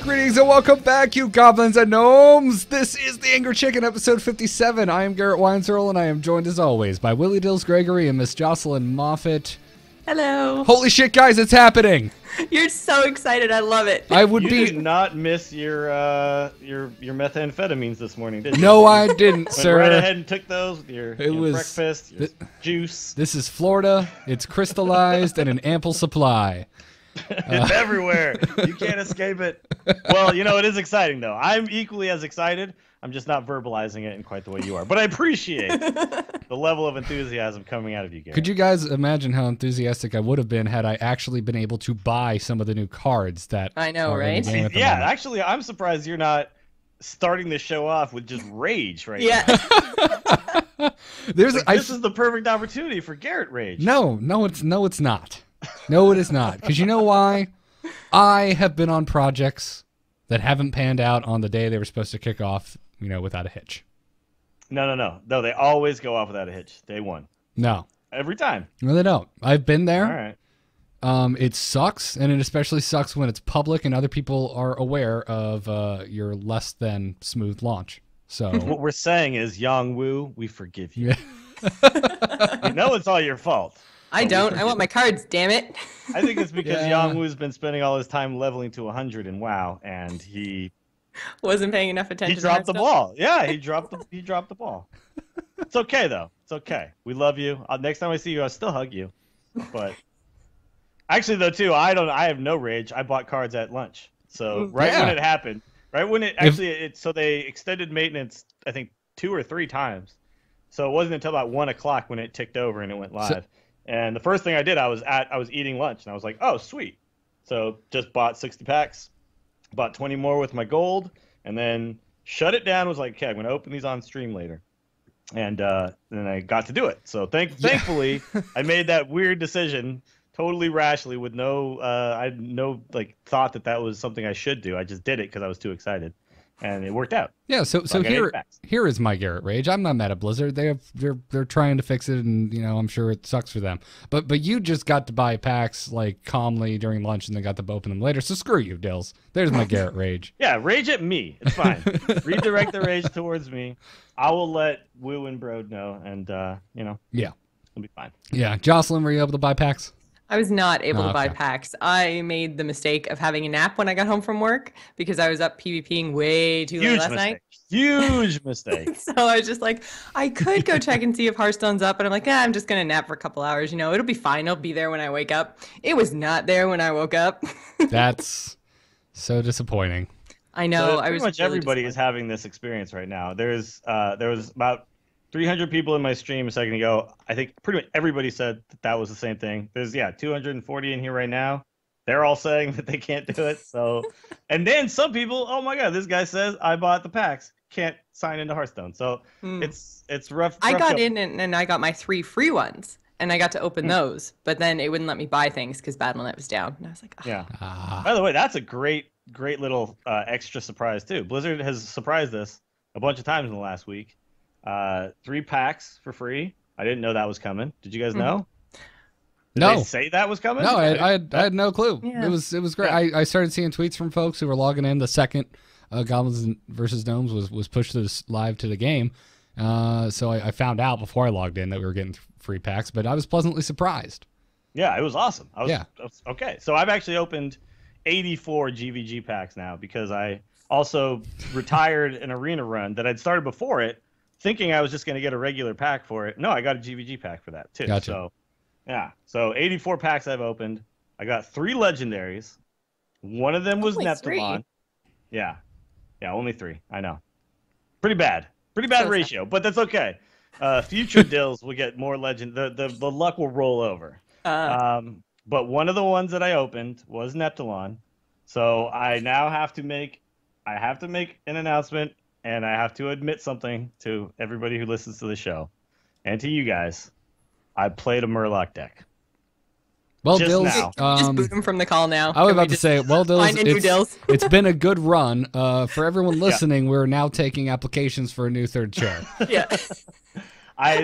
Greetings and welcome back, you goblins and gnomes! This is the Angry Chicken, episode 57. I am Garrett Weinzerl, and I am joined as always by Willie Dills Gregory and Miss Jocelyn Moffat. Hello. Holy shit, guys, it's happening! You're so excited. I love it. You did not miss your methamphetamines this morning, did you? No, I didn't, sir. Went right ahead and took those with your breakfast, your juice. This is Florida. It's crystallized and an ample supply. It's everywhere. You can't escape it. Well, you know, it is exciting, though. I'm equally as excited. I'm just not verbalizing it in quite the way you are. But I appreciate the level of enthusiasm coming out of you guys. Could you guys imagine how enthusiastic I would have been had I actually been able to buy some of the new cards that I know, right? Yeah, actually, I'm surprised you're not starting the show off with just rage right now. This is the perfect opportunity for Garrett rage. No, it's not. No, it is not. Because you know why? I have been on projects that haven't panned out on the day they were supposed to kick off, you know, without a hitch. No, they always go off without a hitch. Day one. No. Every time. No, they don't. I've been there. All right. It sucks, and it especially sucks when it's public and other people are aware of your less than smooth launch. So what we're saying is, Yang Wu, we forgive you. You know it's all your fault. I don't. I want my cards, damn it. I think it's because Yang Wu's been spending all his time leveling to 100 in WoW, and he wasn't paying enough attention. He dropped the ball. Yeah, he dropped the ball. It's okay though. It's okay. We love you. Next time I see you, I'll still hug you. But actually, though, too, I have no rage. I bought cards at lunch, so when it happened, so they extended maintenance, I think 2 or 3 times. So it wasn't until about 1 o'clock when it ticked over and it went live. And the first thing I did, I was eating lunch, and I was like, oh, sweet. So just bought 60 packs, bought 20 more with my gold, and then shut it down, was like, okay, I'm going to open these on stream later. And then I got to do it. So thankfully, I made that weird decision totally rashly with I had no thought that was something I should do. I just did it because I was too excited. And it worked out. Yeah, so here is my Garrett rage. I'm not mad at Blizzard. They're trying to fix it, and you know I'm sure it sucks for them. But you just got to buy packs calmly during lunch, and then got to open them later. So screw you, Dills. There's my Garrett rage. Yeah, rage at me. It's fine. Redirect the rage towards me. I will let Woo and Brode know, and yeah, it'll be fine. Yeah, Jocelyn, were you able to buy packs? I was not able to buy packs. I made the mistake of having a nap when I got home from work because I was up PvPing way too late last night. Huge mistake. So I was just like, I could go check and see if Hearthstone's up, but I'm like, I'm just gonna nap for a couple hours. You know, it'll be fine. It'll be there when I wake up. It was not there when I woke up. That's so disappointing. I know. So pretty much everybody is having this experience right now. There was about 300 people in my stream a second ago. I think pretty much everybody said that was the same thing. There's 240 in here right now. They're all saying that they can't do it. So, and then some people, oh my god, this guy says I bought the packs, can't sign into Hearthstone. So it's rough. I got in and I got my 3 free ones, and I got to open those, but then it wouldn't let me buy things because BattleNet was down. And I was like, oh. Yeah. By the way, that's a great little extra surprise too. Blizzard has surprised us a bunch of times in the last week. 3 packs for free. I didn't know that was coming. Did you guys know? Did they say that was coming? No, I had no clue. Yeah. It was great. I started seeing tweets from folks who were logging in the second Goblins versus Gnomes was pushed live to the game. So I found out before I logged in that we were getting free packs, but I was pleasantly surprised. Yeah, it was awesome. Okay, so I've actually opened 84 GVG packs now because I also retired an arena run that I'd started before it, thinking I was just going to get a regular pack for it. No, I got a GVG pack for that too. Gotcha. So, yeah. So 84 packs I've opened. I got 3 legendaries. One of them was Neptulon. Yeah, only 3. I know. Pretty bad ratio, but that's okay. Future Dills will get more legend. The luck will roll over. But one of the ones that I opened was Neptulon. So I now have to make an announcement. And I have to admit something to everybody who listens to the show, and to you guys. I played a Murloc deck. Well, just Dills, now. Just boot him from the call now. I was about to say, well, Dills, it's been a good run. For everyone listening, we're now taking applications for a new 3rd chair. Yeah.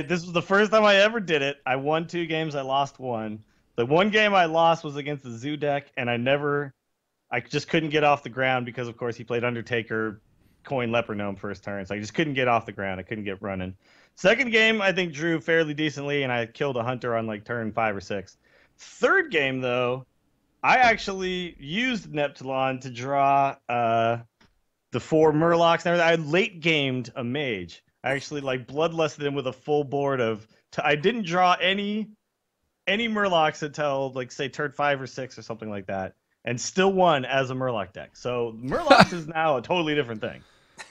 This was the first time I ever did it. I won 2 games. I lost 1. The one game I lost was against the Zoo deck, and I never I just couldn't get off the ground because, of course, he played Undertaker, Coin Leper Gnome first turn, so I just couldn't get off the ground. I couldn't get running. Second game, I think drew fairly decently, and I killed a hunter on like turn 5 or 6. Third game, though, I actually used Neptulon to draw the 4 Murlocs and everything. I late gamed a mage. I actually like bloodlusted him with a full board of. I didn't draw any Murlocs until like say turn 5 or 6 or something like that, and still won as a Murloc deck. So Murlocs is now a totally different thing.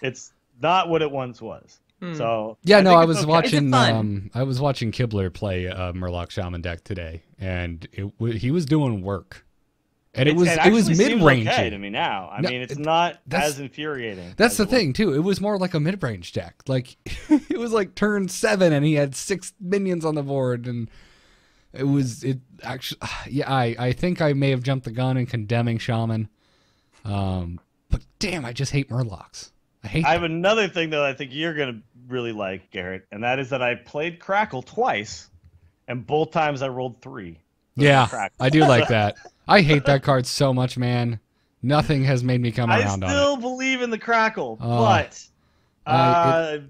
It's not what it once was. So yeah, I was okay. watching Kibler play a Murloc Shaman deck today, and he was doing work. And it was mid-range. Okay to me now. I mean, it's not as infuriating. That's the thing too. It was more like a mid-range deck. Like it was like turn 7, and he had 6 minions on the board, and it actually. Yeah, I think I may have jumped the gun in condemning Shaman. But damn, I just hate Murlocs. I have another thing that I think you're gonna really like, Garrett, and that is that I played Crackle twice, and both times I rolled 3. Yeah, I do like that. I hate that card so much, man. Nothing has made me come around on it. I still believe in the Crackle, but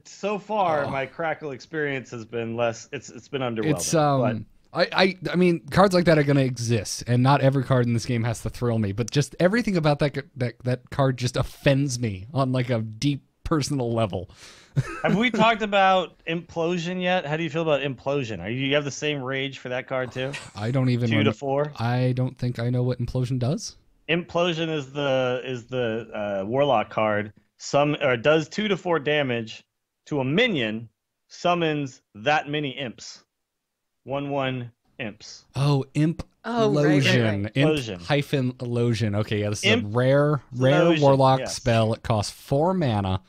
so far my Crackle experience has been less. It's been underwhelming. I mean, cards like that are going to exist, and not every card in this game has to thrill me, but just everything about that card just offends me on like a deep personal level. Have we talked about Implosion yet? How do you feel about Implosion? You have the same rage for that card too? I don't even 2 to 4. I don't think I know what Implosion does. Implosion is the Warlock card. Does 2 to 4 damage to a minion, summons that many imps. 1/1 imps. Oh, Implosion. Right. Imp-Illusion. Okay, yeah, this is a rare Warlock spell. It costs 4 mana.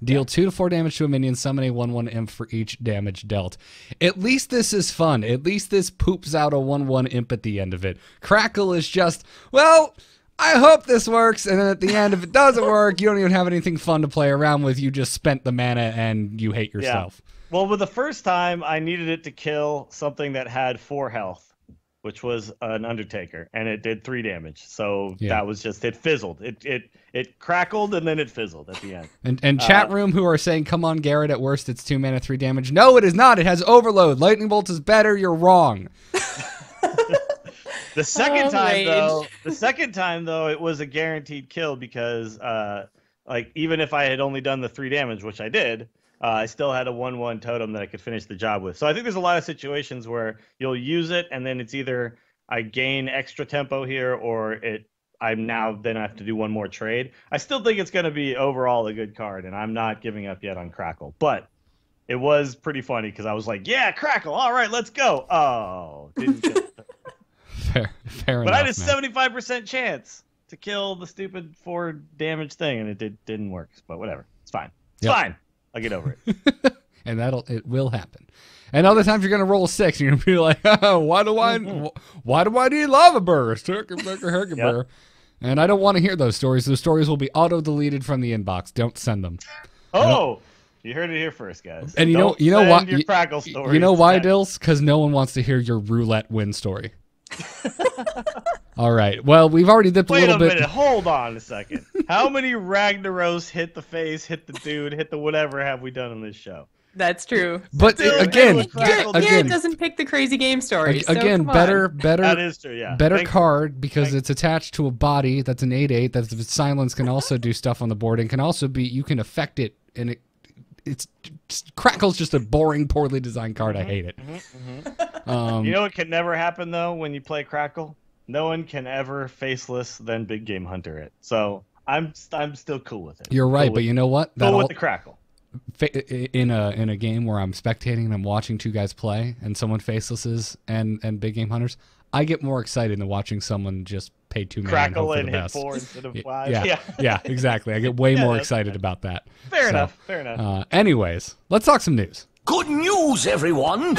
Deal 2 to 4 damage to a minion, summon a 1/1 imp for each damage dealt. At least this is fun. At least this poops out a 1/1 imp at the end of it. Crackle is just, well, I hope this works, and then at the end, if it doesn't work, you don't even have anything fun to play around with. You just spent the mana and you hate yourself. Yeah. Well, with the first time, I needed it to kill something that had 4 health, which was an Undertaker, and it did 3 damage. So that was just, it fizzled. It crackled, and then it fizzled at the end. And chat room who are saying, come on, Garrett, at worst it's 2 mana, 3 damage. No, it is not. It has Overload. Lightning Bolt is better. You're wrong. The second time though, it was a guaranteed kill because, like, even if I had only done the 3 damage, which I did, I still had a 1/1 totem that I could finish the job with. So I think there's a lot of situations where you'll use it, and then it's either I gain extra tempo here, or I'm now then I have to do one more trade. I still think it's going to be overall a good card, and I'm not giving up yet on Crackle. But it was pretty funny because I was like, yeah, Crackle, all right, let's go. Oh, didn't get it. Fair enough. But I had a 75% chance to kill the stupid 4 damage thing, and it didn't work. But whatever, it's fine. It's fine. I'll get over it. And it will happen. And other times you're gonna roll a 6, and you're gonna be like, oh, why do I need Lava Burst? Yep. And I don't want to hear those stories. Those stories will be auto deleted from the inbox. Don't send them. Oh, you heard it here first, guys. And you know why? Your Crackle stories. You know why, Dills? Because no one wants to hear your roulette win story. All right. Well, we've already dipped a little bit. Wait a minute. Hold on a second. How many Ragnaros hit the face, hit the dude, hit the whatever have we done on this show? That's true. But again, Garrett doesn't pick the crazy game stories. Again, so better. That is true. Yeah. Better card because it's attached to a body that's an 8/8. That silence can also do stuff on the board and can also be you can affect it, and it's Crackle's just a boring, poorly designed card. I hate it. You know what can never happen though when you play Crackle? No one can ever faceless then big game hunter it. So I'm still cool with it. You're right, but you know what? Cool with the Crackle. In a game where I'm spectating and I'm watching 2 guys play and someone facelesses and big game hunters, I get more excited than watching someone just pay 2 mana Crackle and hit 4 instead of 5. Yeah, exactly. I get way more excited about that. Fair enough. Anyways, let's talk some news. Good news, everyone!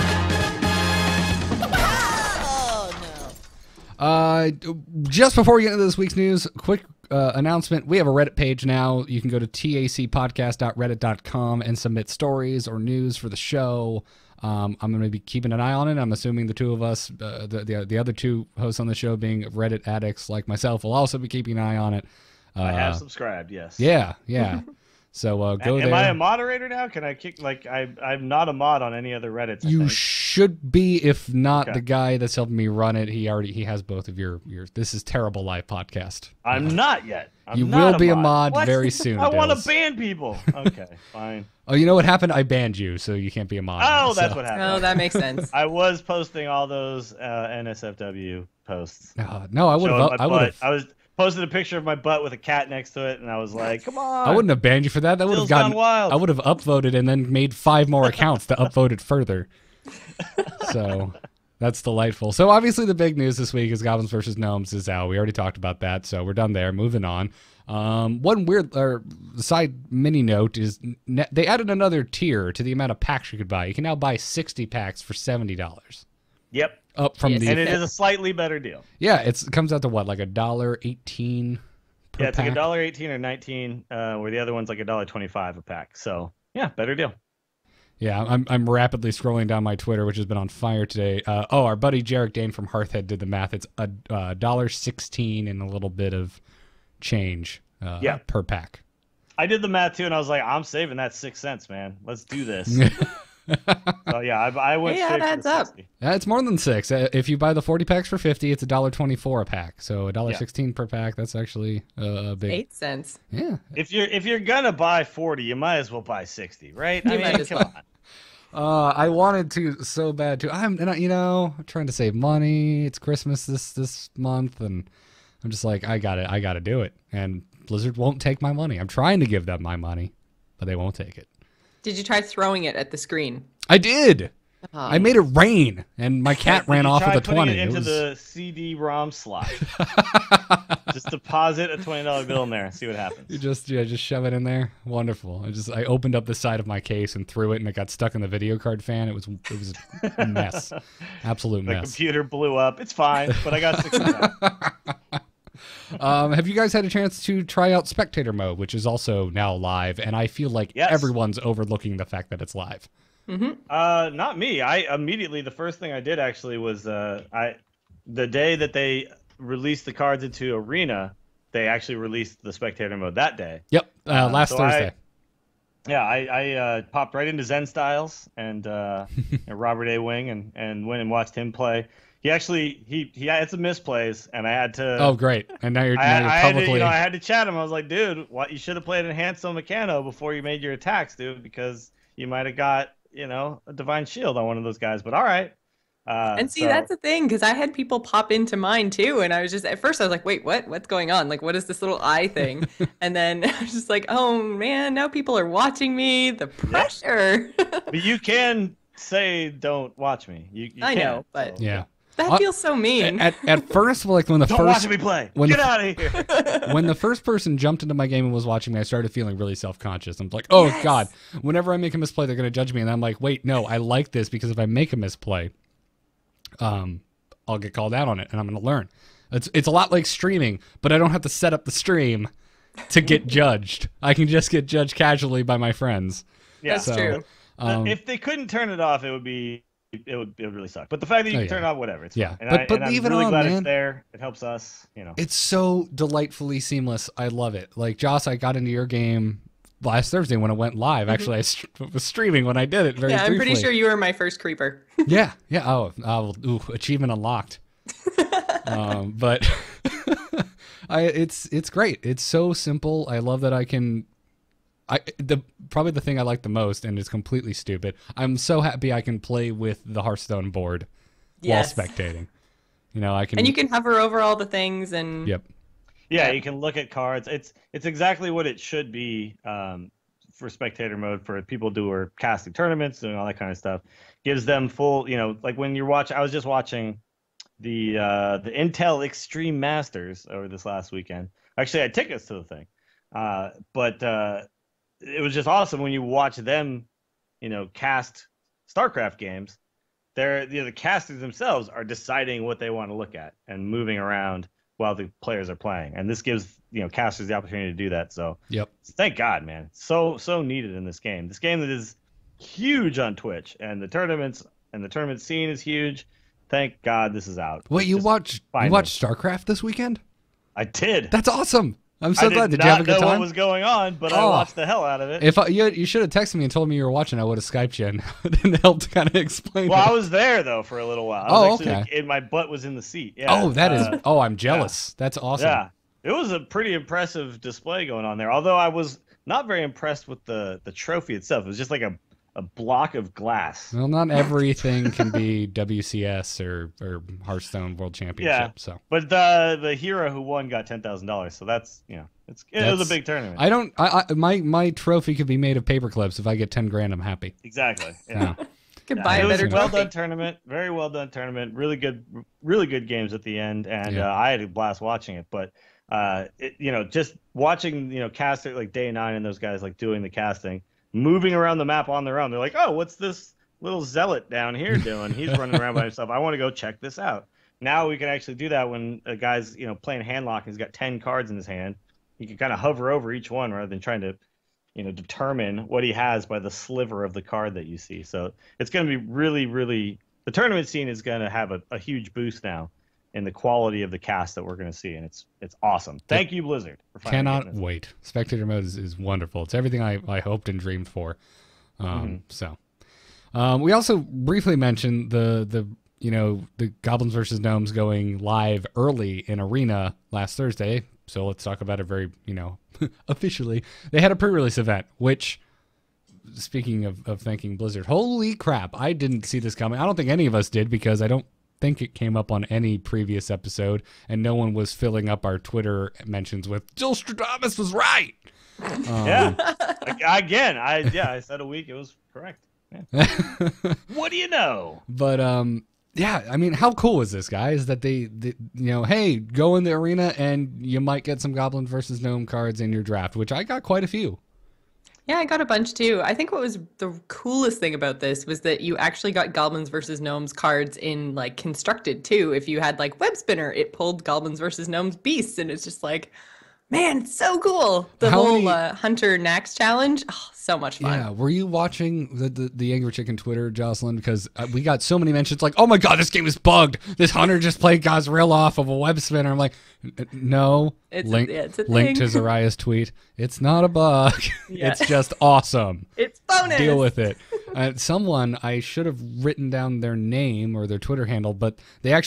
Just before we get into this week's news, quick announcement. We have a Reddit page now. You can go to tacpodcast.reddit.com and submit stories or news for the show. I'm going to be keeping an eye on it. I'm assuming the two of us, the other two hosts on the show being Reddit addicts like myself, will also be keeping an eye on it. I have subscribed, yes. Yeah. So go there. Am I a moderator now? Can I kick, I'm not a mod on any other Reddits, You should be, if not the guy that's helping me run it. He has both of your This Is Terrible Live podcast. I'm not yet. You will be a mod very soon. I want to ban people. Okay, fine. Oh, you know what happened? I banned you, so you can't be a mod. Oh, that's what happened. Oh, that makes sense. I was posting all those NSFW posts. No, I would have. I was posted a picture of my butt with a cat next to it, and I was like, "Come on!" I wouldn't have banned you for that. That would have gotten wild. I would have upvoted and then made 5 more accounts to upvote it further. So that's delightful. So obviously the big news this week is Goblins versus Gnomes is out. We already talked about that, so we're done there. Moving on. One weird side mini note is they added another tier to the amount of packs you could buy. You can now buy 60 packs for $70. Yep. Up from and it is a slightly better deal. Yeah, it comes out to what, like $1.18 per it's pack? like $1.18 or $19, where the other one's like $1.25 a pack. So yeah, better deal. Yeah, I'm rapidly scrolling down my Twitter, which has been on fire today. Our buddy Jarek Dane from Hearthhead did the math. It's $1.16 and a little bit of change per pack. I did the math too, and I was like, I'm saving that 6 cents, man. Let's do this. So yeah, I went straight for the 60. Yeah, it's more than 6. If you buy the 40 packs for $50, it's $1.24 a pack. So $1.16 per pack. That's actually a big 8 cents. Yeah. If you're gonna buy 40, you might as well buy 60, right? You might as well. I wanted to so bad too. I'm trying to save money. It's Christmas this month, and I'm just like, I gotta do it. And Blizzard won't take my money. I'm trying to give them my money, but they won't take it. Did you try throwing it at the screen? I did. I made it rain, and my cat ran off with a 20. It into the CD-ROM slot. Just deposit a $20 bill in there and see what happens. You just shove it in there. Wonderful. I opened up the side of my case and threw it, and it got stuck in the video card fan. It was a mess. Absolute mess. The computer blew up. It's fine, but I got 6 cents. Have you guys had a chance to try out Spectator Mode, which is also now live? And I feel like everyone's overlooking the fact that it's live. Mm-hmm. Not me. The first thing I did actually was the day that they released the cards into Arena, they actually released the Spectator Mode that day. Yep, last Thursday. I popped right into Zen Styles and Robert A. Wing and went and watched him play. He actually he had some misplays, and I had to. Oh, great! And now you're publicly. I had to chat him. I was like, dude, what? You should have played Enhanco-Mechano before you made your attacks, dude, because you might have got a Divine Shield on one of those guys. But all right. And see, that's the thing, because I had people pop into mine too, and I was just, at first I was like, wait, what's going on? Like, what is this little eye thing? And then I was just like, oh man, now people are watching me. The pressure. But you can say, don't watch me. I know, but yeah. That feels so mean. At first, like when the Don't watch me play. Get out of here. When the first person jumped into my game and was watching me, I started feeling really self-conscious. I'm like, oh God, whenever I make a misplay, they're going to judge me. And I'm like, wait, no, I like this because if I make a misplay, I'll get called out on it and I'm going to learn. It's a lot like streaming, but I don't have to set up the stream to get judged. I can just get judged casually by my friends. Yeah, that's true. If they couldn't turn it off, it would really suck. But the fact that you can turn it off, whatever, it's fine. And but I'm even really glad man, it's there. It helps us, It's so delightfully seamless. I love it. Like Joss, I got into your game last Thursday when it went live. Actually, I was streaming when I did it. Very I'm briefly. pretty sure you were my first creeper. Yeah. Oh, achievement unlocked. But it's great. It's so simple. I love that I can. Probably the thing I like the most, and it's completely stupid. I'm so happy I can play with the Hearthstone board while spectating. I can. And you can hover over all the things and. Yep. Yeah, you can look at cards. It's exactly what it should be for Spectator Mode for people who are casting tournaments, doing all that kind of stuff. Gives them full, like when you're watching. I was just watching the Intel Extreme Masters over this last weekend. Actually, I had tickets to the thing, but it was just awesome when you watch them, cast StarCraft games, the casters themselves are deciding what they want to look at and moving around while the players are playing. And this gives casters the opportunity to do that. So thank God, man. So needed in this game. This game that is huge on Twitch, and the tournament scene is huge. Thank God this is out. Wait, you watched StarCraft this weekend? I did. That's awesome. I'm so glad. Did you have a good time? I did not know what was going on, but I watched the hell out of it. If you should have texted me and told me you were watching, I would have Skyped you and it helped kind of explain. Well, I was there though for a little while. I was actually, my butt was in the seat. Yeah. Oh, that is. Oh, I'm jealous. Yeah. That's awesome. Yeah, it was a pretty impressive display going on there. Although I was not very impressed with the trophy itself. It was just like a block of glass. Well, not everything can be WCS or Hearthstone World Championship. Yeah. So, but the hero who won got $10,000. So that's it was a big tournament. My trophy could be made of paper clips. If I get 10 grand, I'm happy. Exactly. Yeah. Could buy a better trophy. Well done tournament. Very well done tournament. Really good games at the end, and I had a blast watching it. But just watching caster like Day 9 and those guys like doing the casting, moving around the map on their own. They're like, oh, what's this little zealot down here doing? He's running around by himself. I want to go check this out. Now we can actually do that when a guy's playing handlock and he's got 10 cards in his hand. He can kind of hover over each one rather than trying to determine what he has by the sliver of the card that you see. So it's going to be really, really, the tournament scene is going to have a huge boost now in the quality of the cast that we're going to see, and it's awesome. Thank you, Blizzard. Cannot wait. Spectator Mode is wonderful. It's everything I hoped and dreamed for. So we also briefly mentioned the Goblins versus Gnomes going live early in Arena last Thursday. So let's talk about it very, officially. They had a pre-release event, which, speaking of thanking Blizzard, holy crap, I didn't see this coming. I don't think any of us did, because I don't think it came up on any previous episode, and no one was filling up our Twitter mentions with Jill Stradamus was right. Again, I said a week, it was correct. Yeah. What do you know? But yeah, I mean, how cool is this, guys? That they hey, go in the arena and you might get some Goblin versus Gnome cards in your draft, which I got quite a few. Yeah, I got a bunch too. I think what was the coolest thing about this was that you actually got Goblins versus Gnomes cards in like constructed too. If you had like Web Spinner, it pulled Goblins versus Gnomes Beasts, and it's just like, man, it's so cool. The whole Hunter Nax challenge, so much fun. Yeah, were you watching the Angry Chicken Twitter, Jocelyn? Because we got so many mentions like, oh my god, this game is bugged. This Hunter just played Gazlowe off of a Web Spinner. I'm like, no. It's link a link to Zariah's tweet. It's not a bug. Yeah. It's just awesome. It's bonus. Deal with it. Someone, I should have written down their name or their Twitter handle, but they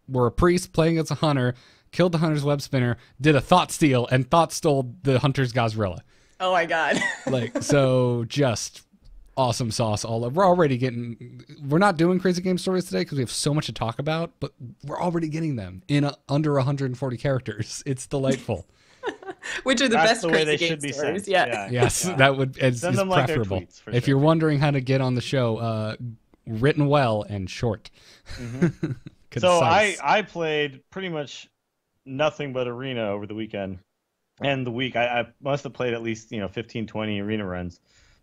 were a priest playing against a hunter, killed the hunter's web spinner, did a thought steal, and thought stole the hunter's Gazlowe. Oh my god. So just awesome sauce all over. We're not doing crazy game stories today because we have so much to talk about, but we're already getting them in under 140 characters. It's delightful. Which are the best crazy game stories. Yeah. Yes, that would is preferable. If you're wondering how to get on the show, written well and short. Mm-hmm. So I played pretty much nothing but Arena over the weekend and the week. I must have played at least 15, 20 Arena runs.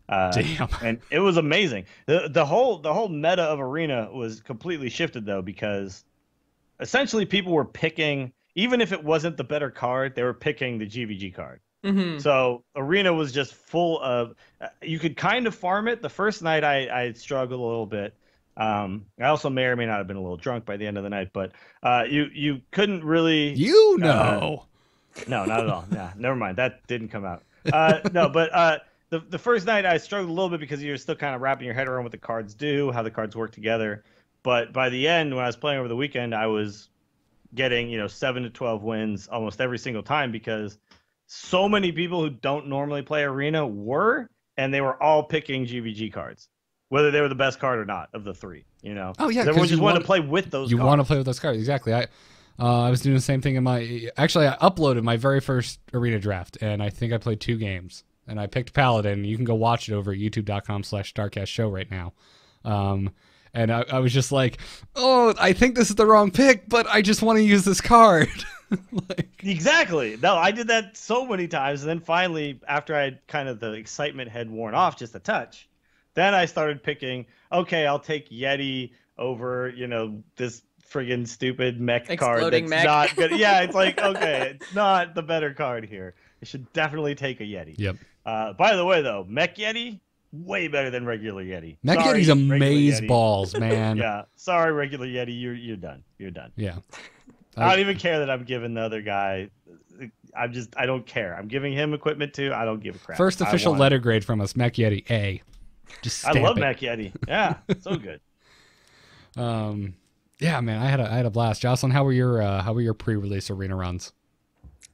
Damn. And it was amazing. The whole meta of Arena was completely shifted though, because essentially people were picking, even if it wasn't the better card, they were picking the GVG card. Mm-hmm. So Arena was just full of, you could kind of farm it. The first night I struggled a little bit. I also may or may not have been a little drunk by the end of the night, but you couldn't really. No, not at all. Yeah, never mind. That didn't come out. No, but the first night I struggled a little bit because you're still kind of wrapping your head around what the cards do, how the cards work together. But by the end, when I was playing over the weekend, I was getting 7 to 12 wins almost every single time, because so many people who don't normally play Arena and they were all picking GVG cards, whether they were the best card or not of the three. Oh yeah, everyone just wanted to play with those. You want to play with those cards, exactly. I was doing the same thing I uploaded my very first Arena draft, and I think I played 2 games, and I picked Paladin. You can go watch it over at youtube.com/StarcastShow right now. And I was just like, oh, I think this is the wrong pick, but I just want to use this card. Exactly. No, I did that so many times, and then finally, after the excitement had worn off just a touch, Then I started picking, okay, I'll take Yeti over, this friggin' stupid mech card that's mech. not good. Yeah, it's like, okay, it's not the better card here. I should definitely take a Yeti. Yep. By the way, though, Mech Yeti, way better than regular Yeti. Mech Yeti's Amaze'balls, man. Yeah. Sorry, regular Yeti, you're done. You're done. Yeah. I don't even care that I'm giving the other guy. I don't care. I'm giving him equipment too. I don't give a crap. First official letter grade from us, Mech Yeti A. Just stamp I love it. Mech Yeti. Yeah, so good. Yeah, man, I had a blast. Jocelyn, how were your pre-release arena runs?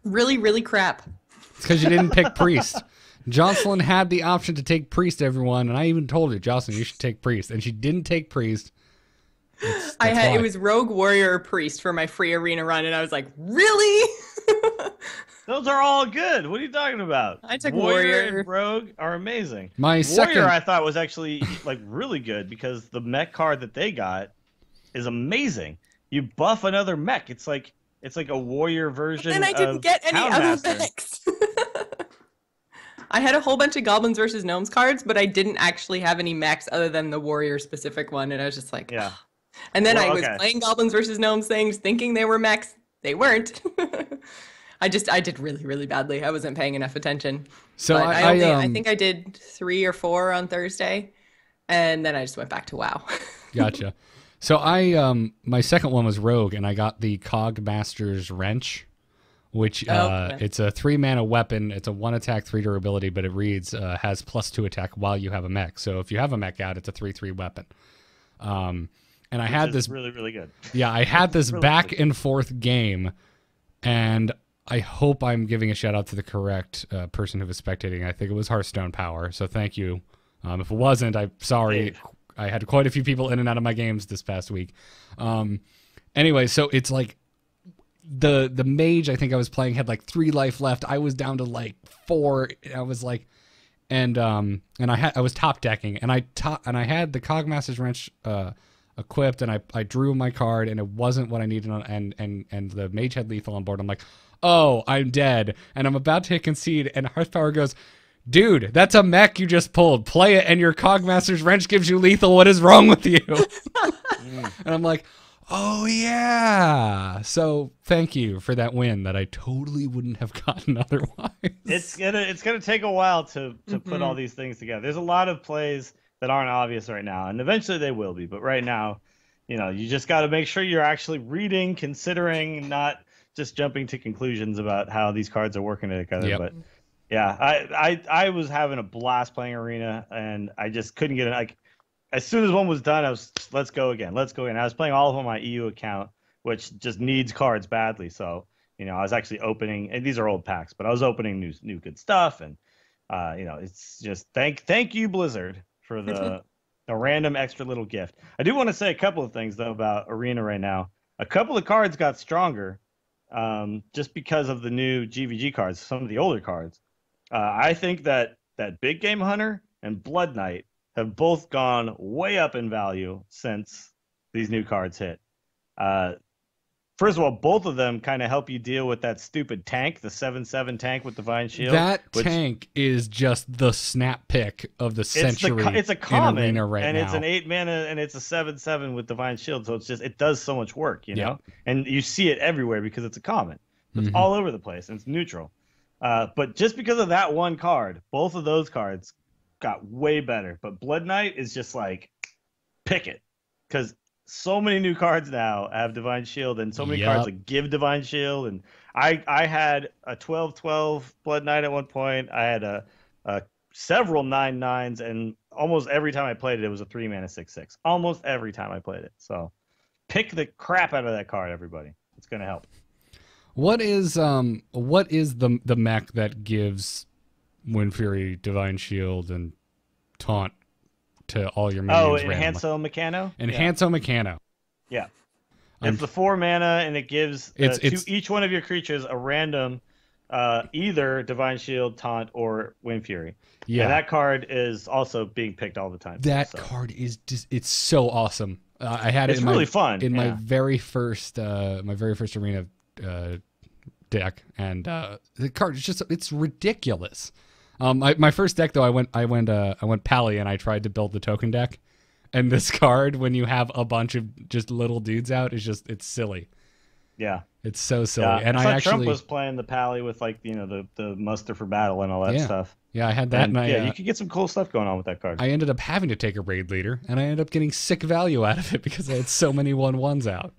Really, really crap. It's because you didn't pick Priest. Jocelyn had the option to take Priest, everyone, and I even told her, Jocelyn, you should take Priest, and she didn't take Priest. It was Rogue, Warrior, or Priest for my free arena run, and I was like, really? Those are all good. What are you talking about? I took Warrior and Rogue are amazing. Warrior, I thought, was actually like really good because the mech card that they got is amazing. You buff another mech. It's like a warrior version. But then I didn't get any other mechs. I had a whole bunch of Goblins versus Gnomes cards, but I didn't actually have any mechs other than the warrior specific one, and I was just like, yeah. And then I was playing Goblins versus Gnomes things, thinking they were mechs. They weren't. I did really, really badly. I wasn't paying enough attention. So I think I did 3 or 4 on Thursday, and then I just went back to WoW. Gotcha. So my second one was Rogue, and I got the Cogmaster's Wrench, which it's a 3-mana weapon. It's a 1 attack, 3 durability, but it reads has +2 attack while you have a mech. So if you have a mech out, it's a 3/3 weapon. And I had this really, really good. Yeah, I had this really back and forth game, and I hope I'm giving a shout out to the correct person who was spectating. I think it was Hearthstone Power. So thank you. If it wasn't, I'm sorry. Dave. I had quite a few people in and out of my games this past week. Anyway, so it's like the mage I think I was playing had like 3 life left. I was down to like 4. I was like, and I was top decking, and I had the Cogmaster's Wrench equipped, and I drew my card, and it wasn't what I needed, and the mage had lethal on board. I'm like, oh, I'm dead, and I'm about to hit concede, and Hearthpower goes, dude, that's a mech you just pulled. Play it, and your Cogmaster's Wrench gives you lethal. What is wrong with you? And I'm like, oh yeah. So thank you for that win that I totally wouldn't have gotten otherwise. It's gonna take a while to put all these things together. There's a lot of plays that aren't obvious right now, and eventually they will be. But right now, you just got to make sure you're actually reading, considering, not just jumping to conclusions about how these cards are working together. Yep. But yeah, I was having a blast playing Arena, and I just couldn't get it. Like, as soon as one was done, I was let's go again. I was playing all of them on my EU account, which just needs cards badly. So I was actually opening, and these are old packs, but I was opening new good stuff, and it's just thank you, Blizzard, for the random extra little gift. I do want to say a couple of things though about Arena right now. A couple of cards got stronger, just because of the new GVG cards. Some of the older cards. I think that Big Game Hunter and Blood Knight have both gone way up in value since these new cards hit. First of all, both of them kind of help you deal with that stupid tank, the 7/7 tank with Divine Shield. That tank is just the snap pick of the century. It's a common, in Arena right and now. it's an 8 mana, and it's a 7/7 with Divine Shield. So it does so much work, know. And you see it everywhere because it's a common. It's all over the place, and it's neutral. But just because of that one card, both of those cards got way better. But Blood Knight is just like, pick it, because so many new cards now have Divine Shield, and so many cards that give Divine Shield. And I had a 12/12 Blood Knight at one point. I had a several 9/9s, and almost every time I played it, it was a 3-mana 6/6. Almost every time I played it. So pick the crap out of that card, everybody. It's gonna help. What is the mech that gives Wind Fury, Divine Shield, and Taunt to all your minions? Enhanco-Mechano? Enhanco-Mechano. Yeah. It's the 4 mana, and it gives to each one of your creatures a random either Divine Shield, Taunt, or Wind Fury. Yeah. And that card is also being picked all the time. That card is just, it's so awesome. I had it really fun. In my very first Arena deck, and the card is just, it's ridiculous. My first deck though, I went Pally and I tried to build the token deck, and this card when you have a bunch of just little dudes out it's silly. Yeah, it's so silly. Yeah. And Trump was playing the Pally with like the muster for battle and all that stuff. Yeah, I had that. And you could get some cool stuff going on with that card. I ended up having to take a raid leader, and I ended up getting sick value out of it because I had so many 1/1s out.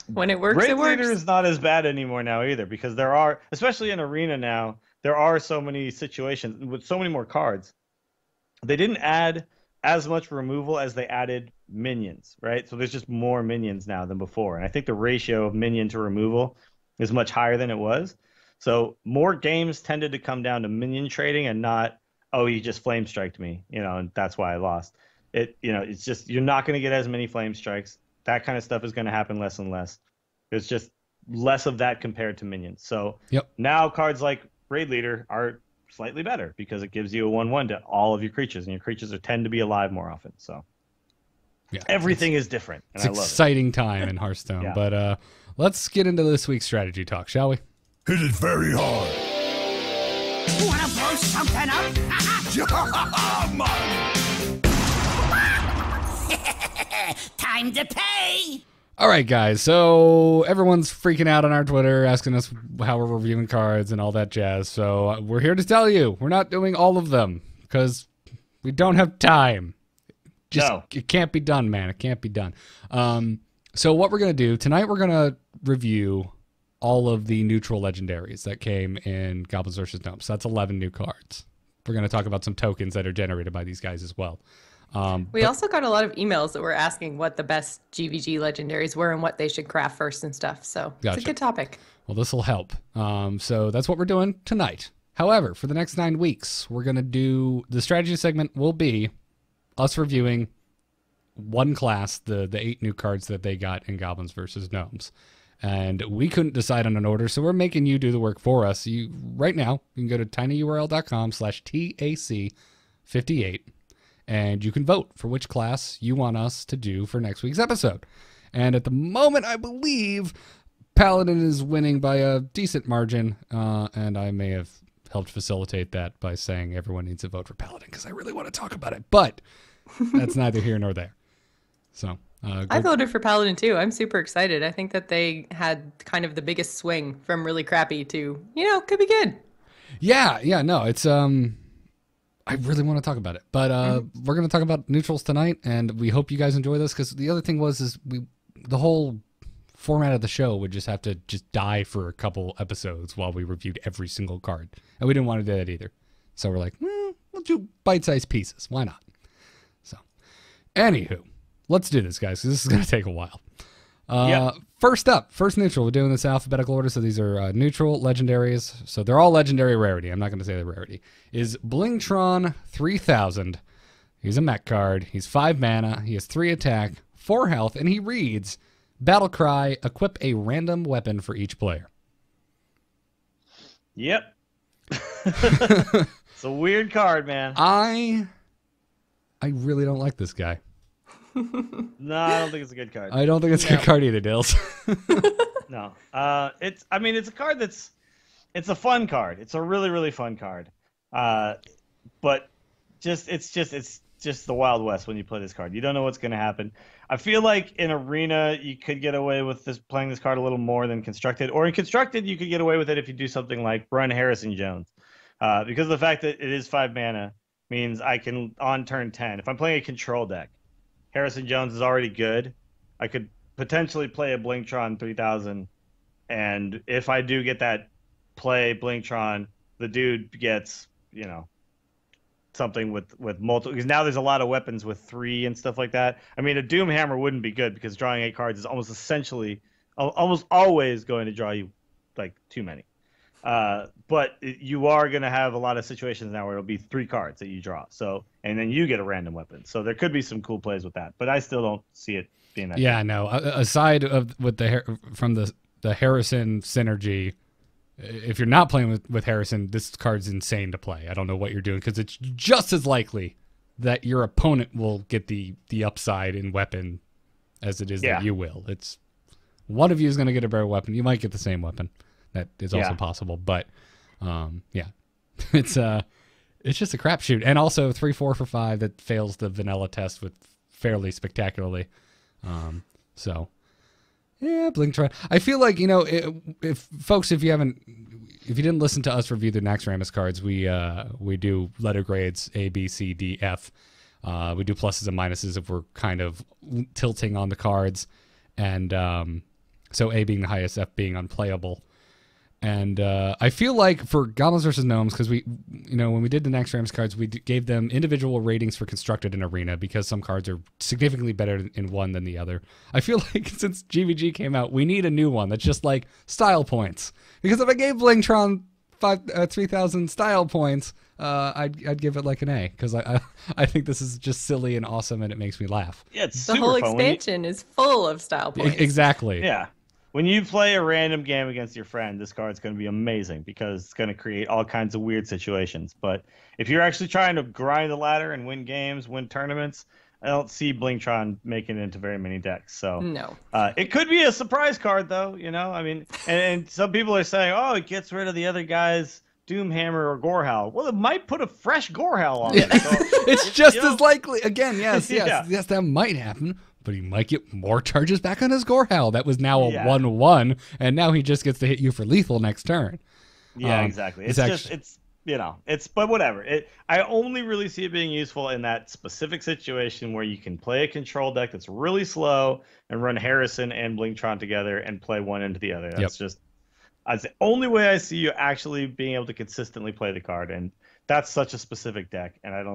When it works, raid it works. leader is not as bad anymore now either, because there are, especially in Arena now, there are so many situations with so many more cards. They didn't add as much removal as they added minions, right? So there's just more minions now than before. And I think the ratio of minion to removal is much higher than it was. So more games tended to come down to minion trading and not, oh, he just flame striked me, and that's why I lost. It's just, you're not going to get as many flame strikes. That kind of stuff is going to happen less and less. There's just less of that compared to minions. So now cards like Raid Leader are slightly better because it gives you a 1/1 to all of your creatures, and your creatures tend to be alive more often. So everything is different. And it's an exciting time in Hearthstone. Yeah. But let's get into this week's strategy talk, shall we? Hit it very hard. Wanna blow something up? Time to pay! All right, guys. So everyone's freaking out on our Twitter, asking us how we're reviewing cards and all that jazz. So we're here to tell you we're not doing all of them because we don't have time. It can't be done, man. It can't be done. So what we're going to do tonight, we're going to review all of the neutral legendaries that came in Goblins vs. Gnomes. So that's 11 new cards. We're going to talk about some tokens that are generated by these guys as well. We also got a lot of emails that were asking what the best GVG legendaries were and what they should craft first and stuff. So It's a good topic. Well, this will help. So that's what we're doing tonight. However, for the next 9 weeks, we're going to do the strategy segment will be us reviewing one class, the 8 new cards that they got in Goblins vs. Gnomes. And we couldn't decide on an order, so we're making you do the work for us. Right now, you can go to tinyurl.com/TAC58. And you can vote for which class you want us to do for next week's episode. And at the moment, I believe Paladin is winning by a decent margin. And I may have helped facilitate that by saying everyone needs to vote for Paladin because I really want to talk about it. But that's neither here nor there. So I voted for Paladin too. I'm super excited. I think that they had kind of the biggest swing from really crappy to, could be good. Yeah, no, it's I really want to talk about it, but we're going to talk about neutrals tonight, and we hope you guys enjoy this, because the other thing is the whole format of the show would just have to die for a couple episodes while we reviewed every single card, and we didn't want to do that either. So we're like, we'll do bite-sized pieces. Why not? So, anywho, let's do this, guys, because this is going to take a while. First neutral. We're doing this alphabetical order, so these are neutral legendaries. So they're all legendary rarity. I'm not going to say the rarity. Is Blingtron 3000. He's a mech card. He's 5 mana. He has 3 attack, 4 health, and he reads, Battle Cry, equip a random weapon for each player. Yep. It's a weird card, man. I really don't like this guy. No, I don't think it's a good card. I don't think it's a good card either, Dales. No. It's a card it's a fun card. It's a really, really fun card. But it's just the Wild West when you play this card. You don't know what's going to happen. I feel like in Arena you could get away with playing this card a little more than Constructed. Or in Constructed you could get away with it if you do something like run Harrison Jones. Because of the fact that it is 5 mana means I can, on turn 10, if I'm playing a control deck, Harrison Jones is already good. I could potentially play a Blingtron 3000, and if I do get that play Blingtron, the dude gets, something with multiple, because now there's a lot of weapons with 3 and stuff like that. I mean, a Doom Hammer wouldn't be good because drawing 8 cards is almost always going to draw you like too many. But you are going to have a lot of situations now where it'll be 3 cards that you draw. So, and then you get a random weapon. So there could be some cool plays with that, but I still don't see it being that. Yeah, no. Aside with the Harrison synergy, if you're not playing with Harrison, this card's insane to play. I don't know what you're doing because it's just as likely that your opponent will get the upside in weapon as it is that you will. It's one of you is going to get a better weapon. You might get the same weapon. That is also possible, but it's It's just a crapshoot, and also 3-4 for 5 that fails the vanilla test with fairly spectacularly. So yeah, Blingtron. I feel like, you know, if folks, if you didn't listen to us review the Naxxramas cards, we do letter grades A, B, C, D, F. We do pluses and minuses if we're kind of tilting on the cards, and so A being the highest, F being unplayable. And I feel like for Goblins versus Gnomes, because we, you know, when we did the Naxxramas cards, we gave them individual ratings for Constructed and Arena because some cards are significantly better in one than the other. I feel like since GVG came out, we need a new one that's just like style points. Because if I gave Blingtron 3,000 style points, I'd give it like an A, because I think this is just silly and awesome, and it makes me laugh. Yeah, it's the super whole fun. expansion is full of style points. Exactly. Yeah. When you play a random game against your friend, this card's going to be amazing because it's going to create all kinds of weird situations. But if you're actually trying to grind the ladder and win games, win tournaments, I don't see Blingtron making it into very many decks. So no. It could be a surprise card, though. You know, I mean, and some people are saying, oh, it gets rid of the other guy's Doomhammer or Gorehowl. Well, it might put a fresh Gorehowl on it. So it's just as likely. Again, yes, Yeah. yes, that might happen. But he might get more charges back on his Gorehowl. That was now a Yeah. 1/1, and now he just gets to hit you for lethal next turn. Yeah, exactly. But whatever. I only really see it being useful in that specific situation where you can play a control deck that's really slow and run Harrison and Blingtron together and play one into the other. That's the only way I see you actually being able to consistently play the card, and that's such a specific deck, and I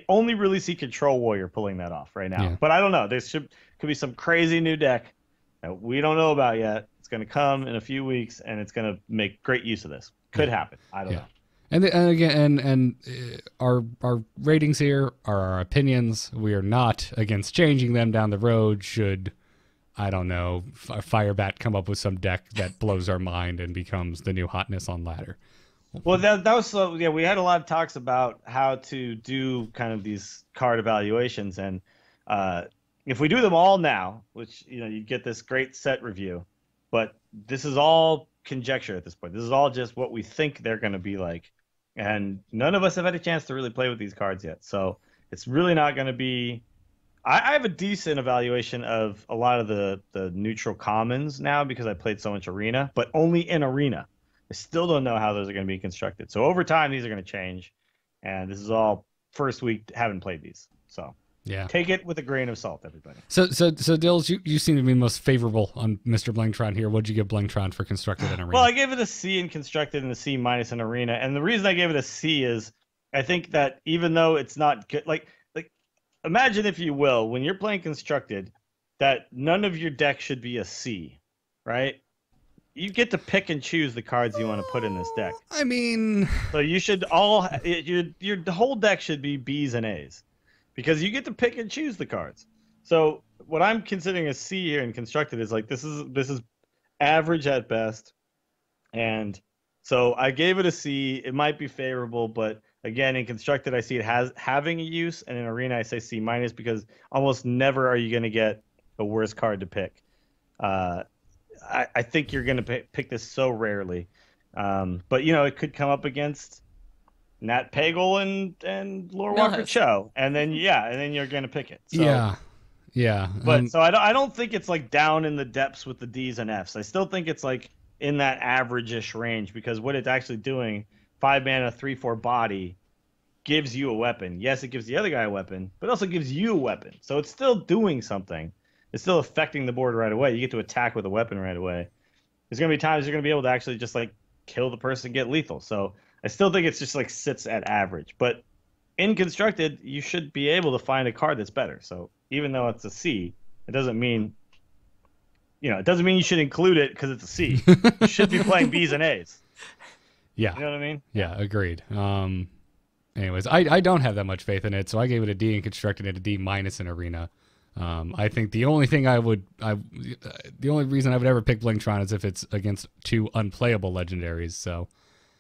only really see Control Warrior pulling that off right now. Yeah. But I don't know. There could be some crazy new deck that we don't know about yet. It's going to come in a few weeks, and it's going to make great use of this. Could happen. I don't know. And again, our ratings here are our opinions. We are not against changing them down the road. Should, I don't know, Firebat come up with some deck that blows our mind and becomes the new hotness on ladder. Well, that was we had a lot of talks about how to do kind of these card evaluations, and if we do them all now, which, you know, you get this great set review, but this is all conjecture at this point. This is all just what we think they're going to be like, and none of us have had a chance to really play with these cards yet. So it's really not going to be. I have a decent evaluation of a lot of the neutral commons now because I played so much Arena, but only in Arena. I still don't know how those are going to be constructed. So over time, these are going to change, and this is all first week haven't played these. So yeah, take it with a grain of salt, everybody. So Dills, you seem to be most favorable on Mr. Blingtron here. What'd you give Blingtron for constructed and Arena? Well, I gave it a C in constructed and a C minus in Arena, and the reason I gave it a C is I think that even though it's not good, like imagine, if you will, when you're playing constructed, that none of your deck should be a C, right? You get to pick and choose the cards you want to put in this deck. I mean, so you should your whole deck should be B's and A's, because you get to pick and choose the cards. So what I'm considering a C here in constructed is like this is average at best, and so I gave it a C. It might be favorable, but again, in constructed, I see it having a use, and in Arena, I say C minus because almost never are you going to get a worse card to pick. I think you're going to pick this so rarely. But, you know, it could come up against Nat Pagle and Lore Walker Cho. And then you're going to pick it. So, yeah. But so I don't think it's like down in the depths with the D's and F's. I still think it's like in that average-ish range, because what it's actually doing, 5 mana, 3/4 body, gives you a weapon. Yes, it gives the other guy a weapon, but also gives you a weapon. So it's still doing something. It's still affecting the board right away. You get to attack with a weapon right away. There's going to be times you're going to be able to actually just like kill the person and get lethal. So I still think it's just like sits at average. But in constructed, you should be able to find a card that's better. So even though it's a C, it doesn't mean you should include it because it's a C. You should be playing B's and A's. Yeah. You know what I mean? Yeah, agreed. Anyways, I don't have that much faith in it, so I gave it a D in constructed and a D minus in Arena. I think the only reason I would ever pick Blingtron is if it's against 2 unplayable legendaries. So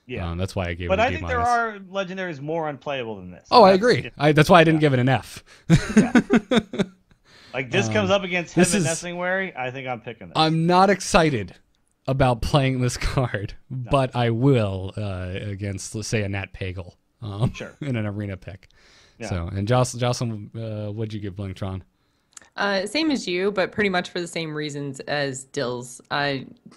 yeah, that's why I gave it a D minus. But I think there are legendaries more unplayable than this. Oh, I agree. That's why I didn't give it an F. Yeah. Like this comes up against Hemet Nesingwary, I think I'm picking this. I'm not excited about playing this card, but I will against, let's say, a Nat Pagle. Sure. in an arena pick. Yeah. So, and Jocelyn, what'd you give Blingtron? Same as you, but pretty much for the same reasons as Dills.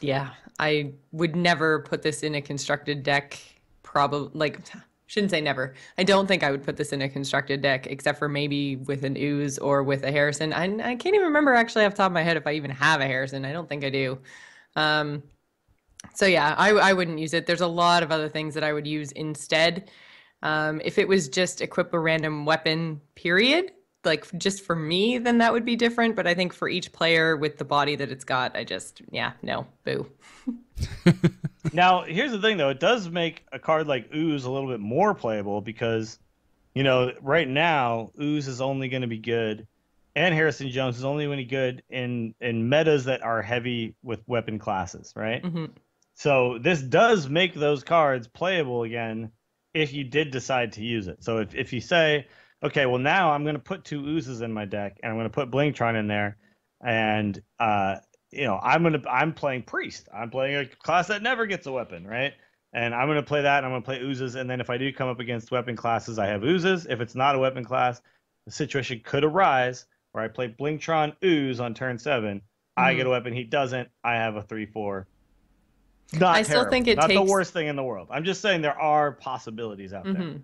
Yeah, I would never put this in a constructed deck. Probably, like, shouldn't say never. I don't think I would put this in a constructed deck, except for maybe with an Ooze or with a Harrison. I can't even remember actually off the top of my head if I even have a Harrison. I don't think I do. So yeah, I wouldn't use it. There's a lot of other things that I would use instead. If it was just equip a random weapon, period, like just for me, then that would be different. But I think for each player with the body that it's got, no, boo. Now, here's the thing, though. It does make a card like Ooze a little bit more playable because, right now, Ooze is only going to be good, and Harrison Jones is only going to be good in metas that are heavy with weapon classes, right? Mm-hmm. So this does make those cards playable again if you did decide to use it. So if you say, okay, well, now I'm going to put 2 Oozes in my deck, and I'm going to put Blingtron in there, and I'm playing Priest. I'm playing a class that never gets a weapon, right? And I'm going to play that, and I'm going to play Oozes, and then if I do come up against weapon classes, I have Oozes. If it's not a weapon class, the situation could arise where I play Blingtron Ooze on turn 7. I get a weapon, he doesn't. I have a 3/4. Not still think it not takes... the worst thing in the world. I'm just saying there are possibilities out there.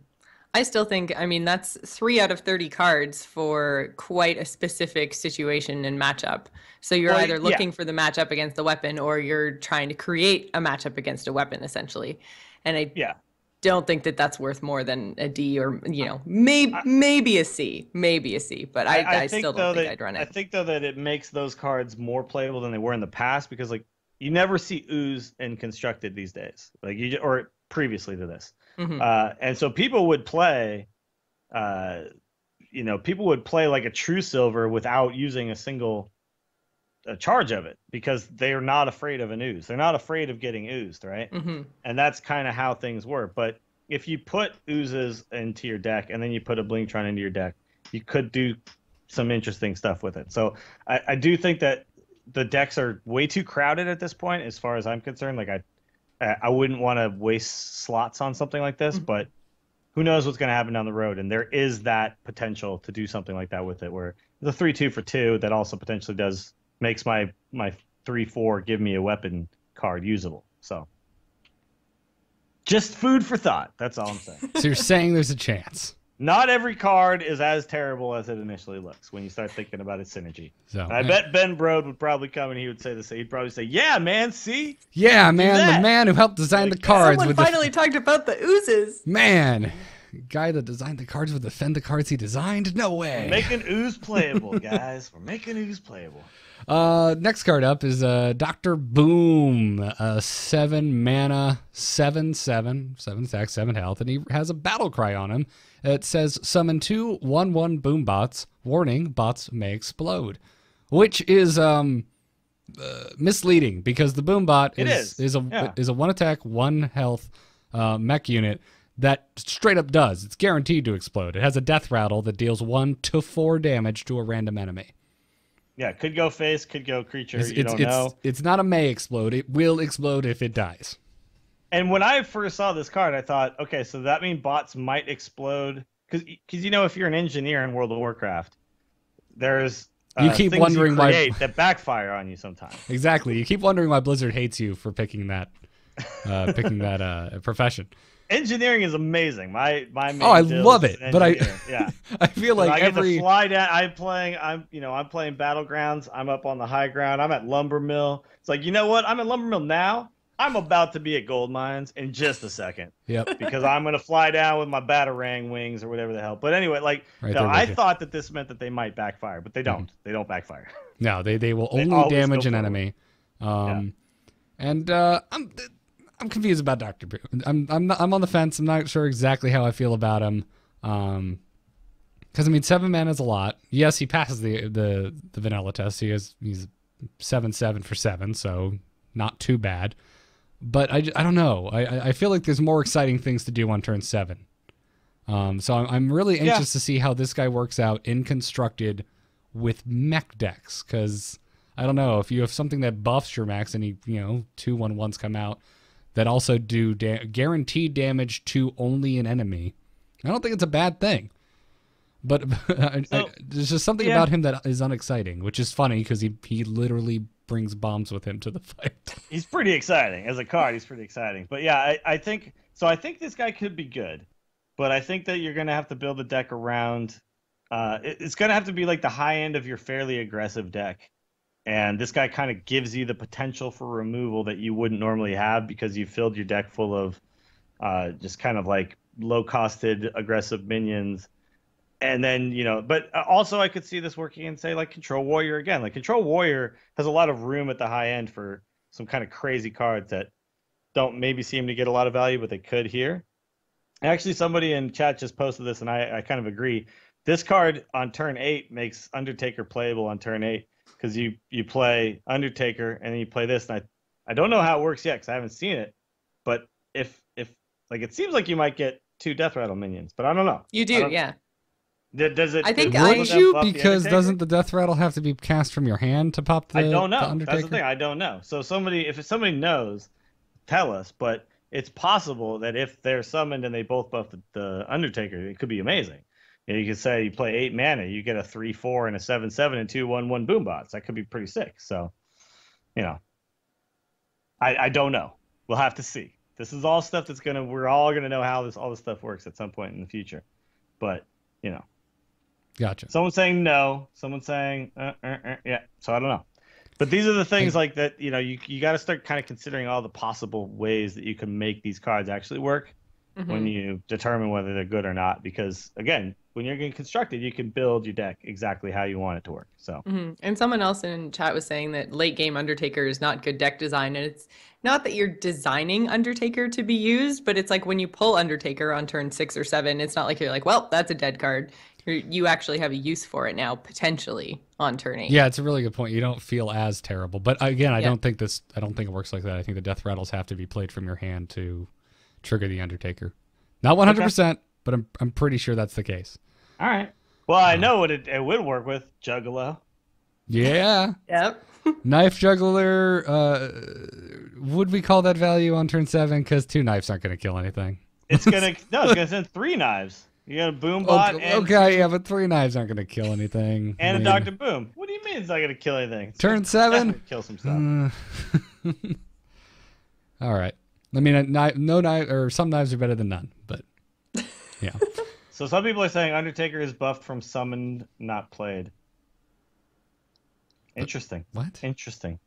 I still think, that's 3 out of 30 cards for quite a specific situation and matchup. So you're either looking for the matchup against the weapon or you're trying to create a matchup against a weapon, essentially. And I don't think that that's worth more than a D or, maybe a C. Maybe a C. But I still don't think I'd run it. I think, though, that it makes those cards more playable than they were in the past because, you never see Ooze in constructed these days. Or previously to this. And so people would play, people would play like a True Silver without using a single charge of it because they're not afraid of an Ooze. They're not afraid of getting oozed, right? And that's kind of how things work. But if you put Oozes into your deck and then you put a Blingtron into your deck, you could do some interesting stuff with it. So I do think that the decks are way too crowded at this point as far as I'm concerned. I wouldn't want to waste slots on something like this, but who knows what's going to happen down the road. And there is that potential to do something like that with it, where the 3/2 for 2 that also potentially makes my 3/4 give me a weapon card usable. So just food for thought. That's all I'm saying. So you're saying there's a chance. Not every card is as terrible as it initially looks when you start thinking about its synergy. So I bet Ben Brode would probably come and he would say the same. He'd probably say, "Yeah, man, see? Yeah, man, the man who helped design the cards." Someone finally talked about the Oozes. Man, guy that designed the cards would defend the cards he designed? No way. We're making Ooze playable, guys. We're making Ooze playable. Next card up is Dr. Boom, 7 mana, 7/7, 7 stacks, 7 health, and he has a battle cry on him. It says, summon 2 1/1 boom bots. Warning, bots may explode. Which is misleading because the boom bot is a 1 attack, 1 health mech unit that straight up does. It's guaranteed to explode. It has a death rattle that deals 1 to 4 damage to a random enemy. Yeah, could go face, could go creature. You don't know. It's not a may explode. It will explode if it dies. And when I first saw this card, I thought, okay, so that means bots might explode. Because if you're an engineer in World of Warcraft, there's you keep wondering why that backfire on you sometimes. Exactly. You keep wondering why Blizzard hates you for picking that profession. Engineering is amazing. My main I love it, but I feel like I get to fly down. I'm playing Battlegrounds. I'm up on the high ground. I'm at Lumber Mill. It's like, you know what? I'm at Lumber Mill now. I'm about to be at Gold Mines in just a second. Yep. Because I'm gonna fly down with my Batarang wings or whatever the hell. But anyway, I thought that this meant that they might backfire, but they don't. They don't backfire. No, they will only damage an enemy. And I'm confused about Dr. Boom. I'm on the fence. I'm not sure exactly how I feel about him. Because 7 mana is a lot. Yes, he passes the vanilla test. He's 7/7 for 7, so not too bad. But I don't know. I feel like there's more exciting things to do on turn 7. So I'm really anxious to see how this guy works out in constructed with mech decks. Because I don't know, if you have something that buffs your mechs and 2 1/1s come out that also do guaranteed damage to only an enemy, I don't think it's a bad thing. But there's just something about him that is unexciting, which is funny because he literally brings bombs with him to the fight. He's pretty exciting. As a card, he's pretty exciting. But yeah, I think this guy could be good. But I think that you're going to have to build a deck around... it's going to have to be like the high end of your fairly aggressive deck. And this guy kind of gives you the potential for removal that you wouldn't normally have because you filled your deck full of just kind of like low-costed aggressive minions. And then, but also I could see this working in, say, like Control Warrior again. Like, Control Warrior has a lot of room at the high end for some kind of crazy cards that don't maybe seem to get a lot of value, but they could here. Actually, somebody in chat just posted this, and I kind of agree. This card on turn 8 makes Undertaker playable on turn 8 because you play Undertaker, and then you play this. And I don't know how it works yet because I haven't seen it. But if like, it seems like you might get 2 Death Rattle minions, but I don't know. You do, yeah. Does it? I think would you? Because doesn't the Death Rattle have to be cast from your hand to pop the? I don't know. The Undertaker? That's the thing. I don't know. So if somebody knows, tell us. But it's possible that if they're summoned and they both buff the Undertaker, it could be amazing. You could say you play 8 mana, you get a 3/4 and a 7/7 and 2/1/1 boombots. That could be pretty sick. So, I don't know. We'll have to see. This is all stuff we're all gonna know how all this stuff works at some point in the future. But Gotcha. Someone's saying no. Someone's saying yeah. So I don't know. But these are the things like that. You got to start kind of considering all the possible ways that you can make these cards actually work when you determine whether they're good or not. Because again, when you're getting constructed, you can build your deck exactly how you want it to work. So. And someone else in chat was saying that late game Undertaker is not good deck design, and it's not that you're designing Undertaker to be used, but it's like when you pull Undertaker on turn 6 or 7, it's not like you're like, well, that's a dead card. You actually have a use for it now, potentially on turn 8. Yeah, it's a really good point. You don't feel as terrible, but again, I don't think it works like that. I think the Death Rattles have to be played from your hand to trigger the Undertaker. Not 100%, but I'm pretty sure that's the case. All right. Well, I know what it would work with. Juggalo. Yeah. Yep. Knife Juggler. Would we call that value on turn 7? Because 2 knives aren't going to kill anything. It's gonna send 3 knives. You got a boom bot. Okay, yeah, but 3 knives aren't going to kill anything. And a Dr. Boom. What do you mean it's not going to kill anything? Turn 7? Kill some stuff. All right. I mean, no knife, or some knives are better than none, but yeah. So some people are saying Undertaker is buffed from summoned, not played. Interesting. What? Interesting.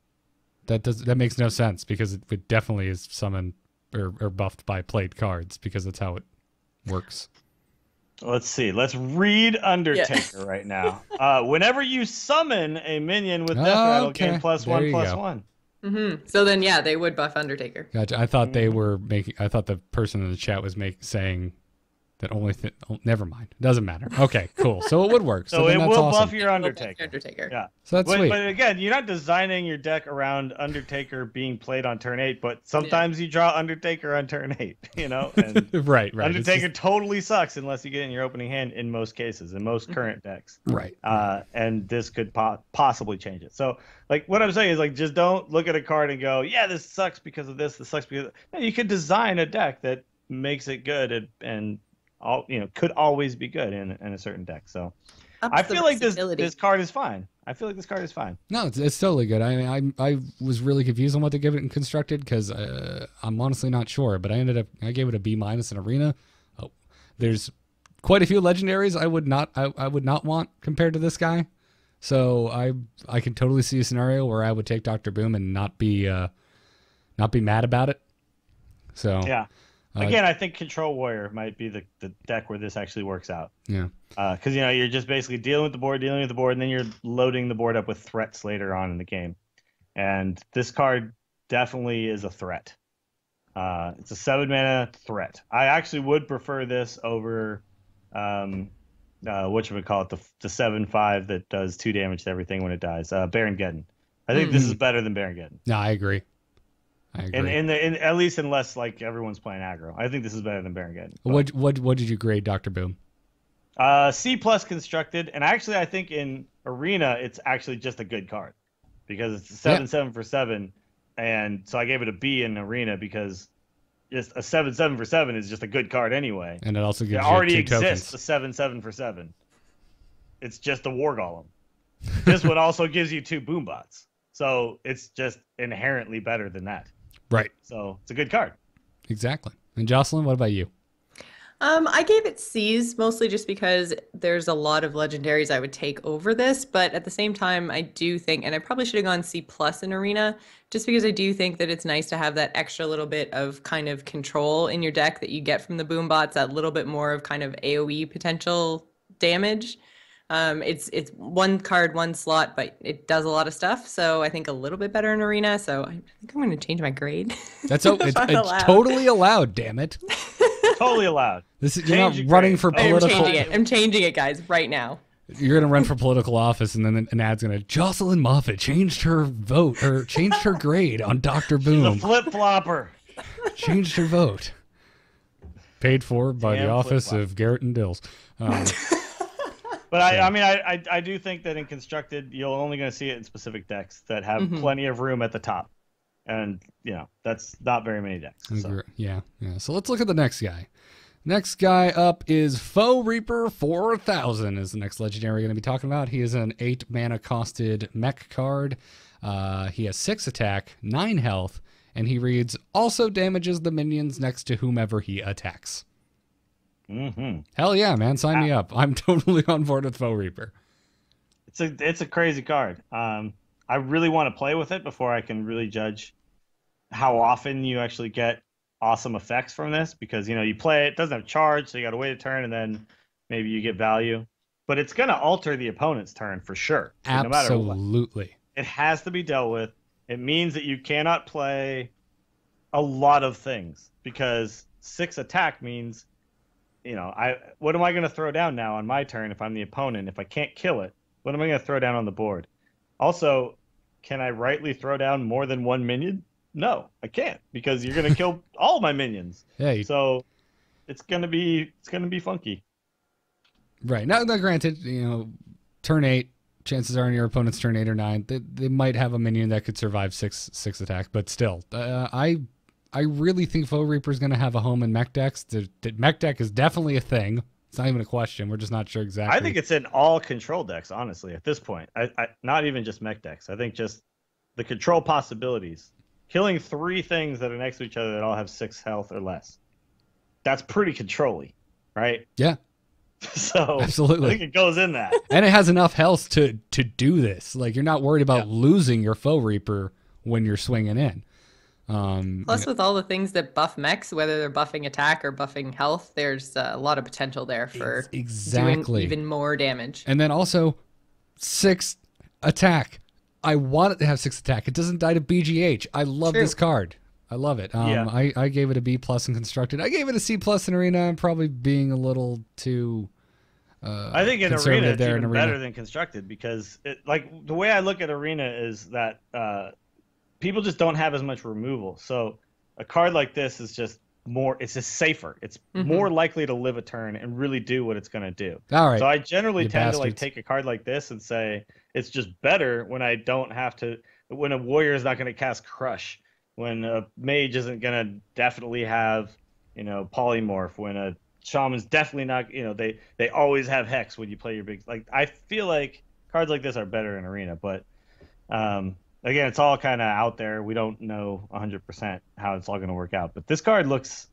That makes no sense because it definitely is summoned or buffed by played cards because that's how it works. Let's see. Let's read Undertaker right now. Whenever you summon a minion with Death Rattle, gain +1/+1. So then, yeah, they would buff Undertaker. Gotcha. I thought they were making. I thought the person in the chat was saying that only. Never mind. Doesn't matter. Okay, cool. So it would work. So it will awesome. buff your Undertaker. Yeah. So that's sweet. But again, you're not designing your deck around Undertaker being played on turn 8. But sometimes you draw Undertaker on turn 8. And right. Undertaker totally sucks unless you get it in your opening hand. In most cases, in most current decks. Right. And this could possibly change it. So, like, what I'm saying is, like, just don't look at a card and go, yeah, this sucks because of this. This sucks because no, you could design a deck that makes it good and could always be good in a certain deck. So I feel like this card is fine. No, it's totally good. I mean, I was really confused on what to give it in constructed because I'm honestly not sure. But I gave it a B- in arena. Oh, there's quite a few legendaries I would not want compared to this guy. So I can totally see a scenario where I would take Dr. Boom and not be mad about it. So yeah. Again, I think Control Warrior might be the deck where this actually works out. Yeah. Because, you're just basically dealing with the board, and then you're loading the board up with threats later on in the game. And this card definitely is a threat. It's a 7-mana threat. I actually would prefer this over, the 7/5 that does 2 damage to everything when it dies. Baron Geddon. I think this is better than Baron Geddon. No, I agree. And at least unless like everyone's playing aggro, I think this is better than Baron Geddon. What did you grade Dr. Boom? C+ constructed, and actually I think in arena it's actually just a good card because it's 7/7 for 7, and so I gave it a B in arena because just a 7/7 for 7 is just a good card anyway. And it also gives There you already 2 exists tokens. a 7/7 for 7. It's just a War Golem. This one also gives you 2 Boombots. So it's just inherently better than that. Right. So it's a good card. Exactly. And Jocelyn, what about you? I gave it C's mostly just because there's a lot of legendaries I would take over this, but at the same time, I do think, and I probably should have gone C plus in Arena, just because I do think that it's nice to have that extra little bit of kind of control in your deck that you get from the Boombots, that little bit more of kind of AoE potential damage. It's one card, one slot, but it does a lot of stuff. So I think a little bit better in Arena. So I think I'm going to change my grade. That's it's totally allowed. Damn it! Totally allowed. You're not running for political. I'm changing it, guys, right now. You're gonna run for political office, and then an ad's gonna Jocelyn Moffat changed her vote or changed her grade on Dr. Boom. She's a flip flopper. Changed her vote. Paid for by the office of Garrett and Dills. But I do think that in Constructed, you're only going to see it in specific decks that have plenty of room at the top. And, that's not very many decks. So. Yeah. So let's look at the next guy. Next guy up is Foe Reaper 4000 is the next legendary we're going to be talking about. He is an 8 mana costed mech card. He has 6 attack, 9 health, and he reads, also damages the minions next to whomever he attacks. Hell yeah, man! Sign me up. I'm totally on board with Foe Reaper. It's a crazy card. I really want to play with it before I can really judge how often you actually get awesome effects from this, because you play it doesn't have charge, so you got to wait a turn and then maybe you get value. But it's gonna alter the opponent's turn for sure. So Absolutely. No matter what, it has to be dealt with. It means that you cannot play a lot of things, because 6 attack means. What am I going to throw down now on my turn if I'm the opponent? If I can't kill it, what am I going to throw down on the board? Also, can I rightly throw down more than 1 minion? No, I can't, because you're going to kill all my minions. Yeah. So it's going to be funky. Right. Now, granted, turn 8, chances are in your opponent's turn 8 or 9, they might have a minion that could survive 6 attack, but still, I really think Foe Reaper is going to have a home in mech decks. The mech deck is definitely a thing. It's not even a question. We're just not sure exactly. I think it's in all control decks, honestly, at this point. I not even just mech decks. I think just the control possibilities. Killing 3 things that are next to each other that all have 6 health or less. That's pretty control-y, right? Yeah. So absolutely. I think it goes in that. And it has enough health to do this. Like, you're not worried about losing your Foe Reaper when you're swinging in. Plus, with all the things that buff mechs, whether they're buffing attack or buffing health, there's a lot of potential there for doing even more damage. And then also 6 attack. I want it to have 6 attack. It doesn't die to BGH. I love this card. I love it. I gave it a B+ in Constructed. I gave it a C+ in Arena. I'm probably being a little too I think in Arena it's even better than Constructed, because the way I look at Arena is that people just don't have as much removal. So a card like this is just it's just safer. It's more likely to live a turn and really do what it's going to do. All right. So I generally tend to take a card like this and say it's just better when I don't have to, when a warrior is not going to cast Crush, when a mage isn't going to definitely have, polymorph, when a shaman's definitely not, they always have Hex when you play your big, I feel like cards like this are better in Arena, but, again, it's all kind of out there. We don't know 100% how it's all going to work out. But this card looks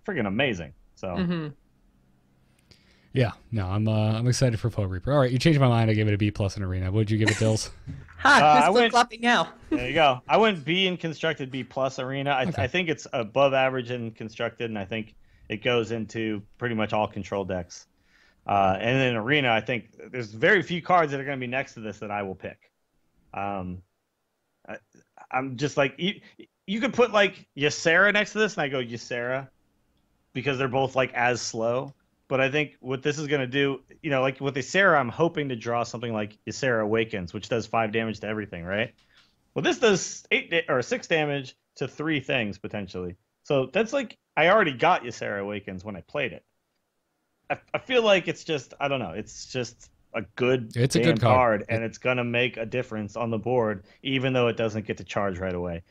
freaking amazing. So, yeah, no, I'm excited for Foe Reaper. All right, you changed my mind. I gave it a B+ in Arena. What did you give it, Dills? Who's flip-flopping now? There you go. I went B in Constructed, B+ Arena. I think it's above average in Constructed, and I think it goes into pretty much all control decks. And in Arena, I think there's very few cards that are going to be next to this that I will pick. I'm just like, you could put Ysera next to this, and I go Ysera, because they're both as slow. But I think what this is going to do, with Ysera, I'm hoping to draw something like Ysera Awakens, which does 5 damage to everything, right? Well, this does 6 damage to 3 things potentially. So that's I already got Ysera Awakens when I played it. I feel like it's just, I don't know, it's just a good card, and it's gonna make a difference on the board, even though it doesn't get to charge right away.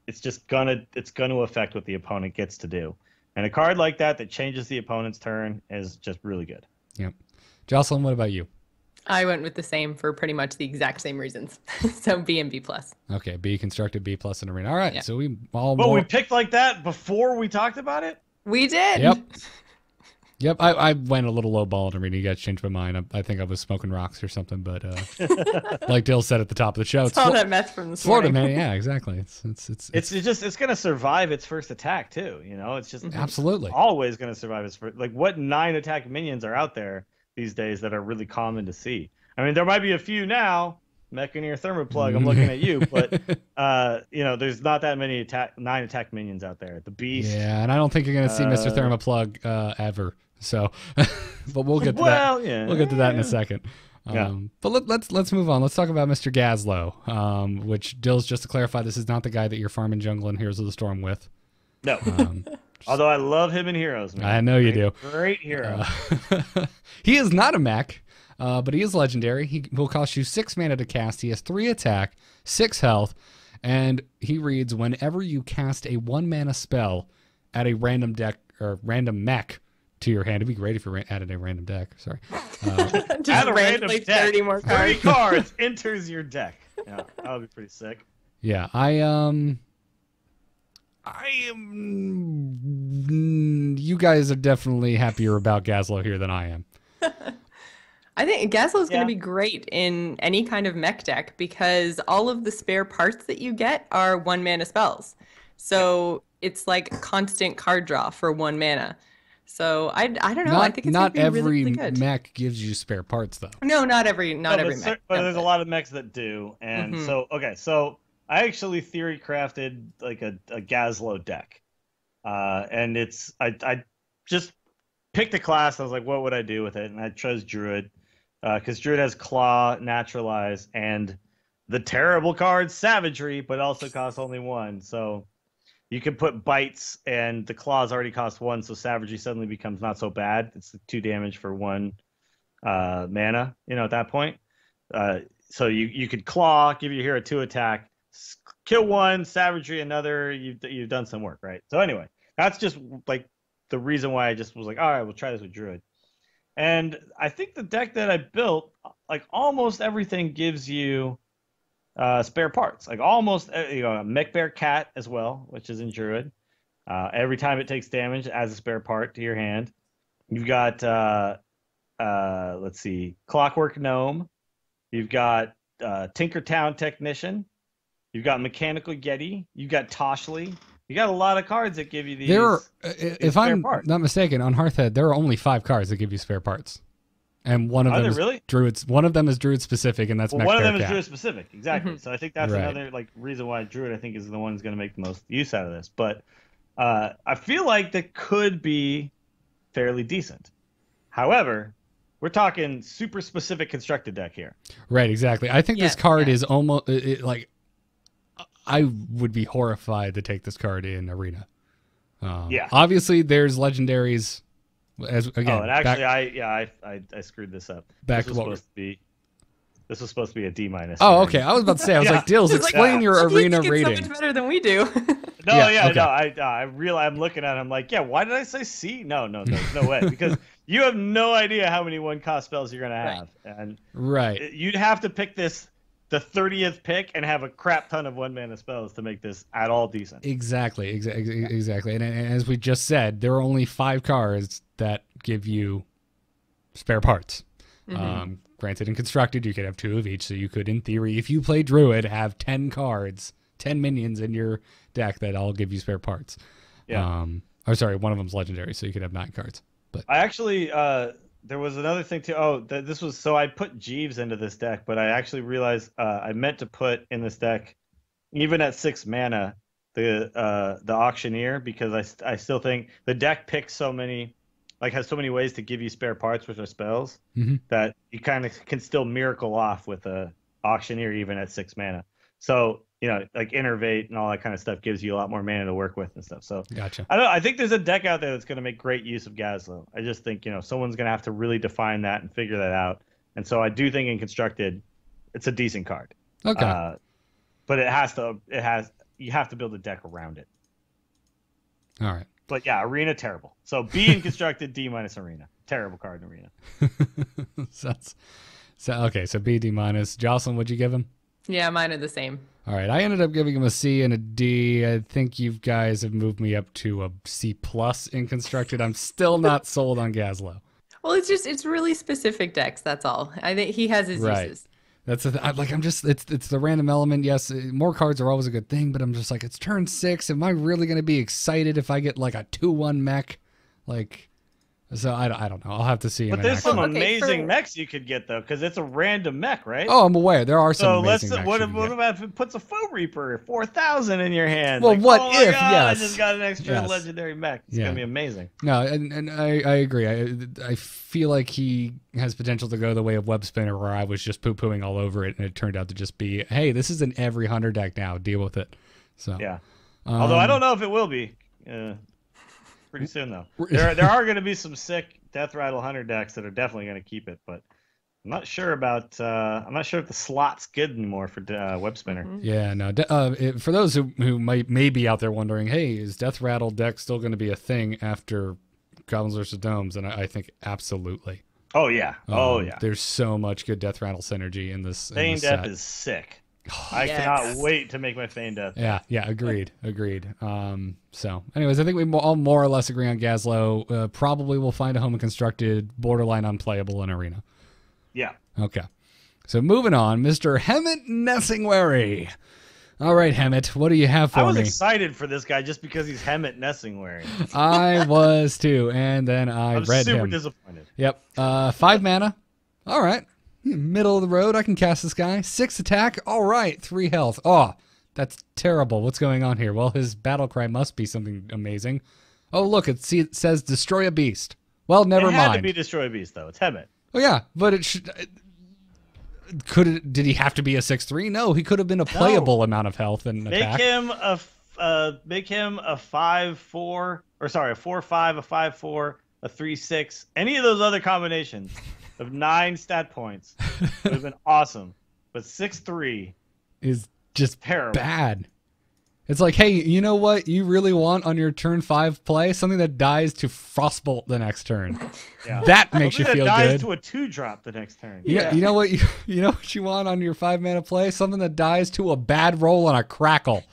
it's just gonna affect what the opponent gets to do. And a card like that changes the opponent's turn is just really good. Yep. Jocelyn, what about you? I went with the same for pretty much the exact same reasons. So B and B plus. Okay, B constructed, B plus in arena. All right, Yeah. so we all. But we picked like that before we talked about it. We did. Yep. Yep, I went a little low ball in arena. You guys changed my mind. I think I was smoking rocks or something, but like Dill said at the top of the show, it's all that meth from this Florida, morning. man. Yeah, exactly. It's gonna survive its first attack too. You know, it's just absolutely always gonna survive its first. Like, what 9 attack minions are out there these days that are really common to see? I mean, there might be a few now. Mekgineer Thermaplugg, I'm looking at you, but you know, there's not that many 9 attack minions out there. The Beast. Yeah, and I don't think you're gonna see Mr. Thermaplugg ever. So, but we'll get to that. Yeah, we'll get to that in a second. But let's move on. Let's talk about Mr. Gazlowe, which Dills, just to clarify, this is not the guy that you're farming jungle in Heroes of the Storm with. No. Although I love him in Heroes, man. I know you do. Great hero. He is not a mech, but he is legendary. He will cost you 6 mana to cast. He has 3 attack, 6 health, and he reads, whenever you cast a 1 mana spell at a random deck or random mech to your hand. It'd be great if you added a random deck. Sorry. Just add a random randomly deck. 30 more cards. 30 cards enters your deck. Yeah, that would be pretty sick. Yeah, I am. You guys are definitely happier about Gazlowe here than I am. I think Gazlowe's going to be great in any kind of mech deck because all of the spare parts that you get are 1 mana spells. So it's like constant card draw for 1 mana. So I don't know. I think it's not every really, really good. mech gives you spare parts though. No, not every mech. But there's a lot of mechs that do. And so I actually theory crafted like a Gazlowe deck. And I just picked a class. I was like, what would I do with it? And I chose Druid. Because Druid has Claw, Naturalize, and the terrible card Savagery, but also costs only 1. So you can put Bites, and the Claws already cost 1, so Savagery suddenly becomes not so bad. It's 2 damage for 1 mana, at that point. So you could Claw, give your hero 2 attack, kill 1, Savagery another, you've done some work, right? So anyway, that's just like the reason why I just was like, all right, we'll try this with Druid. And I think the deck that I built, like almost everything gives you spare parts. Like almost, Mech Cat as well, which is in Druid. Every time it takes damage, it adds a spare part to your hand. You've got, let's see, Clockwork Gnome. You've got Tinkertown Technician. You've got Mechanical Yeti. You've got Toshley. You got a lot of cards that give you these. If I'm not mistaken, on Hearthhead there are only 5 cards that give you spare parts, and one of them is Druid's. One of them is Druid specific, and that's one of them is Druid specific, exactly. So I think that's Right. another reason why Druid I think is the one who's going to make the most use out of this. But I feel like that could be fairly decent. However, we're talking super specific constructed deck here. Right, exactly. I think this card is almost like. I would be horrified to take this card in Arena. Obviously, there's legendaries. As again, and actually, I screwed this up. This was supposed to be a D-. Oh, okay. I was about to say. I was like, Dills, explain your Arena rating. So much better than we do. I'm looking at it. I'm like, why did I say C? No, there's no way because you have no idea how many 1-cost spells you're gonna have, and you'd have to pick the 30th pick and have a crap ton of 1-mana spells to make this at all decent. Exactly. And as we just said, there are only 5 cards that give you spare parts. Granted, in Constructed, you could have 2 of each, so you could, in theory, if you play Druid, have 10 cards, 10 minions in your deck that all give you spare parts. Yeah. One of them's legendary, so you could have 9 cards. But I actually... there was another thing too. I put Jeeves into this deck, but I actually realized I meant to put in this deck, even at 6 mana, the Auctioneer, because I still think the deck picks has so many ways to give you spare parts, which are spells, that you kind of can still miracle off with a Auctioneer even at 6 mana. So like Innervate and all that kind of stuff gives you a lot more mana to work with and stuff. So gotcha. I think there's a deck out there that's going to make great use of Gazlowe. I just think someone's going to have to really define that and figure that out. And so I do think in Constructed, it's a decent card. Okay. But it has you have to build a deck around it. All right. But yeah, Arena, terrible. So B in Constructed, D minus Arena. Terrible card in Arena. So B, D minus. Jocelyn, what'd you give him? Yeah, mine are the same. All right, I ended up giving him a C and a D. I think you guys have moved me up to a C plus in Constructed. I'm still not sold on Gazlowe. Well, it's really specific decks. That's all. I think he has his uses. That's it's the random element. Yes, more cards are always a good thing, but I'm just like, it's turn 6. Am I really going to be excited if I get like a 2/1 mech? Like, so I don't know. I'll have to see. But there's some amazing mechs you could get though, because it's a random mech, right? Oh, I'm aware. There are some amazing mechs. What about if it puts a Foe Reaper 4,000 in your hand? Well, like, what if? Yes, I just got an extra legendary mech. It's gonna be amazing. No, and I agree. I feel like he has potential to go the way of Web Spinner, where I was just poo-pooing all over it, and it turned out to just be, hey, this is an every hunter deck now. Deal with it. So yeah. Although I don't know if it will be. Pretty soon though. There are going to be some sick Death Rattle Hunter decks that are definitely going to keep it, but I'm not sure about. I'm not sure if the slot's good anymore for Web Spinner. Yeah, no. For those who may be out there wondering, hey, is Death Rattle deck still going to be a thing after Goblins vs. Gnomes? And I think absolutely. Oh yeah. Yeah. There's so much good Death Rattle synergy in this. Feign Death is sick. I cannot wait to make my Feign Death. Yeah, agreed. So, anyways, I think we all more or less agree on Gazlowe. Probably will find a home and constructed, borderline unplayable in Arena. Yeah. Okay. So moving on, Mr. Hemet Nesingwary. All right, Hemet, what do you have for me? I was excited for this guy just because he's Hemet Nesingwary. I was too, and then I read him. Super disappointed. Yep. 5 mana. All right. Middle of the road. I can cast this guy. 6 attack. All right. 3 health. Oh, that's terrible. What's going on here? Well, his battle cry must be something amazing. Oh, look. It says destroy a beast. Well, never mind. It had to be destroy a beast, though. It's Hemet. Oh, yeah. But it should... Did he have to be a 6/3? No, he could have been a playable amount of health and attack. Make him a 5/4, or sorry, a 4/5, a 5/4, a 3/6. Any of those other combinations of 9 stat points would have been awesome. But 6/3 is just terrible. Bad. It's like, hey, you know what you really want on your turn 5 play? Something that dies to Frostbolt the next turn. Yeah. That makes you feel dies good. to a 2-drop the next turn. Yeah. You know what you know what you want on your 5 mana play? Something that dies to a bad roll on a crackle.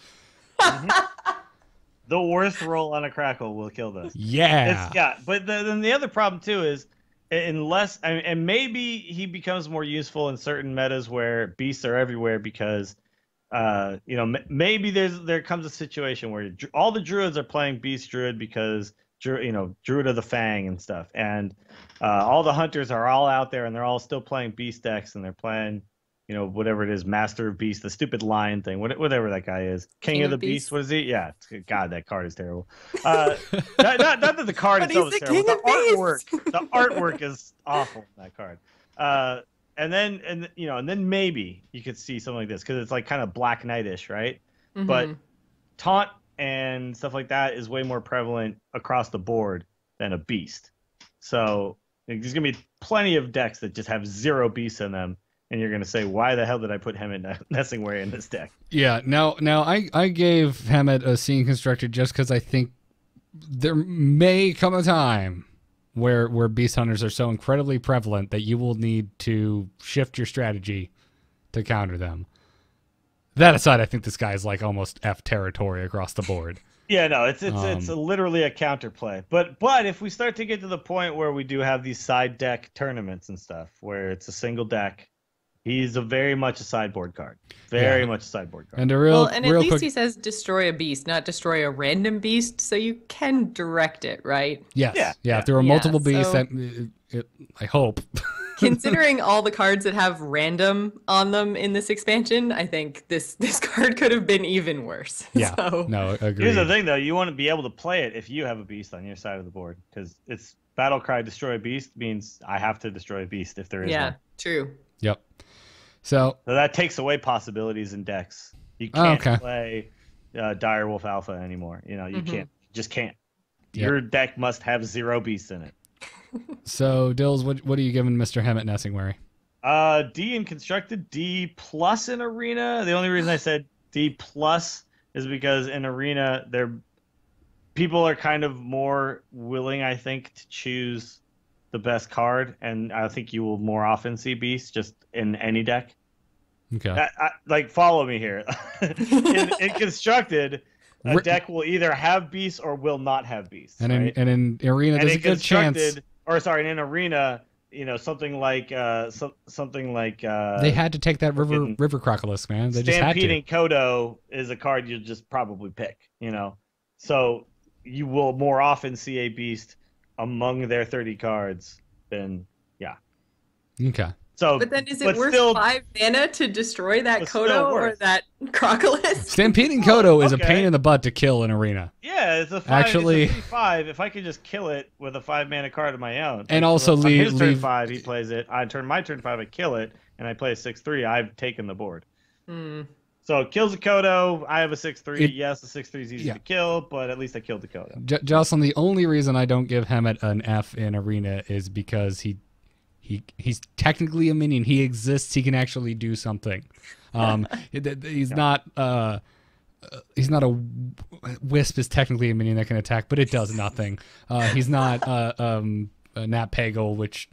The worst roll on a crackle will kill this. Yeah. But then the other problem too is and maybe he becomes more useful in certain metas where beasts are everywhere because maybe there comes a situation where all the druids are playing beast druid because druid of the fang and stuff, and all the hunters are all out there and they're all still playing beast decks and they're playing whatever it is, Master of Beast, the stupid lion thing, whatever that guy is, King of the Beast. What is he? Yeah, God, that card is terrible. Not that the card itself is terrible. The artwork is awful in that card. And then maybe you could see something like this because it's like kind of Black Knight-ish, right? Mm-hmm. But taunt and stuff like that is way more prevalent across the board than a beast. So there's gonna be plenty of decks that just have 0 beasts in them, and you're gonna say, why the hell did I put Hemet Nesingwary in this deck? Yeah. Now I gave Hemet a scene constructed just because I think there may come a time where beast hunters are so incredibly prevalent that you will need to shift your strategy to counter them. That aside, I think this guy is like almost F territory across the board. Yeah, no, it's literally a counterplay. But if we start to get to the point where we do have these side deck tournaments and stuff, where it's a single deck, he's very much a sideboard card. Very much a sideboard card. And at least he says destroy a beast, not destroy a random beast, so you can direct it, right? Yes. Yeah. If there are multiple beasts, I hope. Considering all the cards that have random on them in this expansion, I think this card could have been even worse. Yeah. So. No, agreed. Here's the thing, though. You want to be able to play it if you have a beast on your side of the board, because it's battle cry destroy a beast means I have to destroy a beast if there is one. Yeah, true. Yep. So that takes away possibilities in decks. You can't play Direwolf Alpha anymore. You just can't. Yep. Your deck must have 0 beasts in it. So, Dills, what are you giving Mr. Hemet Nesingwary? D in constructed, D plus in arena. The only reason I said D plus is because in Arena, people are kind of more willing, I think, to choose the best card, and I think you will more often see Beast just in any deck. Okay. Like, follow me here. in Constructed, a deck will either have Beast or will not have Beast. And right? in Arena, there's a good chance. In Arena, something like they had to take that River Crocolisk, man. They just had to. Stampeding Kodo is a card you'll just probably pick, So you will more often see a Beast among their 30 cards than Okay. So, but then is it worth 5 mana to destroy that Kodo or that Crocolisk? Stampeding Kodo is a pain in the butt to kill in Arena. Yeah, it's a 5. Actually, it's a 5. If I could just kill it with a 5 mana card of my own, and also his turn 5, he plays it. My turn 5, I kill it, and I play a 6/3. I've taken the board. So it kills a Kodo. I have a 6/3. Yes, the 6/3 is easy to kill, but at least I killed the Kodo. Jocelyn, the only reason I don't give Hemet an F in Arena is because he's technically a minion. He exists. He can actually do something. He's not a Wisp is technically a minion that can attack, but it does nothing. He's not a Nat Pagel, which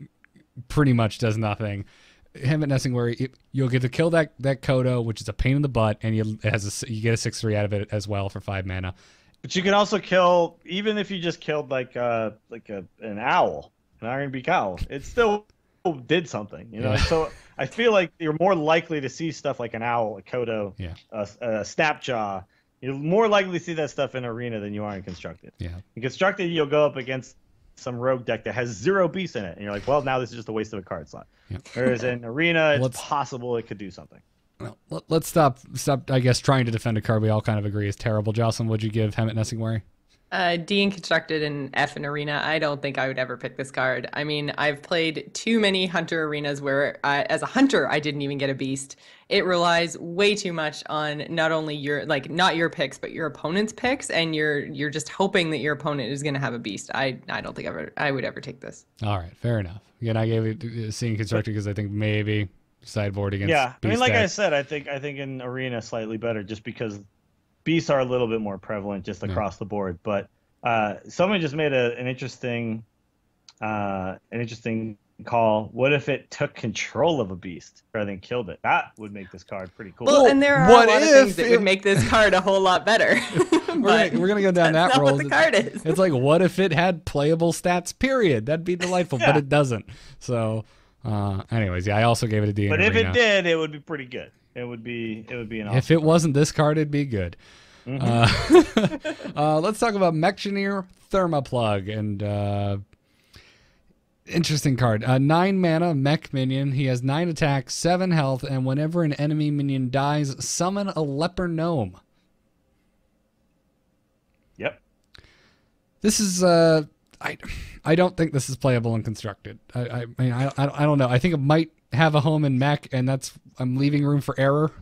pretty much does nothing. Hemet Nesingwary, you'll get to kill that Kodo, which is a pain in the butt, and you get a 6/3 out of it as well for 5 mana. But you can also kill, even if you just killed like an owl, an Iron Beak owl, it still did something, So I feel like you're more likely to see stuff like an owl, a Kodo, a Snapjaw. You're more likely to see that stuff in Arena than you are in Constructed. Yeah. In Constructed, you'll go up against some rogue deck that has 0 beasts in it, and you're like, well, now this is just a waste of a card slot. Yep. Whereas in Arena, it's possible it could do something. Well, let's stop. I guess trying to defend a card we all kind of agree is terrible. Jocelyn, would you give Hemet Nesingwary? D in Constructed and F in Arena. I don't think I would ever pick this card. I mean, I've played too many Hunter arenas where, as a Hunter, I didn't even get a Beast. It relies way too much on not only not your picks, but your opponent's picks, and you're just hoping that your opponent is going to have a Beast. I don't think I would ever take this. All right, fair enough. Again, I gave it C in Constructed because I think maybe sideboard against. Yeah, Beast I mean, like deck. I said, I think in Arena slightly better just because Beasts are a little bit more prevalent just across the board. But someone just made an interesting call. What if it took control of a Beast rather than killed it? That would make this card pretty cool. Well, and there are a lot of things that would make this card a whole lot better. We're gonna go down that road. What the card is. It's like, what if it had playable stats? Period. That'd be delightful, but it doesn't. So, anyways, I also gave it a D. But if it did, it would be pretty good. It would be an awesome. If it wasn't this card, it'd be good. Let's talk about Mekgineer Thermaplugg, and interesting card. 9 mana mech minion. He has 9 attack, 7 health, and whenever an enemy minion dies, summon a leper gnome. Yep. This is I don't think this is playable and Constructed. I mean I don't know. I think it might have a home in Mech, and I'm leaving room for error.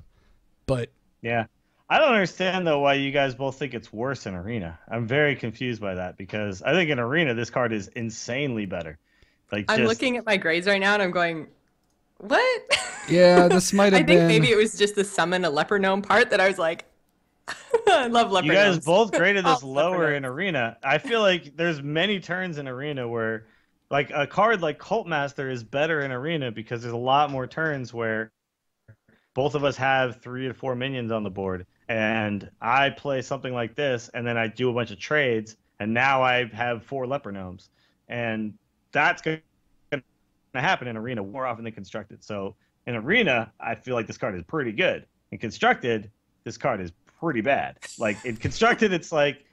But yeah. I don't understand, though, why you guys both think it's worse in Arena. I'm very confused by that, because I think in Arena, this card is insanely better. I'm looking at my grades right now, and I'm going, what? Yeah, this might have been... I think maybe it was just the summon a leper gnome part that I was like, I love leper gnomes. You guys both graded this lower in Arena. I feel like there's many turns in Arena where like a card like Cult Master is better in Arena because there's a lot more turns where both of us have 3 to 4 minions on the board. And I play something like this, and then I do a bunch of trades, and now I have 4 leper gnomes. And that's going to happen in Arena more often than Constructed. So in Arena, I feel like this card is pretty good. In Constructed, this card is pretty bad. Like in Constructed, it's like,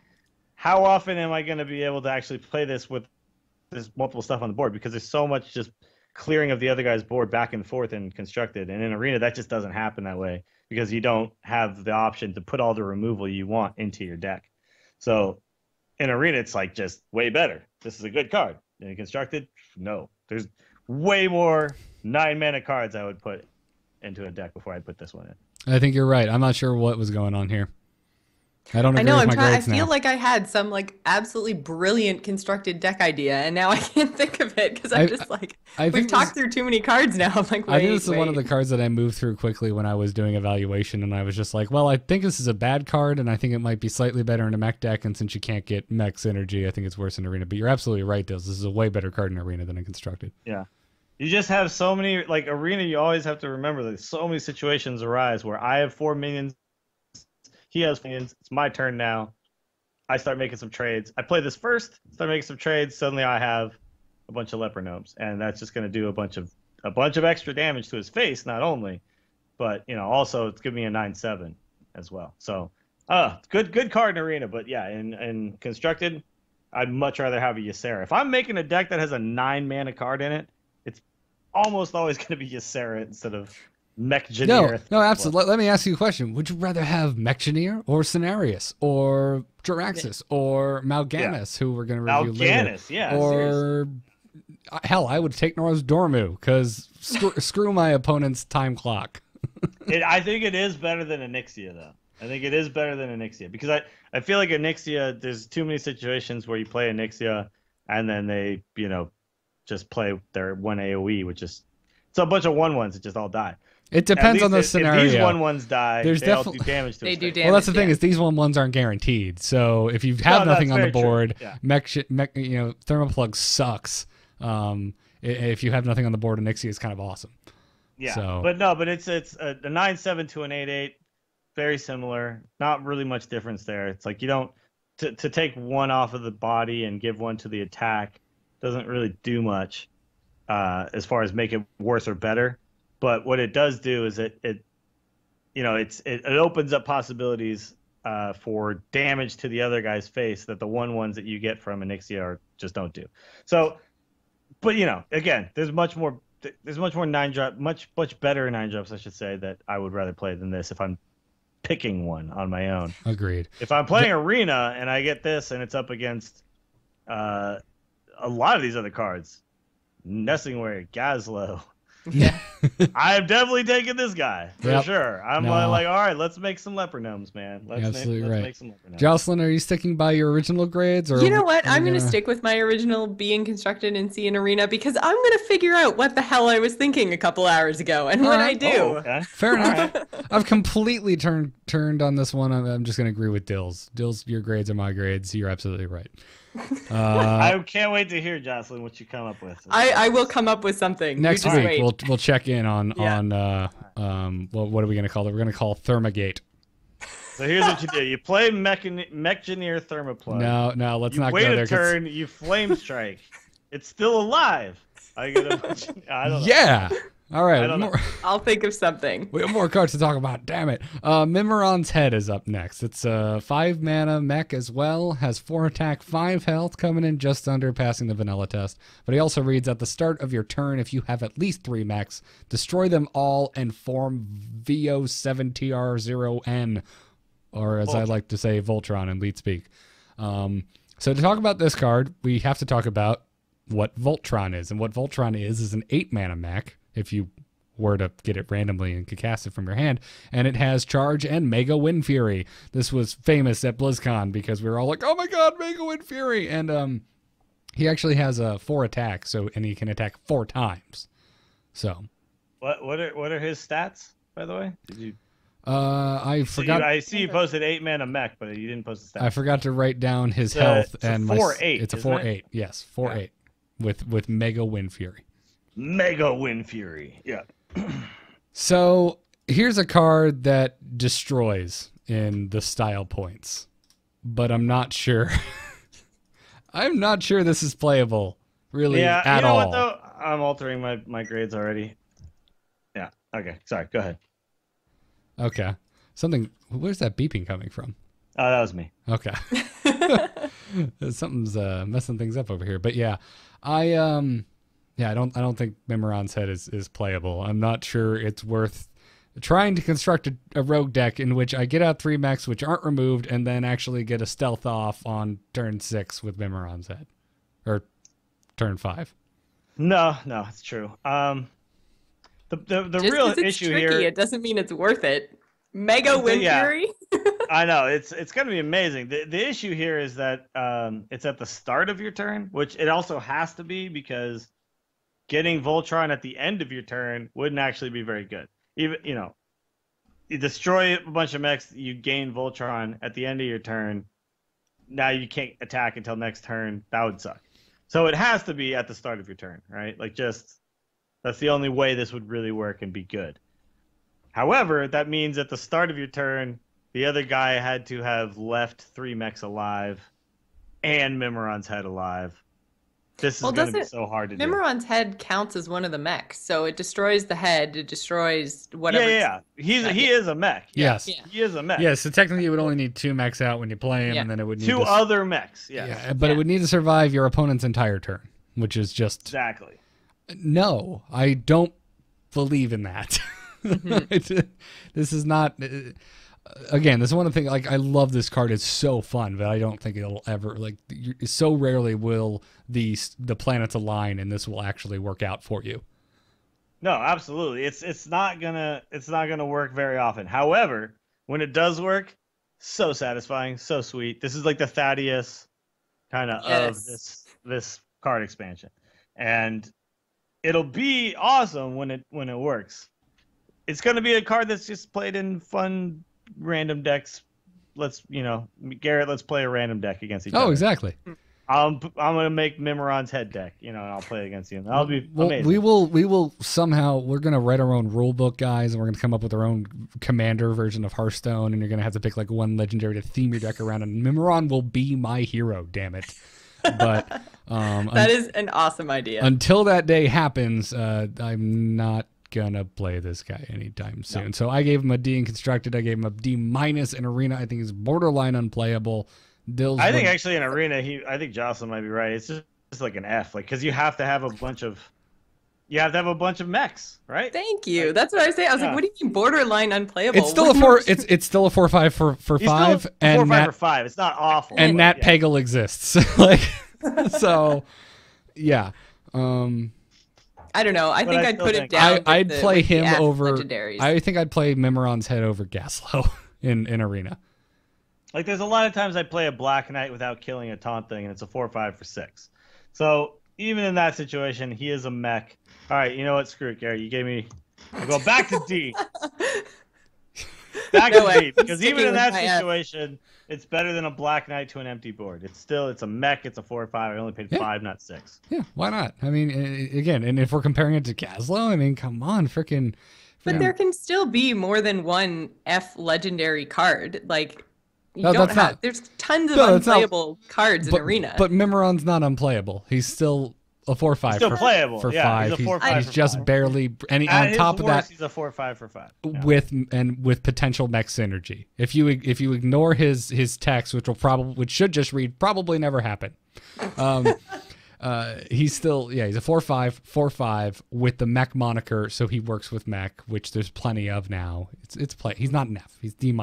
how often am I going to be able to actually play this with this multiple stuff on the board? Because there's so much just clearing of the other guy's board back and forth in Constructed. And in Arena, that just doesn't happen that way, because you don't have the option to put all the removal you want into your deck. So in Arena, it's like just way better. This is a good card. In Constructed, no. There's way more 9-mana cards I would put into a deck before I put this one in. I think you're right. I'm not sure what was going on here. I don't agree I know, with I'm my trying. I grades feel now. like I had some like absolutely brilliant constructed deck idea, and now I can't think of it because I'm just like, I we've think talked through too many cards now. I'm like, I think wait, this is one of the cards that I moved through quickly when I was doing evaluation, and I was just like, well, I think this is a bad card, and I think it might be slightly better in a mech deck, and since you can't get mech synergy, I think it's worse in arena. But you're absolutely right, Dills. This is a way better card in arena than in constructed. Yeah. You just have so many, like arena, you always have to remember that so many situations arise where I have 4 minions, he has minions, it's my turn now. I start making some trades. I play this first, start making some trades, suddenly I have a bunch of leper gnomes, and that's just going to do a bunch of extra damage to his face, not only, but also it's giving me a 9/7 as well. So, good card in arena, but yeah, in constructed, I'd much rather have a Ysera. If I'm making a deck that has a 9-mana card in it, it's almost always going to be Ysera instead of Mekgineer. No, absolutely. Let me ask you a question. Would you rather have Mekgineer or Cenarius or Jiraxis or Mal'Ganis, who we're going to review later? Mal'Ganis, yeah. Or Seriously. hell, I would take Nor's Dormu because screw my opponent's time clock. I think it is better than Onyxia, though. I think it is better than Onyxia because I feel like Onyxia, there's too many situations where you play Onyxia and then they, just play their 1 AoE, which is it's a bunch of 1/1s that just all die. It depends on the scenario. If these 1/1s die, they all do damage to They his do face. damage. Well, that's the thing is these 1/1s aren't guaranteed. So if you have nothing on the board, Thermaplugg sucks. If you have nothing on the board, Onyxia is kind of awesome. Yeah, So. but it's a 9/7 to an 8/8, very similar. Not really much difference there. It's like you don't to take one off of the body and give one to the attack doesn't really do much as far as make it worse or better. But what it does do is it opens up possibilities for damage to the other guy's face that the 1/1s that you get from Onyxia just don't do. So, but again, there's much more 9-drop, much better 9-drops, I should say, that I would rather play than this if I'm picking one on my own. Agreed. If I'm playing arena and I get this and it's up against a lot of these other cards, Nesingwary, Gazlowe. Yeah. I'm definitely taking this guy for sure. I'm like, all right, let's make some leper gnomes, man. Let's make some leper gnomes. Jocelyn, are you sticking by your original grades, or You know what? I'm going to stick with my original being constructed and see an arena because I'm going to figure out what the hell I was thinking a couple hours ago. And when I do, fair enough. I've completely turned on this one. I'm just going to agree with Dills. Dills, your grades are my grades. You're absolutely right. I can't wait to hear, Jocelyn, what you come up with. I will come up with something. Next week, wait. we'll check in on what are we going to call it? We're going to call Thermagate. So here's what you do: you play Mekgineer Thermaplugg. No, let's you not wait go there. a turn. You flame strike. It's still alive. I don't know. Yeah. All right. I'll think of something. We have more cards to talk about. Damn it. Mimiron's Head is up next. It's a 5-mana mech as well. Has 4 attack, 5 health, coming in just under passing the vanilla test. But he also reads, at the start of your turn, if you have at least 3 mechs, destroy them all and form VO7TR0N, or as I like to say, Voltron in lead speak. So to talk about this card, we have to talk about what Voltron is. And what Voltron is an 8-mana mech, if you were to get it randomly and could cast it from your hand. And it has Charge and Mega Wind Fury. This was famous at BlizzCon because we were all like, oh my god, Mega Wind Fury! And he actually has a 4 attack, and he can attack 4 times. So what are his stats, by the way? Did you I forgot. I see you posted 8-mana mech, but you didn't post the stats. I forgot to write down his health and 4/8. It's a 4/8. Yes, 4/8 with Mega Wind Fury. Mega Wind Fury. Yeah. So here's a card that destroys in the style points, but I'm not sure. I'm not sure this is playable really at all. What, though? I'm altering my grades already. Yeah. Okay. Sorry. Go ahead. Okay. Where's that beeping coming from? Oh, that was me. Okay. Something's messing things up over here. But yeah, I don't think Mimiron's Head is playable. I'm not sure it's worth trying to construct a rogue deck in which I get out 3 mechs which aren't removed and then actually get a stealth off on turn 6 with Mimiron's Head. Or turn 5. No, it's true. The real issue tricky, here. It doesn't mean it's worth it. Mega Wind Fury. I know it's going to be amazing. The issue here is that it's at the start of your turn, which it also has to be because getting Voltron at the end of your turn wouldn't actually be very good. Even you destroy a bunch of mechs, you gain Voltron at the end of your turn. Now you can't attack until next turn. That would suck. So it has to be at the start of your turn, right? Like that's the only way this would really work and be good. However, that means at the start of your turn, the other guy had to have left 3 mechs alive and Mimiron's head alive. This is going to be so hard to do. Mimiron's head counts as one of the mechs, so it destroys the head, it destroys whatever. Yeah. He is a mech. Yes. Yeah. He is a mech. Yeah, so technically you would only need 2 mechs out when you play him, and then it would need 2 other mechs. Yes. Yeah, but it would need to survive your opponent's entire turn, which is just... Exactly. No, I don't believe in that. This is not... Again, this is one of the things, like, I love this card. It's so fun, but I don't think it'll ever, like, so rarely will the planets align and this will actually work out for you. No, absolutely. It's not gonna work very often. However, when it does work, so satisfying, so sweet. This is like the Thaddeus kind of of this card expansion. And it'll be awesome when it works. It's gonna be a card that's just played in fun random decks. Garrett, let's play a random deck against each other. Oh, exactly. I'm gonna make Mimiron's head deck, and I'll play against you. That'll be amazing. We will somehow, we're gonna write our own rule book, guys, and we're gonna come up with our own commander version of Hearthstone, and you're gonna have to pick like one legendary to theme your deck around, and Mimiron will be my hero, damn it. But that is an awesome idea. Until that day happens, I'm not gonna play this guy anytime soon. No. So I gave him a D in Constructed. I gave him a D- in Arena. I think he's borderline unplayable. I think actually in Arena, I think Jocelyn might be right. It's just like an F, like because you have to have a bunch of mechs, right? Thank you. Like, that's what I was saying. I was like, what do you mean borderline unplayable? It's still it's still a 4/5 for 5, and 4/5 for 5. It's not awful. And Nat Peggle exists, like so. Yeah. I don't know. I think I'd put it down. I'd play him over. Legendaries. I think I'd play Mimiron's head over Gazlowe in Arena. Like, there's a lot of times I play a Black Knight without killing a taunt thing, and it's a 4/5 for 6. So even in that situation, he is a mech. All right, you know what? Screw it, Gary. You gave me. I'll go back to D. Back to D, because even in that situation, it's better than a Black Knight to an empty board. It's a mech. It's a 4/5. I only paid 5, not 6. Yeah, why not? I mean, again, and if we're comparing it to Gazlowe, I mean, come on, freaking. But there can still be more than one F legendary card. Like, there's tons of unplayable cards in Arena. But Mimiron's not unplayable. He's still a 4/5 still playable for 5. He's a 4/5 he's just 5. barely. And on top of that, he's a 4/5 for 5. Yeah. With potential mech synergy. If you ignore his text, which should just read probably never happen. He's still he's a 4/5 4/5 with the mech moniker, so he works with mech, which there's plenty of now. He's not an F. He's D-.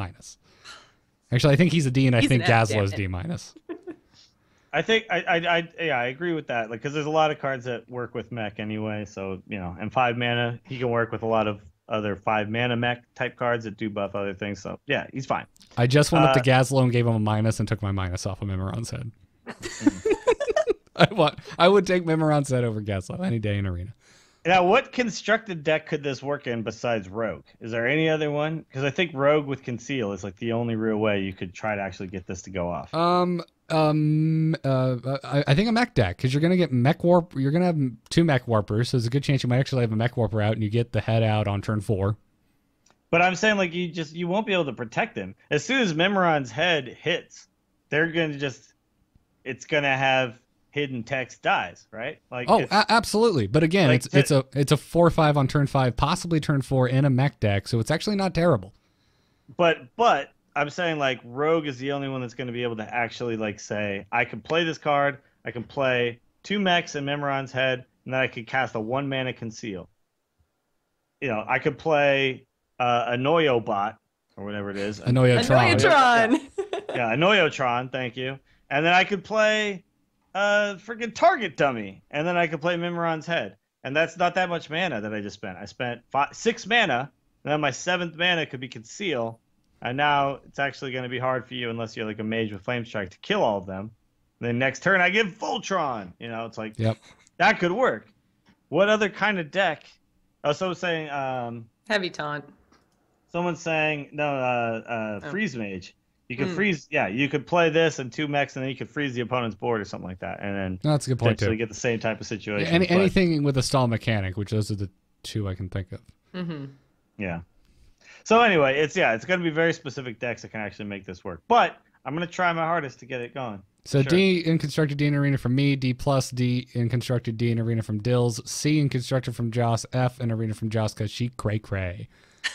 Actually, I think he's a D, and I think Gazlowe's D-. I think I agree with that. Like, because there's a lot of cards that work with mech anyway. So and 5 mana, he can work with a lot of other 5 mana mech type cards that do buff other things. So yeah, he's fine. I just went up to Gazlowe and gave him a minus and took my minus off of Mimiron's head. I would take Mimiron's head over Gazlowe any day in Arena. Now, what constructed deck could this work in besides Rogue? Is there any other one? Because I think Rogue with Conceal is like the only real way you could try to actually get this to go off. I think a mech deck, because you're gonna get mech warp. You're gonna have 2 mech warpers, so there's a good chance you might actually have a mech warper out, and you get the head out on turn 4. But I'm saying, like, you won't be able to protect him as soon as Mimiron's head hits. It's gonna have hidden text dies, right? Like, absolutely. But again, like, it's a 4/5 on turn 5, possibly turn 4 in a mech deck, so it's actually not terrible. But I'm saying, like, Rogue is the only one that's going to be able to actually, like, say, I can play this card, I can play 2 mechs in Mimiron's head, and then I could cast a 1 mana Conceal. I could play a Noyobot, or whatever it is. Annoyotron. Yeah, Annoyotron, thank you. And then I could play freaking Target Dummy, and then I could play Mimiron's head. And that's not that much mana that I just spent. I spent 6 mana, and And then my 7th mana could be Conceal. And now it's actually going to be hard for you unless you're like a mage with Flame Strike to kill all of them. And then next turn I give Voltron. You know, it's like that could work. What other kind of deck? Oh, someone's saying heavy taunt. Someone's saying Freeze Mage. You could freeze. Yeah, you could play this and 2 mechs, and then you could freeze the opponent's board or something like that, and then that's a good point too. Get the same type of situation. Anything with a stall mechanic, which those are the 2 I can think of. Yeah. So anyway, it's going to be very specific decks that can actually make this work. But I'm going to try my hardest to get it going. So sure. D in Constructed, D in Arena from me, D+, D in Constructed, D in Arena from Dills, C in Constructed from Joss, F in Arena from Joss because she cray.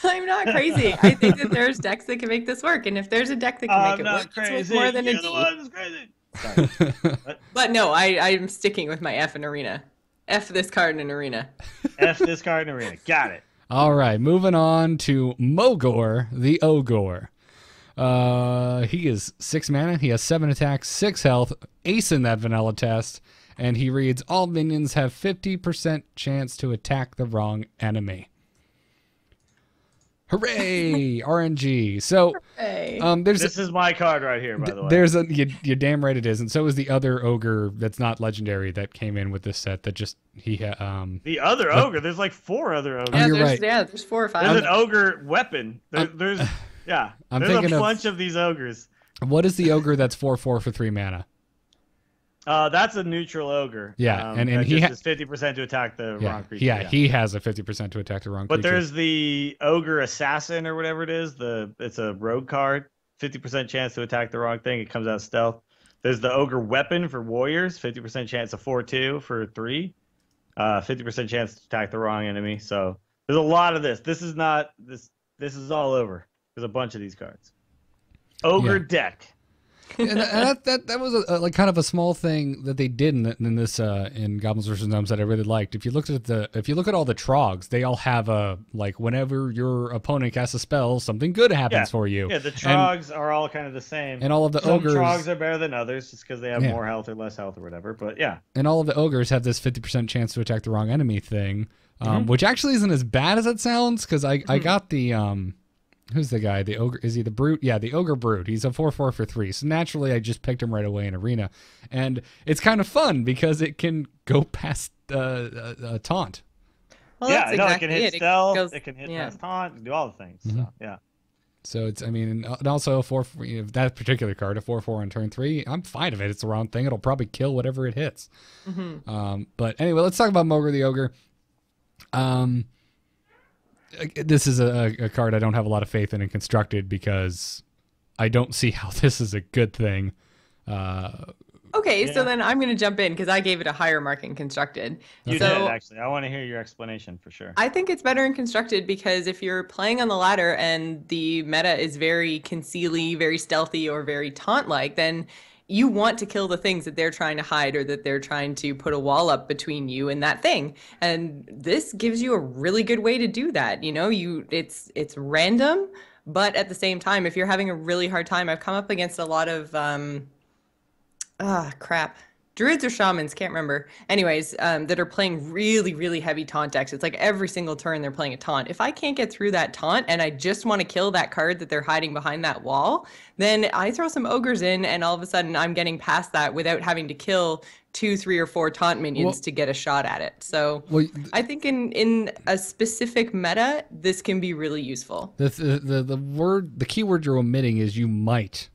I'm not crazy. I think that there's decks that can make this work, and if there's a deck that can make it work, it's more than a D. Crazy. But no, I'm sticking with my F in Arena. F this card in Arena. F this card in Arena. Got it. All right, moving on to Mogor the Ogre. He is 6 mana. He has 7 attacks, 6 health, ace in that vanilla test, and he reads all minions have 50% chance to attack the wrong enemy. Hooray! RNG. So, this is my card right here, by the way. There's you're damn right it is, and so is the other ogre that's not legendary that came in with this set. That just the other ogre. There's like 4 other ogres. Yeah, you're right. There's 4 or 5. There's an ogre weapon. There's a bunch of these ogres. What is the ogre that's 4/4 for 3 mana? That's a neutral ogre. Yeah, and he has 50% to attack the wrong creature. Yeah, he has a 50% to attack the wrong creature. But there's the ogre assassin or whatever it is. It's a rogue card, 50% chance to attack the wrong thing. It comes out stealth. There's the ogre weapon for warriors, 50% chance of 4/2 for 3, 50% chance to attack the wrong enemy. So there's a lot of this. This is not this. This is all over. There's a bunch of these cards. Ogre deck. And that was like kind of a small thing that they did in this in Goblins vs. Gnomes that I really liked. If you look at all the Troggs, they all have a like whenever your opponent casts a spell, something good happens for you. Yeah, the Troggs are all kind of the same. And all of the Some ogres, Troggs are better than others just because they have more health or less health or whatever. But yeah, and all of the ogres have this 50% chance to attack the wrong enemy thing, which actually isn't as bad as it sounds because I got the who's the guy? The ogre? Is he the brute? Yeah, the ogre brute. He's a 4/4 for 3. So naturally, I just picked him right away in Arena, and it's kind of fun because it can go past a taunt. Well, it can hit stealth. It can hit past taunt. It can do all the things. So, yeah. So it's, I mean, and also that particular card, a 4/4 on turn 3. I'm fine if it's the wrong thing. It'll probably kill whatever it hits. But anyway, let's talk about Mogor the Ogre. This is a card I don't have a lot of faith in Constructed because I don't see how this is a good thing. Okay, so then I'm going to jump in because I gave it a higher mark in Constructed. You did, actually. I want to hear your explanation for sure. I think it's better in Constructed because if you're playing on the ladder and the meta is very concealy, very stealthy, or very taunt-like, then you want to kill the things that they're trying to hide or that they're trying to put a wall up between you and that thing. And this gives you a really good way to do that. You know, it's random, but at the same time, if you're having a really hard time, I've come up against a lot of druids or shamans, can't remember. Anyways, that are playing really, really heavy taunt decks. It's like every single turn they're playing a taunt. If I can't get through that taunt and I just want to kill that card that they're hiding behind that wall, then I throw some ogres in and all of a sudden I'm getting past that without having to kill 2, 3, or 4 taunt minions to get a shot at it. So I think in a specific meta, this can be really useful. The keyword you're omitting is you might.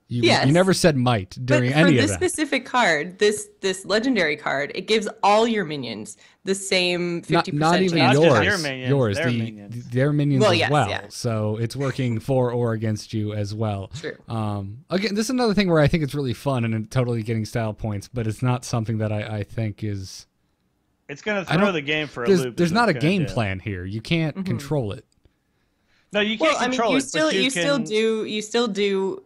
You never said might during any of that. For this specific card, this legendary card, it gives all your minions the same 50% not even chance. Yours. Their minions as well. Yeah. So it's working for or against you as well. True. Again, this is another thing where I think it's really fun and totally getting style points, but it's not something that I think is... It's going to throw the game for a loop. There's not a game plan here. You can't control it. No, you can't control it. You still do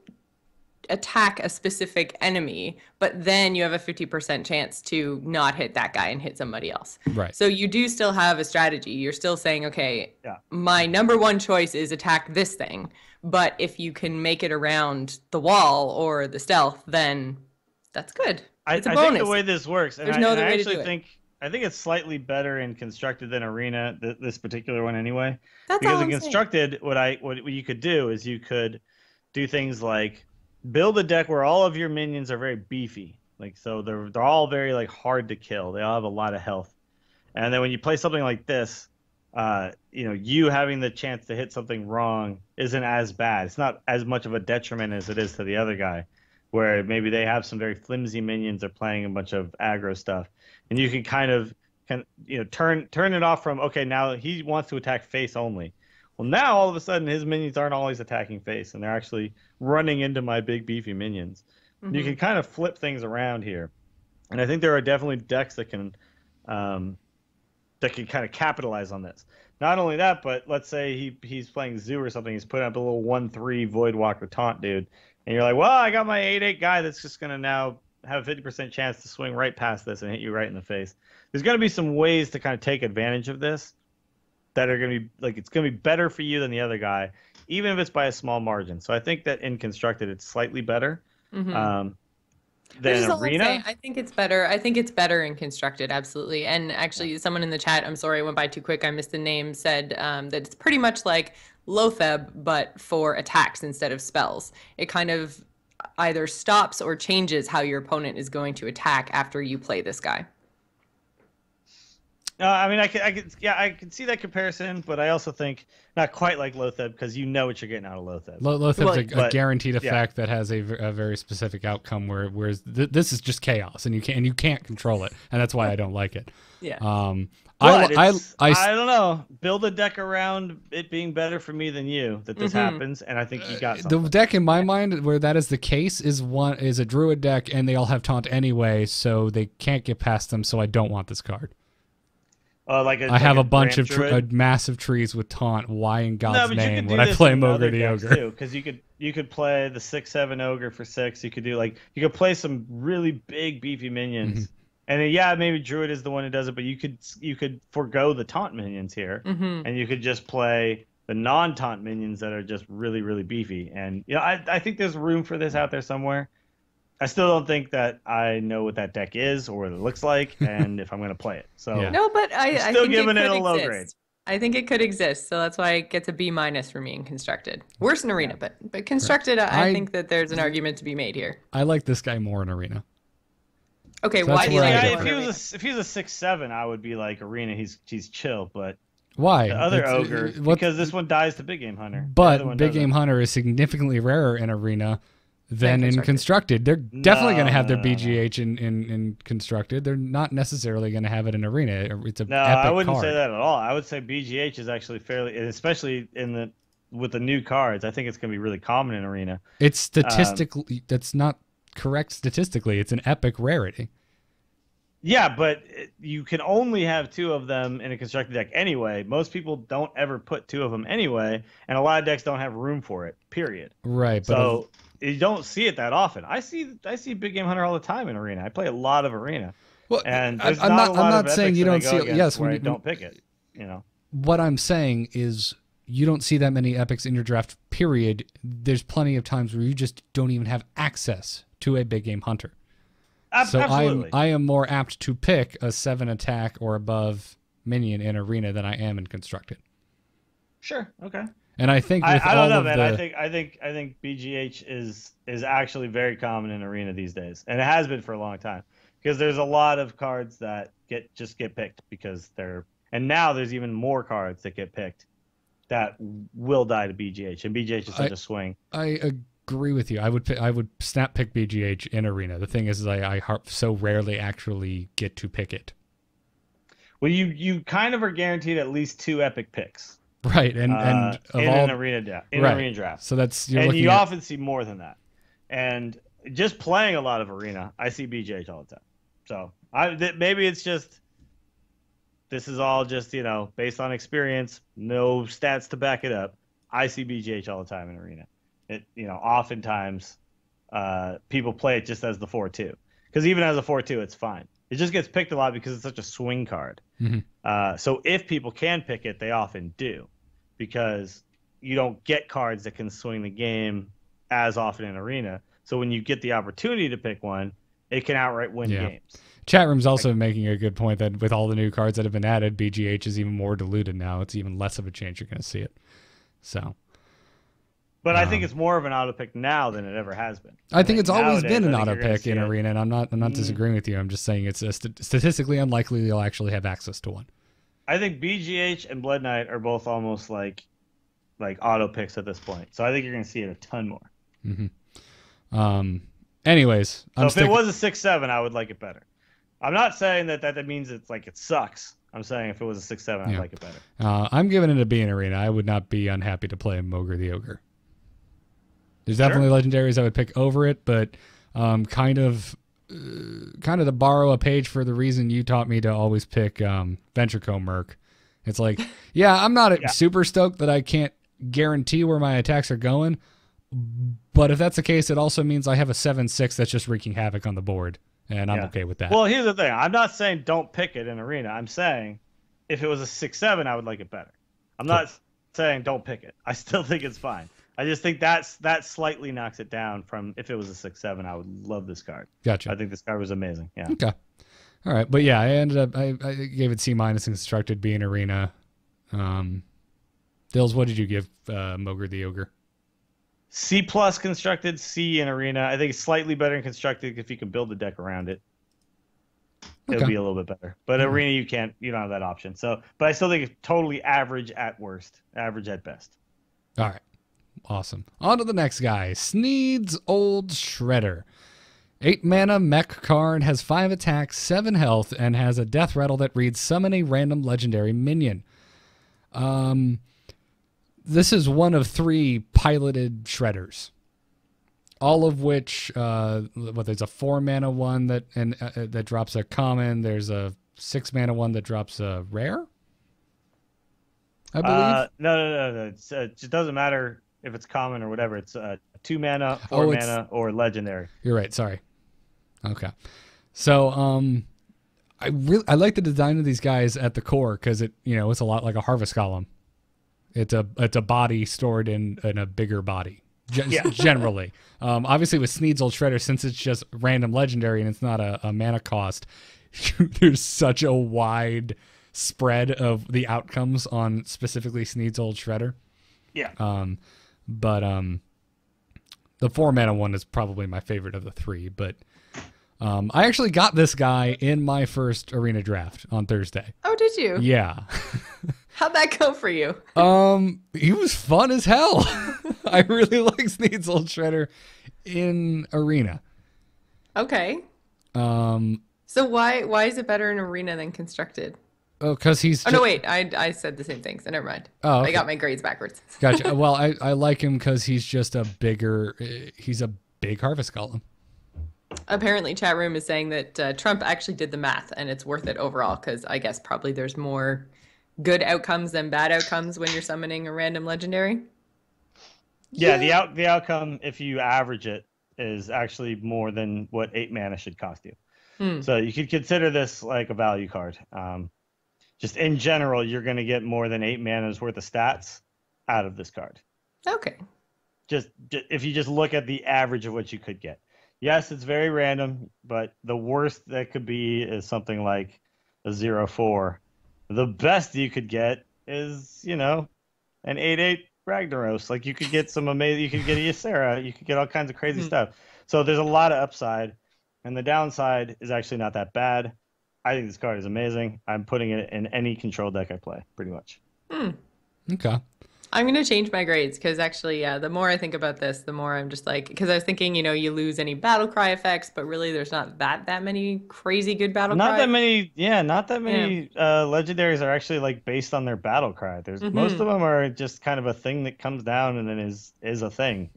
attack a specific enemy, but then you have a 50% chance to not hit that guy and hit somebody else. Right. So you do still have a strategy. You're still saying, okay, my number one choice is attack this thing. But if you can make it around the wall or the stealth, then that's good. It's a bonus. think the way this works, and There's no other I way to actually do it. think it's slightly better in constructed than arena. This particular one anyway. That's because all in I'm constructed, what you could do is you could do things like build a deck where all of your minions are very beefy. Like so they're all very like hard to kill. They all have a lot of health. And then when you play something like this, you having the chance to hit something wrong isn't as bad. It's not as much of a detriment as it is to the other guy, where maybe they have some very flimsy minions. They're playing a bunch of aggro stuff, and you can turn it off from, okay, now he wants to attack face only. Well, now all of a sudden his minions aren't always attacking face, and they're actually running into my big beefy minions. Mm-hmm. You can kind of flip things around here, and I think there are definitely decks that can kind of capitalize on this. Not only that, but let's say he's playing Zoo or something. He's putting up a little 1/3 Voidwalker taunt dude, and you're like, well, I got my 8/8 guy that's just gonna now have a 50% chance to swing right past this and hit you right in the face. There's gonna be some ways to kind of take advantage of this that are gonna be like, it's gonna be better for you than the other guy, even if it's by a small margin. So I think that in constructed it's slightly better. Mm-hmm. Than arena. I think it's better. I think it's better in constructed, absolutely. And actually, someone in the chat, I'm sorry I went by too quick, I missed the name, said that it's pretty much like Lotheb, but for attacks instead of spells. It kind of either stops or changes how your opponent is going to attack after you play this guy. I mean, I can see that comparison, but I also think not quite like Lotheb, because you know what you're getting out of Lotheb. Lotheb's a guaranteed effect that has a very specific outcome, whereas this is just chaos, and you can't control it, and that's why I don't like it. Yeah. I don't know. Build a deck around it being better for me than you that this happens, and I think you got something. The deck in my mind where that is the case is a Druid deck, and they all have taunt anyway, so they can't get past them. So I don't want this card. I have a bunch of massive trees with taunt. Why in God's name would I play Mogor the Ogre? Because you could play the 6/7 Ogre for 6. You could play some really big beefy minions. And maybe Druid is the one who does it, but you could forego the taunt minions here, and you could just play the non-taunt minions that are just really, really beefy. And I think there's room for this out there somewhere. I still don't think that I know what that deck is or what it looks like, and if I'm going to play it. So no, but I still think giving it a could low exist. grade. I think it could exist, so that's why it gets a B- for me in constructed. Worse in arena, but constructed, I think that there's an argument to be made here. I like this guy more in arena. Okay, so why do you like it? If he was a 6/7, I would be like arena. He's chill, but why the other ogre? Because this one dies to Big Game Hunter. But Big Game Hunter is significantly rarer in arena than in constructed. They're definitely going to have their BGH in constructed. They're not necessarily going to have it in arena. It's epic I wouldn't card. say that at all. I would say BGH is actually fairly, especially with the new cards. I think it's going to be really common in arena. It's statistically that's not correct statistically. It's an epic rarity. Yeah, but you can only have 2 of them in a constructed deck anyway. Most people don't ever put 2 of them anyway, and a lot of decks don't have room for it. Period. Right. So you don't see it that often. I see Big Game Hunter all the time in arena. I play a lot of arena. Well, and I'm not saying you don't see it. Yes, when you don't pick it. What I'm saying is you don't see that many epics in your draft. Period. There's plenty of times where you just don't even have access to a Big Game Hunter. So I am more apt to pick a 7 attack or above minion in arena than I am in constructed. Sure. Okay. And I think I don't know, man. I think BGH is actually very common in arena these days, and it has been for a long time, because there's a lot of cards that just get picked because and now there's even more cards that get picked that will die to BGH, and BGH is such a swing. I agree with you. I would snap pick BGH in arena. The thing is I so rarely actually get to pick it. Well, you kind of are guaranteed at least 2 epic picks. Right, and in an arena draft. So that's you often see more than that. And just playing a lot of arena, I see BGH all the time. So maybe it's just this is all just based on experience, no stats to back it up. I see BGH all the time in arena. It oftentimes people play it just as the 4/2, because even as a 4/2 it's fine. It just gets picked a lot because it's such a swing card. So if people can pick it, they often do, because you don't get cards that can swing the game as often in arena. So when you get the opportunity to pick one, it can outright win games. Chat room's also making a good point that with all the new cards that have been added, BGH is even more diluted now. It's even less of a chance you're going to see it. So, but I think it's more of an auto pick now than it ever has been. I think it's always been an auto pick in Arena, and I'm not disagreeing with you. I'm just saying it's statistically unlikely you'll actually have access to one. I think BGH and Blood Knight are both almost like auto picks at this point. So I think you're going to see it a ton more. Mm-hmm. Anyways, so if it was a 6/7, I would like it better. I'm not saying that means it's like it sucks. I'm saying if it was a 6/7, I'd like it better. I'm giving it a B in Arena. I would not be unhappy to play Mogor the Ogre. There's definitely legendaries I would pick over it, but kind of to borrow a page for the reason you taught me to always pick Ventureco Merc. It's like, I'm not super stoked that I can't guarantee where my attacks are going, but if that's the case, it also means I have a 7/6 that's just wreaking havoc on the board. And I'm okay with that. Well, here's the thing. I'm not saying don't pick it in Arena. I'm saying if it was a 6/7, I would like it better. I'm not saying don't pick it. I still think it's fine. I just think that slightly knocks it down from if it was a 6/7, I would love this card. Gotcha. I think this card was amazing. Yeah. Okay. All right. But I ended up, I gave it C- in Constructed, B in Arena. Dills, what did you give Mogor the Ogre? C+ constructed, C in Arena. I think it's slightly better in constructed if you can build the deck around it. It'll be a little bit better. But Arena, you don't have that option. So, but I still think it's totally average at worst, average at best. All right. Awesome. On to the next guy. Sneed's Old Shredder. 8 mana mech card, has 5 attacks, 7 health, and has a death rattle that reads summon a random legendary minion. This is one of 3 piloted shredders, all of which, there's a 4 mana one that drops a common. There's a 6 mana one that drops a rare, I believe. No. It just doesn't matter if it's common or whatever. It's 2 mana, 4 mana, or legendary. You're right. Sorry. Okay. So, I like the design of these guys at the core because it's a lot like a Harvest Column. It's a body stored in a bigger body, generally. Obviously, with Sneed's Old Shredder, since it's just random legendary and it's not a mana cost, there's such a wide spread of the outcomes on specifically Sneed's Old Shredder. Yeah. But the 4 mana one is probably my favorite of the 3. But I actually got this guy in my first Arena draft on Thursday. Oh, did you? Yeah. How'd that go for you? He was fun as hell. I really like Sneed's Old Shredder in Arena. Okay. So why is it better in Arena than constructed? Oh, because he's. No, wait. I said the same thing, so never mind. Oh, okay. I got my grades backwards. Gotcha. Well, I like him because he's just he's a big Harvest Golem. Apparently, chat room is saying that Trump actually did the math, and it's worth it overall because I guess probably there's more good outcomes than bad outcomes when you're summoning a random legendary. Yeah, the outcome, if you average it, is actually more than what 8 mana should cost you. So you could consider this like a value card. Just in general, you're going to get more than 8 mana's worth of stats out of this card. Okay. Just if you just look at the average of what you could get. Yes, it's very random, but the worst that could be is something like a 0/4. The best you could get is, an 8/8 Ragnaros. Like you could get some amazing, you could get a Ysera, you could get all kinds of crazy stuff. So there's a lot of upside, and the downside is actually not that bad. I think this card is amazing. I'm putting it in any control deck I play, pretty much. Okay. I'm going to change my grades because actually, the more I think about this, the more I'm just like, because I was thinking, you lose any battle cry effects, but really there's not that many crazy good battle cry. Not that many legendaries are actually like based on their battle cry. There's most of them are just kind of a thing that comes down and then is a thing,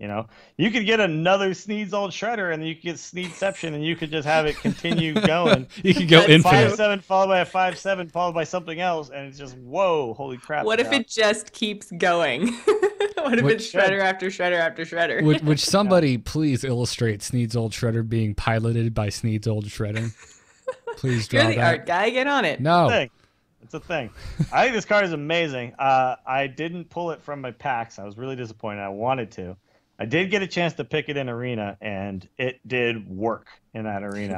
You could get another Sneed's Old Shredder and then you could get Sneedception and you could just have it continue going. You could go infinite. 5/7 followed by a 5/7 followed by something else and it's just, whoa, holy crap. What if it just keeps going? What if it's shredder after shredder after shredder? Would somebody please illustrate Sneed's Old Shredder being piloted by Sneed's Old Shredder? Please draw You're the that. art guy. Get on it. No. It's a thing. I think this card is amazing. I didn't pull it from my packs. I was really disappointed. I wanted to. I did get a chance to pick it in arena, and it did work in that arena.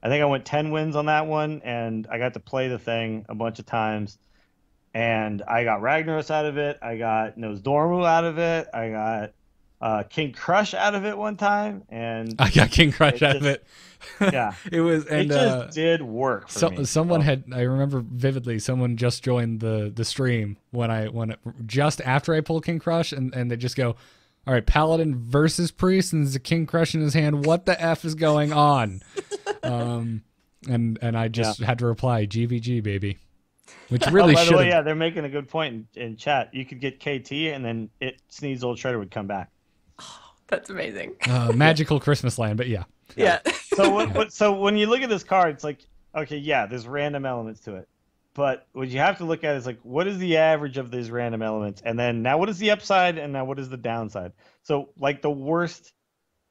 I think I went 10 wins on that one, and I got to play the thing a bunch of times, and I got Ragnaros out of it. I got Nosdormu out of it. I got King Crush out of it one time, and I got King Crush out of it. Yeah, it was, and it just did work for me. Someone had, I remember vividly, someone just joined the stream just after I pulled King Crush, and they just go, all right, Paladin versus Priest, and there's a King Crush in his hand. What the F is going on? And I just had to reply, GVG, baby. Which really by should. the way, yeah, they're making a good point in chat. You could get KT, and then Sneed's old Shredder would come back. Oh, that's amazing. Magical Christmas land, but yeah. Yeah. So when you look at this card, it's like, okay, yeah, there's random elements to it. But what you have to look at is like, what is the average of these random elements? And then now what is the upside, and now what is the downside? So like the worst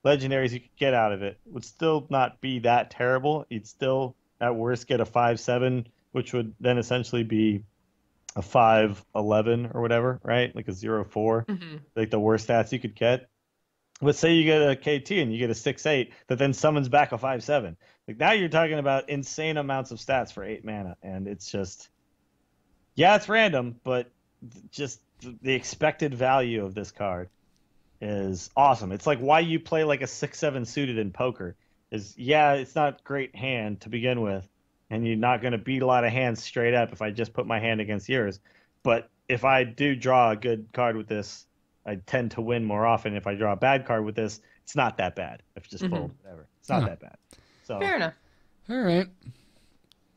legendaries you could get out of it would still not be that terrible. You'd still at worst get a 5/7, which would then essentially be a 5/11 or whatever, right? Like a 0/4, like the worst stats you could get. But say you get a KT and you get a 6/8 that then summons back a 5/7. Like now you're talking about insane amounts of stats for 8 mana, and it's just, yeah, it's random, but just the expected value of this card is awesome. It's like why you play like a 6/7 suited in poker is, yeah, it's not great hand to begin with, and you're not going to beat a lot of hands straight up if I just put my hand against yours. But if I do draw a good card with this, I tend to win more often. If I draw a bad card with this, it's not that bad. If you just fold, whatever. It's not that bad. So fair enough. All right.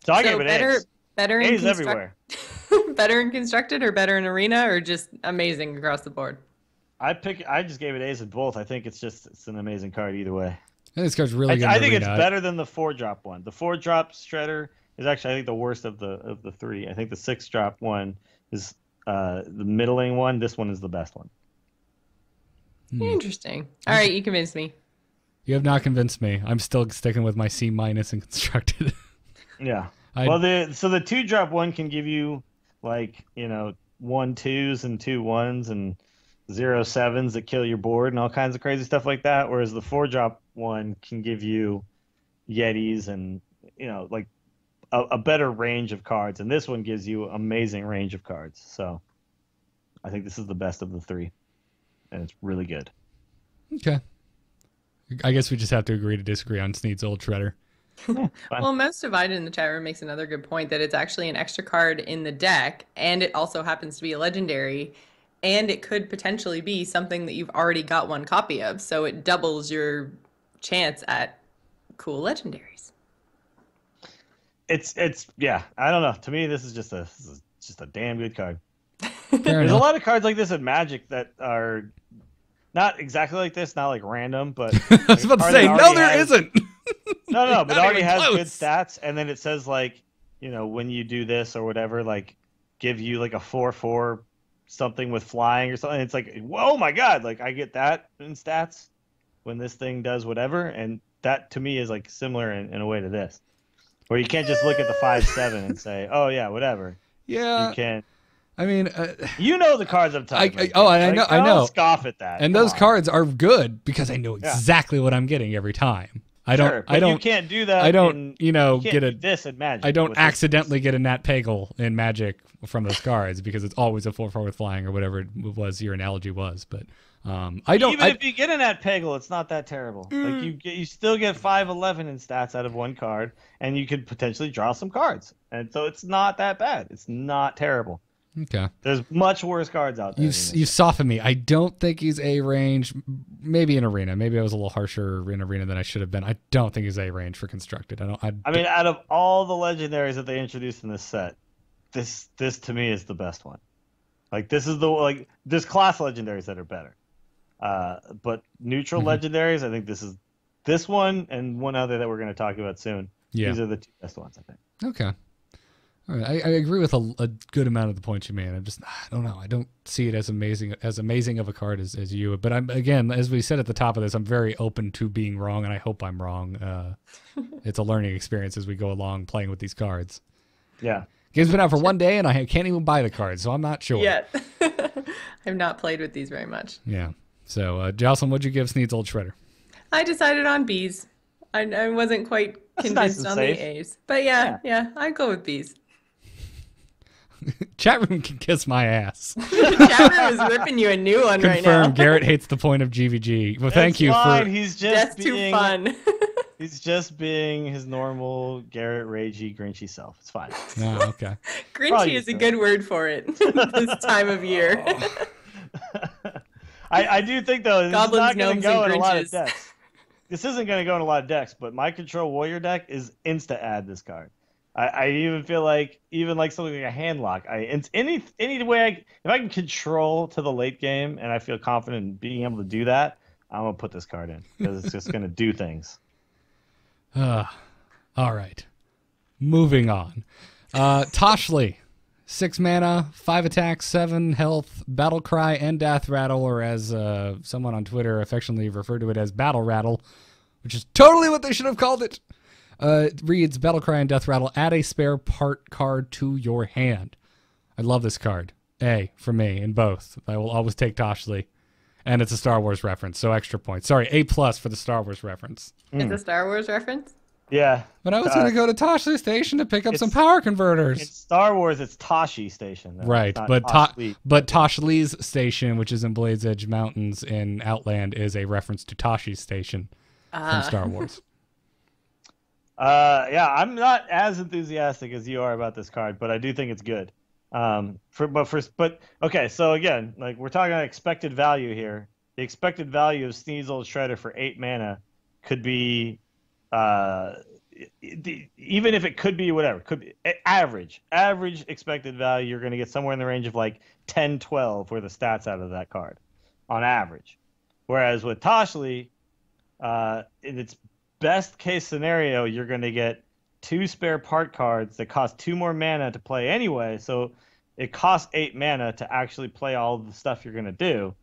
So I gave it A's. Better in A's everywhere. Better in constructed or better in arena, or just amazing across the board? I just gave it A's in both. I think it's an amazing card either way. And this card's really good. I think it's better than the 4-drop one. The 4-drop Shredder is actually, I think, the worst of the three. I think the 6-drop one is the middling one. This one is the best one. Interesting. All right, you convinced me. You have not convinced me. I'm still sticking with my C- in constructed. Yeah. Well, the 2-drop one can give you like 1 2s and 2 1s and 0 7s that kill your board and all kinds of crazy stuff like that. Whereas the 4-drop one can give you Yetis and like a better range of cards. And this one gives you amazing range of cards. So I think this is the best of the three, and it's really good. Okay. I guess we just have to agree to disagree on Sneed's old Shredder. Well, Most Divided in the chat room makes another good point that it's actually an extra card in the deck, and it also happens to be a legendary, and it could potentially be something that you've already got one copy of, so it doubles your chance at cool legendaries. It's yeah, I don't know. To me, this is just a damn good card. There's a lot of cards like this in Magic that are not exactly like this, not like random, but I was about to say, no, there isn't. No, but it already has good stats, and then it says like, when you do this or whatever, like give you like a 4/4 something with flying or something. It's like, oh my god, like I get that in stats when this thing does whatever, and that to me is like similar in a way to this, where you can't just look at the 5/7 and say, oh yeah, whatever. Yeah, you can. I mean, the cards I'm talking about. I know. Don't scoff at that. And those cards are good because I know exactly what I'm getting every time. I don't. You can't do that. I don't. Get this in Magic. I don't accidentally get a Nat Pagel in Magic from those cards because it's always a 4/4 with flying or whatever it was your analogy was. But I don't. Even if you get a Nat Pagel, it's not that terrible. Like you still get 5/11 in stats out of one card, and you could potentially draw some cards, and so it's not that bad. It's not terrible. Okay. There's much worse cards out there. You soften me. I don't think he's A range. Maybe in arena. Maybe I was a little harsher in arena than I should have been. I don't think he's A range for constructed. I mean, out of all the legendaries that they introduced in this set, this to me is the best one. Like this is there's class legendaries that are better. But neutral legendaries, I think this one and one other that we're going to talk about soon. Yeah. These are the two best ones, I think. Okay. All right. I agree with a good amount of the points you made. I don't know. I don't see it as amazing of a card as you. But I'm, again, as we said at the top of this, I'm very open to being wrong, and I hope I'm wrong. It's a learning experience as we go along playing with these cards. Yeah. Game's been out for 1 day, and I can't even buy the cards, so I'm not sure. Yeah. I've not played with these very much. Yeah. So, Jocelyn, what'd you give Sneed's Old Shredder? I decided on Bs. I wasn't quite convinced on the A's. But yeah, I'd go with Bs. Chat room can kiss my ass. Chat room is ripping you a new one right now. Confirmed. Garrett hates the point of GVG. Well, thank you fine. for. He's just That's too fun. He's just being his normal Garrett ragey, grinchy self. It's fine. Oh, okay. Grinchy is a good word for it this time of year. I do think though this Goblins, is not going to Gnomes, go and in a lot of Grinches. decks. This isn't going to go in a lot of decks, but my Control Warrior deck is insta add this card. I even feel like something like a handlock. It's any way if I can control to the late game and I feel confident in being able to do that, I'm gonna put this card in because it's just gonna do things. All right. Moving on. Toshley. 6 mana, 5 attacks, 7 health, Battle Cry, and Death Rattle, or as someone on Twitter affectionately referred to it as Battle Rattle, which is totally what they should have called it. Reads Battle Cry and Death Rattle. Add a spare part card to your hand. I love this card. A for me in both. I will always take Toshley. And it's a Star Wars reference, so extra points. Sorry, A+ for the Star Wars reference. It's a Star Wars reference? Yeah. But I was going to go to Toshley Station to pick up some power converters. In Star Wars, it's Tashi Station. Though. Right, but Toshley's Station, which is in Blade's Edge Mountains in Outland, is a reference to Tashi's Station from Star Wars. Yeah, I'm not as enthusiastic as you are about this card, but I do think it's good. Okay, so again, like we're talking about expected value here. The expected value of Sneed's Old Shredder for 8 mana could be, even if it could be whatever, could be average expected value. You're going to get somewhere in the range of like 10, 12 for the stats out of that card on average. Whereas with Toshley, in its best case scenario, you're going to get 2 spare part cards that cost 2 more mana to play anyway. So it costs 8 mana to actually play all the stuff you're going to do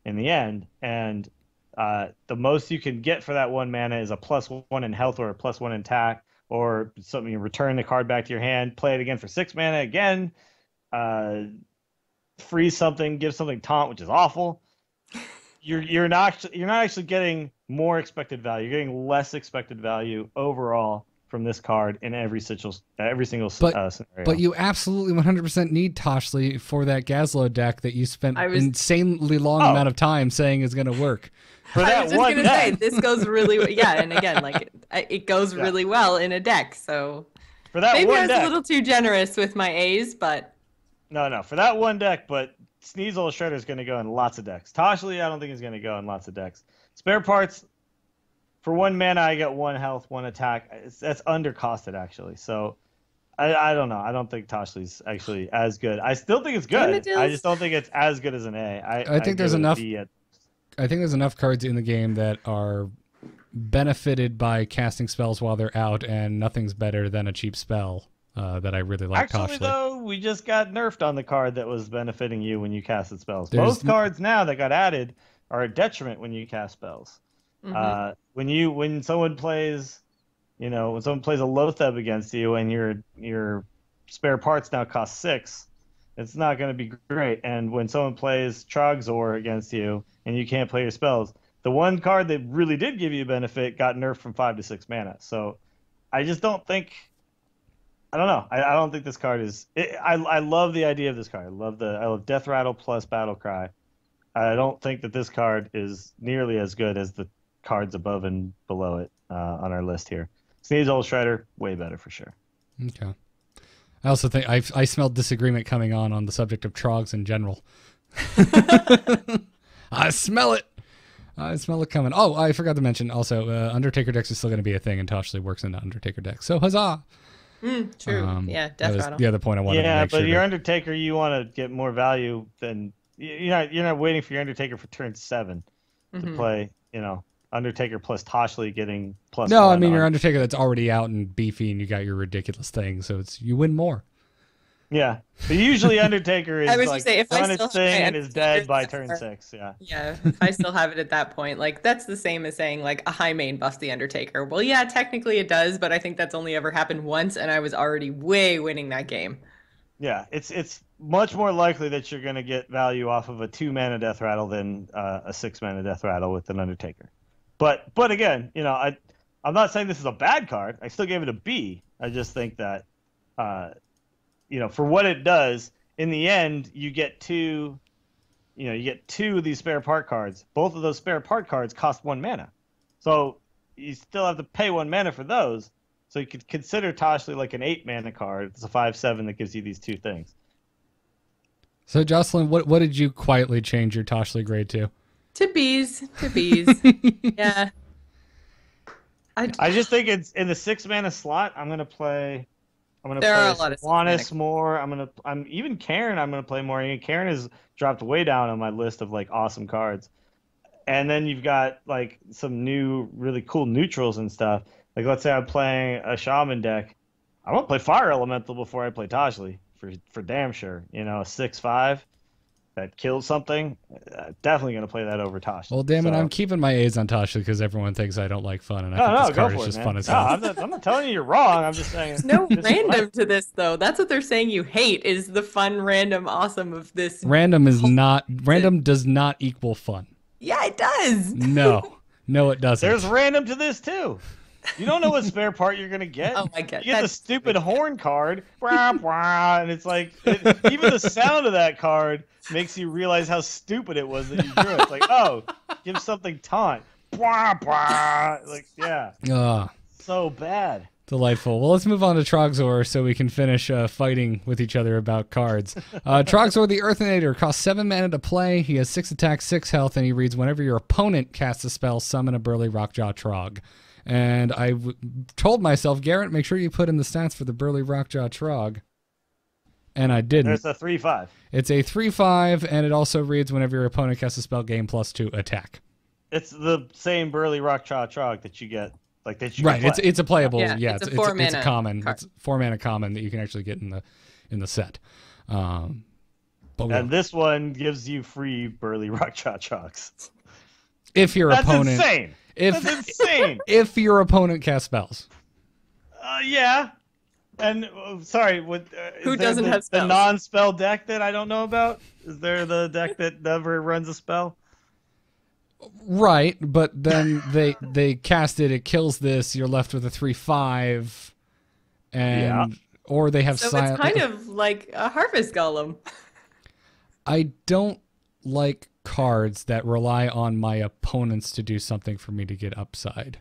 in the end. And the most you can get for that 1 mana is a +1 in health or a +1 in attack, or something. You return the card back to your hand, play it again for 6 mana again, freeze something, give something taunt, which is awful. You're not actually getting more expected value. You're getting less expected value overall from this card in every single scenario. But you absolutely 100% need Toshley for that Gazlowe deck that you spent insanely long amount of time saying is going to work. For that I was just going to say, this goes really well. Yeah, and again, like it goes really well in a deck. So for that maybe one I was deck, a little too generous with my A's, but... No, for that one deck, but Sneed's Old Shredder is going to go in lots of decks. Toshley, I don't think is going to go in lots of decks. Spare parts, for 1 mana, I get 1 health, 1 attack. That's undercosted, actually. So, I don't know. I don't think Toshley's actually as good. I still think it's good. I just don't think it's as good as an A. I think there's enough. I think there's enough cards in the game that are benefited by casting spells while they're out, and nothing's better than a cheap spell. That I really like. Actually, Toshley. though, we just got nerfed on the card that was benefiting you when you casted spells. Most cards now that got added are a detriment when you cast spells. Mm-hmm. When someone plays a Lotheb against you and your spare parts now cost 6, it's not going to be great. And when someone plays Troggzor against you and you can't play your spells, the one card that really did give you benefit got nerfed from 5 to 6 mana. So I just don't think. I don't know. I don't think this card is. I love the idea of this card. I love Death Rattle plus Battle Cry. I don't think that this card is nearly as good as the cards above and below it on our list here. Sneed's Old Shredder, way better for sure. Okay. I also think I smelled disagreement coming on the subject of Trogs in general. I smell it. I smell it coming. Oh, I forgot to mention also, Undertaker decks is still going to be a thing, and Toshley works in the Undertaker deck. So huzzah! True. Yeah, Death Rattle. The other point I wanted to make Yeah, but sure your Undertaker, you want to get more value than you're not waiting for your Undertaker for turn 7 to play. Undertaker plus Toshley getting plus. No, I mean your Undertaker that's already out and beefy, and you got your ridiculous thing, so you win more. Yeah, but usually Undertaker is like done its thing and is dead by turn 6. Yeah. Yeah, if I still have it at that point, like that's the same as saying like a high main buffs the Undertaker. Well, yeah, technically it does, but I think that's only ever happened once, and I was already way winning that game. Yeah, it's much more likely that you're going to get value off of a 2-mana Death Rattle than a 6-mana Death Rattle with an Undertaker. But again, you know, I'm not saying this is a bad card. I still gave it a B. I just think that, you know, for what it does, in the end, you get two of these spare part cards. Both of those spare part cards cost 1 mana. So you still have to pay 1 mana for those. So you could consider Toshley like an 8-mana card. It's a 5/7 that gives you these two things. So Jocelyn, what did you quietly change your Toshley grade to? To B's. Yeah. I just think it's in the 6-mana slot. I'm gonna play There are a lot of Swannis more. I'm even Karen. I'm gonna play more. And Karen has dropped way down on my list of like awesome cards. And then you've got like some new really cool neutrals and stuff. Like let's say I'm playing a shaman deck. I won't play Fire Elemental before I play Toshley for damn sure. You know, a 6/5 that kills something. Definitely gonna play that over Toshley. Well, damn it, I'm keeping my A's on Toshley because everyone thinks I don't like fun, and I think this card is just fun as hell. I'm not telling you you're wrong. I'm just saying. No random to this though. That's what they're saying you hate is the fun, random, awesome of this. Random does not equal fun. Yeah, it does. No, it doesn't. There's random to this too. You don't know what spare part you're gonna get. Oh my god! You get the stupid horn card, and it's like even the sound of that card makes you realize how stupid it was that you drew it. It's like, oh, give something taunt. Like, yeah. So bad. Delightful. Well, let's move on to Troggzor so we can finish fighting with each other about cards. Troggzor the Earthinator costs 7 mana to play. He has 6 attack, 6 health, and he reads whenever your opponent casts a spell, summon a Burly Rockjaw Trogg. And I told myself, Garrett, make sure you put in the stats for the Burly Rockjaw Trogg. And I didn't. It's a 3/5. It's a 3/5, and it also reads whenever your opponent casts a spell, gain +2 attack. It's the same Burly Rockjaw Trogg that you get. Like that you right, it's a playable, it's a 4-mana it's a common, card. it's 4-mana common that you can actually get in the set. And this one gives you free Burly Rockjaw Troggs. If your opponent, insane. That's insane. If your opponent casts spells. Yeah. And sorry, who doesn't have spells? The non-spell deck that I don't know about? Is there the deck that never runs a spell? Right, but then they cast it. It kills this. You're left with a 3/5, and or they have so it's kind of like a Harvest Golem. I don't like cards that rely on my opponents to do something for me to get upside.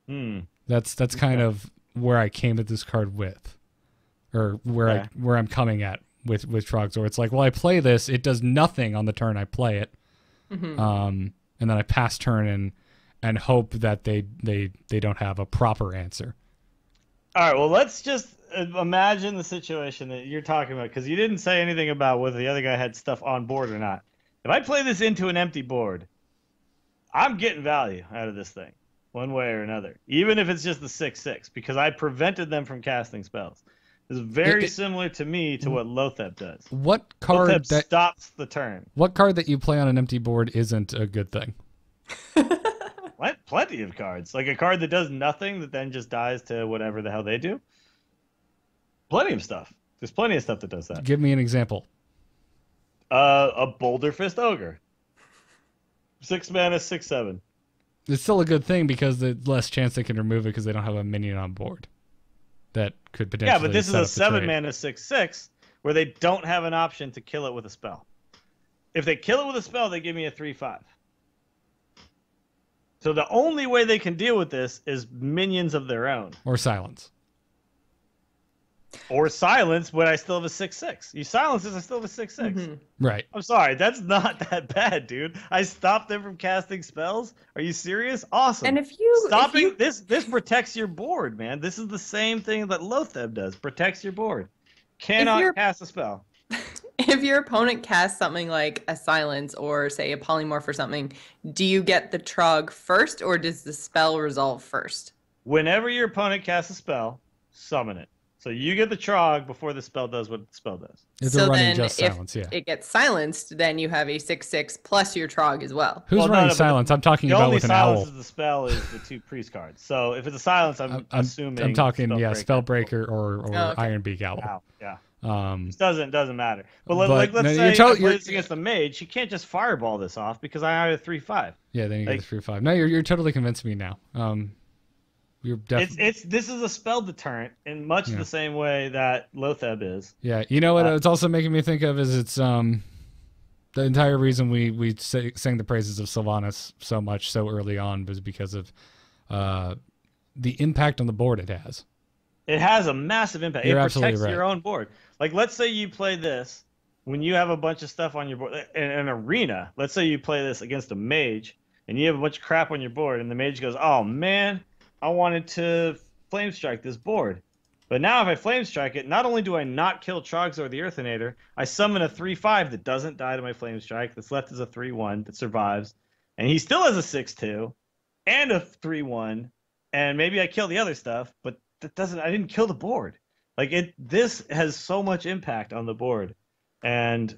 That's kind of where I came at this card with, or where I'm coming at with Troggzor. It's like, well, I play this. It does nothing on the turn I play it. And then I pass turn and hope that they don't have a proper answer. All right, well, let's just imagine the situation that you're talking about, because you didn't say anything about whether the other guy had stuff on board or not. If I play this into an empty board, I'm getting value out of this thing, one way or another, even if it's just the 6/6, because I prevented them from casting spells. It's very similar to me to what Lotheb does. What card Lotheb stops the turn? What card that you play on an empty board isn't a good thing? Plenty of cards. Like a card that does nothing that then just dies to whatever the hell they do. Plenty of stuff. There's plenty of stuff that does that. Give me an example. A Boulder Fist Ogre. 6 mana, 6/7. It's still a good thing because there's less chance they can remove it because they don't have a minion on board that could potentially. Yeah, but this is a 7 mana 6/6 where they don't have an option to kill it with a spell. If they kill it with a spell, they give me a 3/5. So the only way they can deal with this is minions of their own. Or silence. Or silence when I still have a 6/6. You silence this, I still have a 6/6. Right. I'm sorry, that's not that bad, dude. I stopped them from casting spells. Are you serious? Awesome. And if you this protects your board, man. This is the same thing that Lotheb does. Protects your board. Cannot cast a spell. If your opponent casts something like a silence or say a polymorph or something, do you get the Trogg first or does the spell resolve first? Whenever your opponent casts a spell, summon it. So you get the Trogg before the spell does what the spell does. If they're running just silence, if it gets silenced, then you have a 6/6 plus your Trogg as well. Who's running silence? I'm talking about with an owl. The only silence of the spell is the 2 priest cards. So if it's a silence, I'm assuming. I'm talking, Spellbreaker or Ironbeak Owl. Yeah. It doesn't matter. But let's say I play this against the mage, you can't just fireball this off because I have a 3/5. Yeah, then you get the 3/5. No, you're totally convincing me now. You're definitely. This is a spell deterrent in much the same way that Lotheb is. Yeah, you know what? It's also making me think of is it's the entire reason we sang the praises of Sylvanas so much so early on was because of the impact on the board it has. It has a massive impact. You're it absolutely protects right. your own board. Like, let's say you play this when you have a bunch of stuff on your board in an arena. Let's say you play this against a mage and you have a bunch of crap on your board, and the mage goes, "Oh man, I wanted to flame strike this board." But now if I flame strike it, not only do I not kill Troggzor the Earthinator, I summon a 3/5 that doesn't die to my flame strike, that's left as a 3/1 that survives, and he still has a 6/2 and a 3/1, and maybe I kill the other stuff, but I didn't kill the board. Like, this has so much impact on the board, and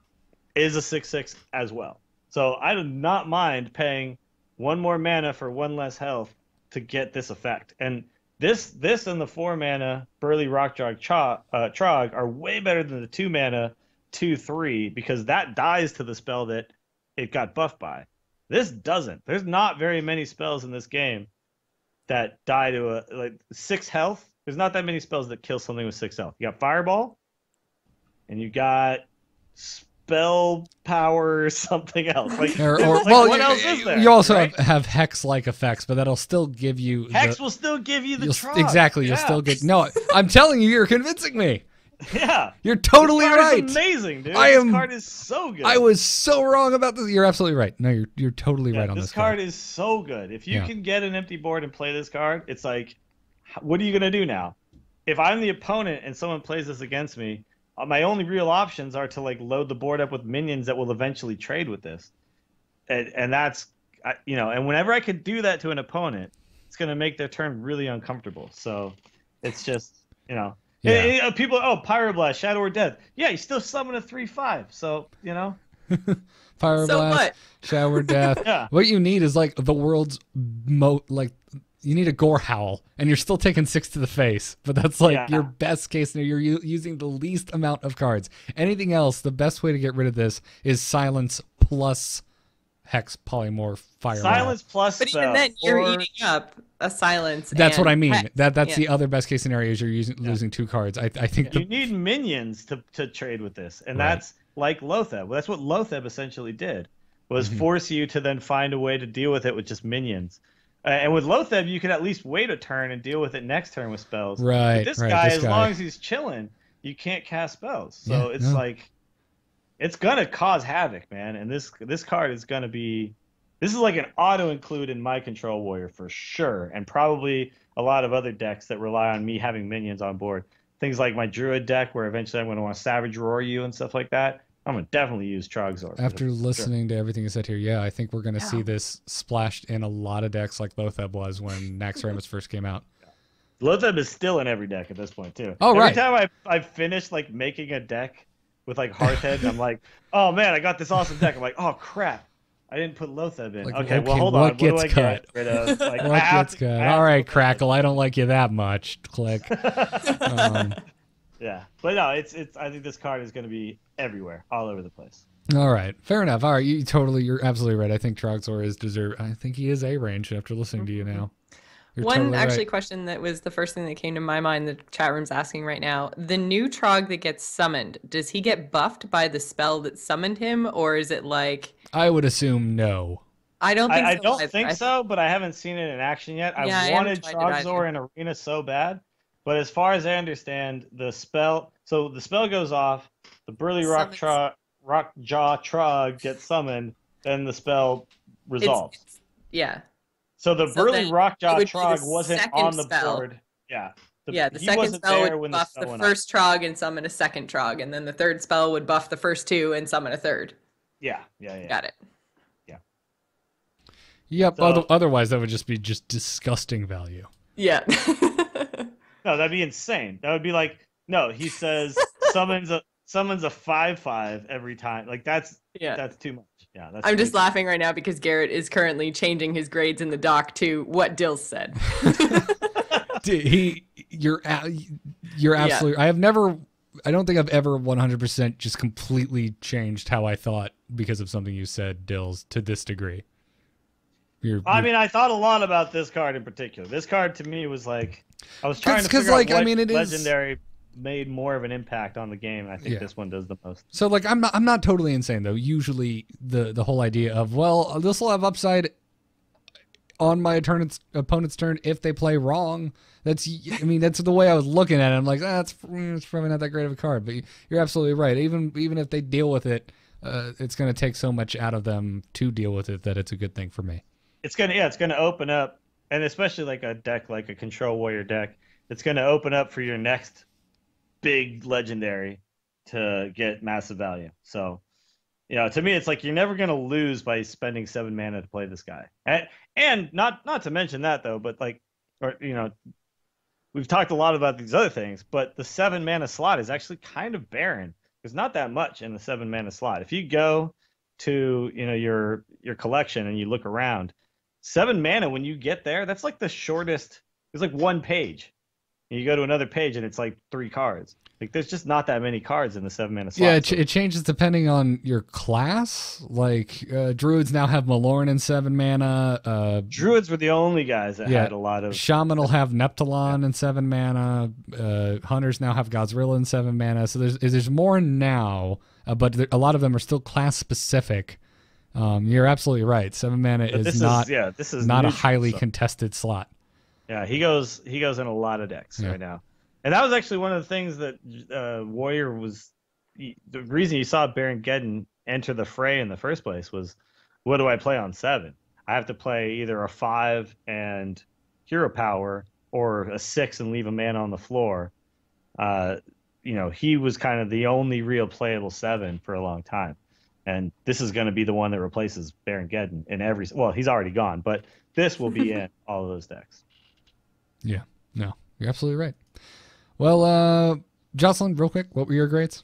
is a 6/6 as well. So I do not mind paying one more mana for one less health to get this effect. And this and the 4 mana Burly Rockjog Trog are way better than the 2 mana 2/3 because that dies to the spell that it got buffed by. This doesn't. There's not very many spells in this game that die to 6 health. There's not that many spells that kill something with 6 health. You got Fireball, and you got Spell Power or something else. What else is there? You also have Hex-like effects, but that'll still give you... Hex will still give you the Trog. Exactly, you'll still get... No, I'm telling you, you're convincing me. Yeah. You're totally right. This card is amazing, dude. This card is so good. I was so wrong about this. You're absolutely right. No, you're totally right on this card. This card is so good. If you can get an empty board and play this card, it's like, what are you going to do now? If I'm the opponent and someone plays this against me, my only real options are to load the board up with minions that will eventually trade with this. And that's, and whenever I could do that to an opponent, it's going to make their turn really uncomfortable. So it's just, people, Pyroblast, Shadow or Death. Yeah, you still summon a 3/5. So, Pyroblast, Shower Death. Yeah. What you need is the world's you need a Gore Howl, and you're still taking 6 to the face. But that's your best case scenario. You're using the least amount of cards. Anything else, the best way to get rid of this is Silence plus Hex, Polymorph, Fire. Silence plus But even then, you're eating up a Silence. That's what I mean. Hex. That's the other best case scenario is you're losing 2 cards. I think you need minions to trade with this, and that's like Lotheb. That's what Lotheb essentially did, was force you to then find a way to deal with it with just minions. And with Lotheb, you can at least wait a turn and deal with it next turn with spells. Right. But this guy, as long as he's chilling, you can't cast spells. So it's gonna cause havoc, man. And this card is gonna be, this is like an auto include in my Control Warrior for sure, and probably a lot of other decks that rely on me having minions on board. Things like my Druid deck, where eventually I'm going to want to Savage Roar you and stuff like that. I'm going to definitely use Troggzor. After listening to everything you said here, I think we're going to see this splashed in a lot of decks like Lotheb was when Naxxramas first came out. Lotheb is still in every deck at this point, too. Oh, every time I finish making a deck with Hearthhead, I'm like, oh man, I got this awesome deck. I'm like, oh crap, I didn't put Lotheb in. Okay, well, hold on. What gets do I cut? Get rid of? What gets cut? All right, Crackle, I don't like you that much. Click. Yeah, but no, it's. I think this card is going to be everywhere, all over the place. All right, fair enough. All right, you're absolutely right. I think Troggzor is deserved. I think he is A-range after listening to you now. You're One totally actually right. question that was the first thing that came to my mind, the chat room's asking right now. The new Trog that gets summoned, does he get buffed by the spell that summoned him, or is it like... I would assume no. I don't think so. I don't think so, but I haven't seen it in action yet. I wanted Troggzor in Arena so bad, but as far as I understand, the spell goes off, the Burly Rockjaw Trog gets summoned, then the spell resolves. Yeah. So the Burly Rockjaw Trog wasn't on the board. Yeah. The second spell would buff the first Trog and summon a second Trog, and then the third spell would buff the first 2 and summon a third. Yeah. Got it. Yeah. Yep. So, otherwise, that would just be disgusting value. Yeah. No, that'd be insane. That would be like, no, he says summons a 5/5 every time. Like that's too much. Yeah, that's I'm just laughing right now because Garrett is currently changing his grades in the doc to what Dill said. You're absolutely. I have never think I've ever 100% just completely changed how I thought because of something you said, Dills, to this degree. I mean, I thought a lot about this card in particular. This card to me was like, I was trying to figure out what legendary made more of an impact on the game. And I think this one does the most. So like, I'm not totally insane though. Usually the whole idea of, well, this will have upside on my opponent's turn if they play wrong. That's the way I was looking at it. I'm like, it's probably not that great of a card. But you're absolutely right. Even if they deal with it, it's going to take so much out of them to deal with it that it's a good thing for me. It's gonna open up, and especially like a deck like a Control Warrior deck, it's gonna open up for your next big legendary to get massive value. So, to me, it's like you're never gonna lose by spending 7 mana to play this guy. And not to mention that though, but we've talked a lot about these other things, but the 7 mana slot is actually kind of barren. There's not that much in the 7 mana slot. If you go to your collection and you look around, 7 mana, when you get there, that's like the shortest. It's like 1 page. And you go to another page and it's like 3 cards. Like there's just not that many cards in the 7 mana slot. Yeah, it changes depending on your class. Like Druids now have Mimiron in 7 mana. Druids were the only guys that had a lot of. Shaman will have Neptulon in 7 mana. Hunters now have Gazlowe in 7 mana. So there's more now, but a lot of them are still class specific. You're absolutely right. 7 mana is not a highly contested slot. Yeah, he goes in a lot of decks right now. And that was actually one of the things that Warrior was the reason you saw Baron Geddon enter the fray in the first place was, what do I play on 7? I have to play either a 5 and hero power or a 6 and leave a mana on the floor. He was kind of the only real playable 7 for a long time. And this is going to be the one that replaces Baron Geddon in every. Well, he's already gone, but this will be in all of those decks. Yeah, no, you're absolutely right. Well, Jocelyn, real quick, what were your grades?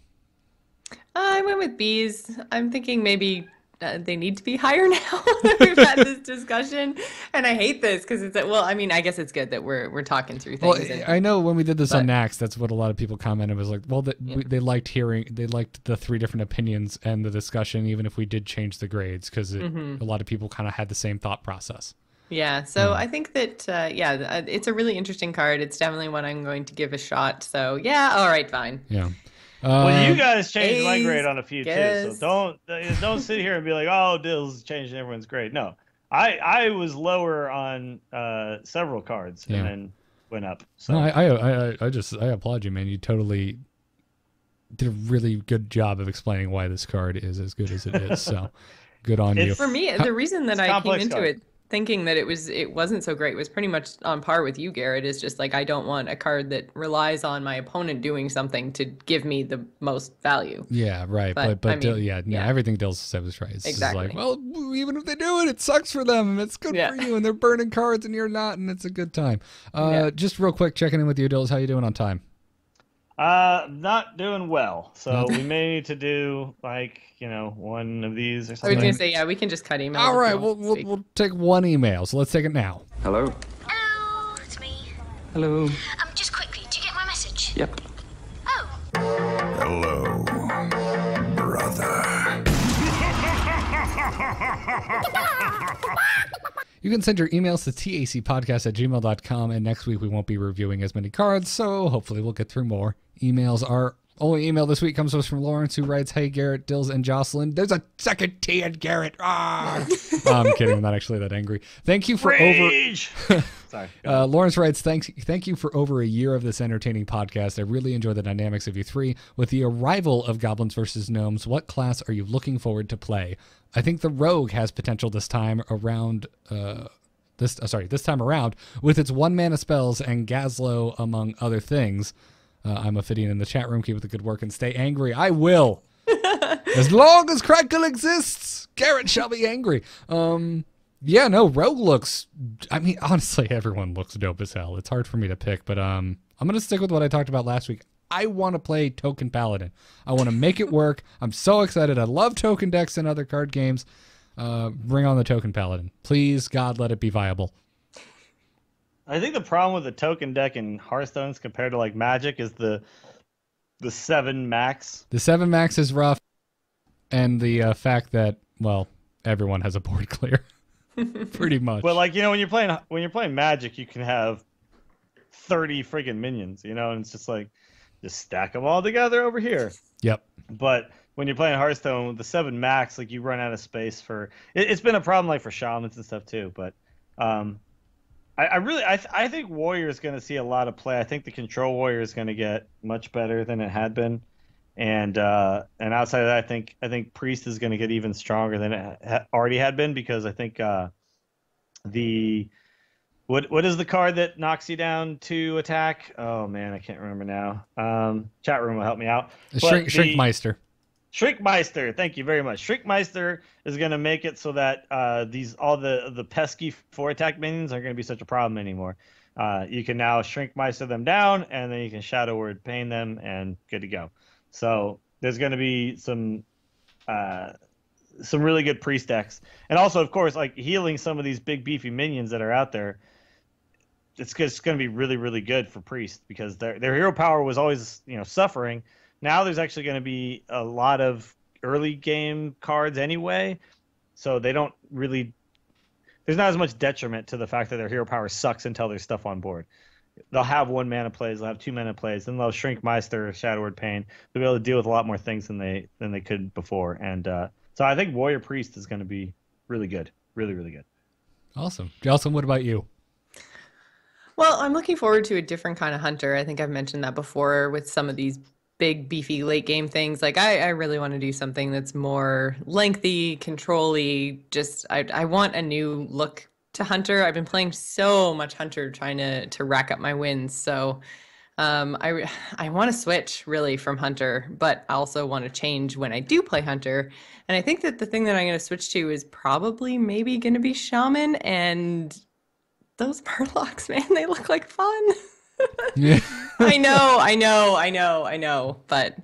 I went with B's. I'm thinking maybe they need to be higher now. We've had this discussion, and I hate this because it's I guess it's good that we're talking through things. Well, I know when we did this on Nax, that's what a lot of people commented was like, well, they liked the 3 different opinions and the discussion, even if we did change the grades, because a lot of people kind of had the same thought process. Yeah, so I think that, it's a really interesting card. It's definitely one I'm going to give a shot. So, yeah, all right, fine. Yeah. Well, you guys changed my grade on a few too, so don't sit here and be like, "Oh, Dill's changing everyone's grade." No, I was lower on several cards and then went up. So no, I applaud you, man. You totally did a really good job of explaining why this card is as good as it is. So good on you. For me, the reason that I came into it thinking that it wasn't so great was pretty much on par with you, Garrett. Is just like, I don't want a card that relies on my opponent doing something to give me the most value. Yeah, right. But everything Dill said was right. It's exactly. Like, well, even if they do it sucks for them. It's good for you, and they're burning cards, and you're not, and it's a good time. Just real quick, checking in with you, Dills. How you doing on time? Not doing well. So we may need to do one of these or something. I was gonna say, we can just cut emails. All right, we'll take one email. So let's take it now. Hello. Hello, it's me. Hello. Just quickly, do you get my message? Yep. Oh. Hello, brother. You can send your emails to tacpodcast@gmail.com, and next week we won't be reviewing as many cards, so hopefully we'll get through more. Emails. Our only email this week comes to us from Lawrence, who writes, "Hey, Garrett, Dills, and Jocelyn. There's a second T in Garrett. Ah!" I'm kidding. I'm not actually that angry. Thank you for Sorry. Lawrence writes, thank you for over a year of this entertaining podcast. I really enjoy the dynamics of you three. With the arrival of Goblins vs. Gnomes, what class are you looking forward to play? I think the Rogue has potential this time around, with its 1-mana spells and Gazlowe, among other things. I'm Ophidian in the chat room. Keep up the good work and stay angry. I will. As long as Crackle exists, Garrett shall be angry. Rogue looks, honestly, everyone looks dope as hell. It's hard for me to pick, but I'm going to stick with what I talked about last week. I want to play Token Paladin. I want to make it work. I'm so excited. I love token decks and other card games. Bring on the Token Paladin. Please, God, let it be viable. I think the problem with the token deck in Hearthstones compared to like Magic is the The 7 max. The 7 max is rough, and the fact that, well, everyone has a board clear, pretty much. But like, you know, when you're playing Magic, you can have 30 friggin' minions, you know, and it's just like, just stack them all together over here. Yep. But when you're playing Hearthstone with the 7 max, like you run out of space for. It's been a problem like for shamans and stuff too. But I think Warrior is going to see a lot of play. I think the Control Warrior is going to get much better than it had been, and outside of that, I think Priest is going to get even stronger than it already had been, because I think what is the card that knocks you down to attack? Oh man, I can't remember now. Chat room will help me out. Shrinkmeister. Shrinkmeister, thank you very much. Shrinkmeister is going to make it so that all the pesky 4-attack minions aren't going to be such a problem anymore. You can now Shrinkmeister them down, and then you can Shadow Word Pain them, and good to go. So there's going to be some really good priest decks, and also of course like healing some of these big beefy minions that are out there. It's going to be really, really good for priest, because their hero power was always, you know, suffering. Now there's actually going to be a lot of early game cards anyway, so they don't really. There's not as much detriment to the fact that their hero power sucks until there's stuff on board. They'll have 1 mana plays, they'll have 2 mana plays, then they'll Shrinkmeister, Shadow Word Pain. They'll be able to deal with a lot more things than they could before, and so I think Warrior Priest is going to be really good, really, really good. Awesome, Jelson. What about you? Well, I'm looking forward to a different kind of hunter. I think I've mentioned that before with some of these big, beefy late game things. Like I really want to do something that's more lengthy, control-y. Just I want a new look to Hunter. I've been playing so much Hunter, trying to rack up my wins. So I want to switch really from Hunter, but I also want to change when I do play Hunter. And I think that the thing that I'm going to switch to is probably maybe going to be Shaman. And those Murlocs, man, they look like fun. Yeah. I know, but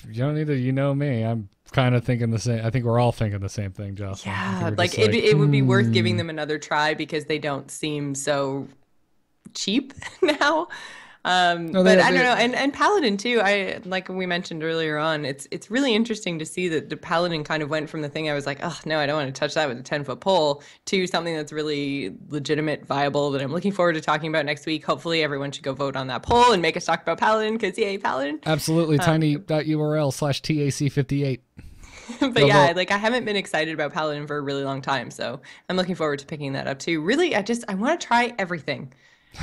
you don't need to, you know me. I'm kind of thinking the same. I think we're all thinking the same thing, Jocelyn. Yeah, like it would be worth giving them another try, because they don't seem so cheap now. But I don't know, and Paladin too. Like we mentioned earlier on, it's really interesting to see that the Paladin kind of went from the thing I was like, oh no, I don't want to touch that with a 10-foot pole, to something that's really legitimate, viable, that I'm looking forward to talking about next week. Hopefully everyone should go vote on that poll and make us talk about Paladin, because yay, Paladin. Absolutely. tiny.url/TAC58. But yeah, like I haven't been excited about Paladin for a really long time, so I'm looking forward to picking that up too. Really, I want to try everything.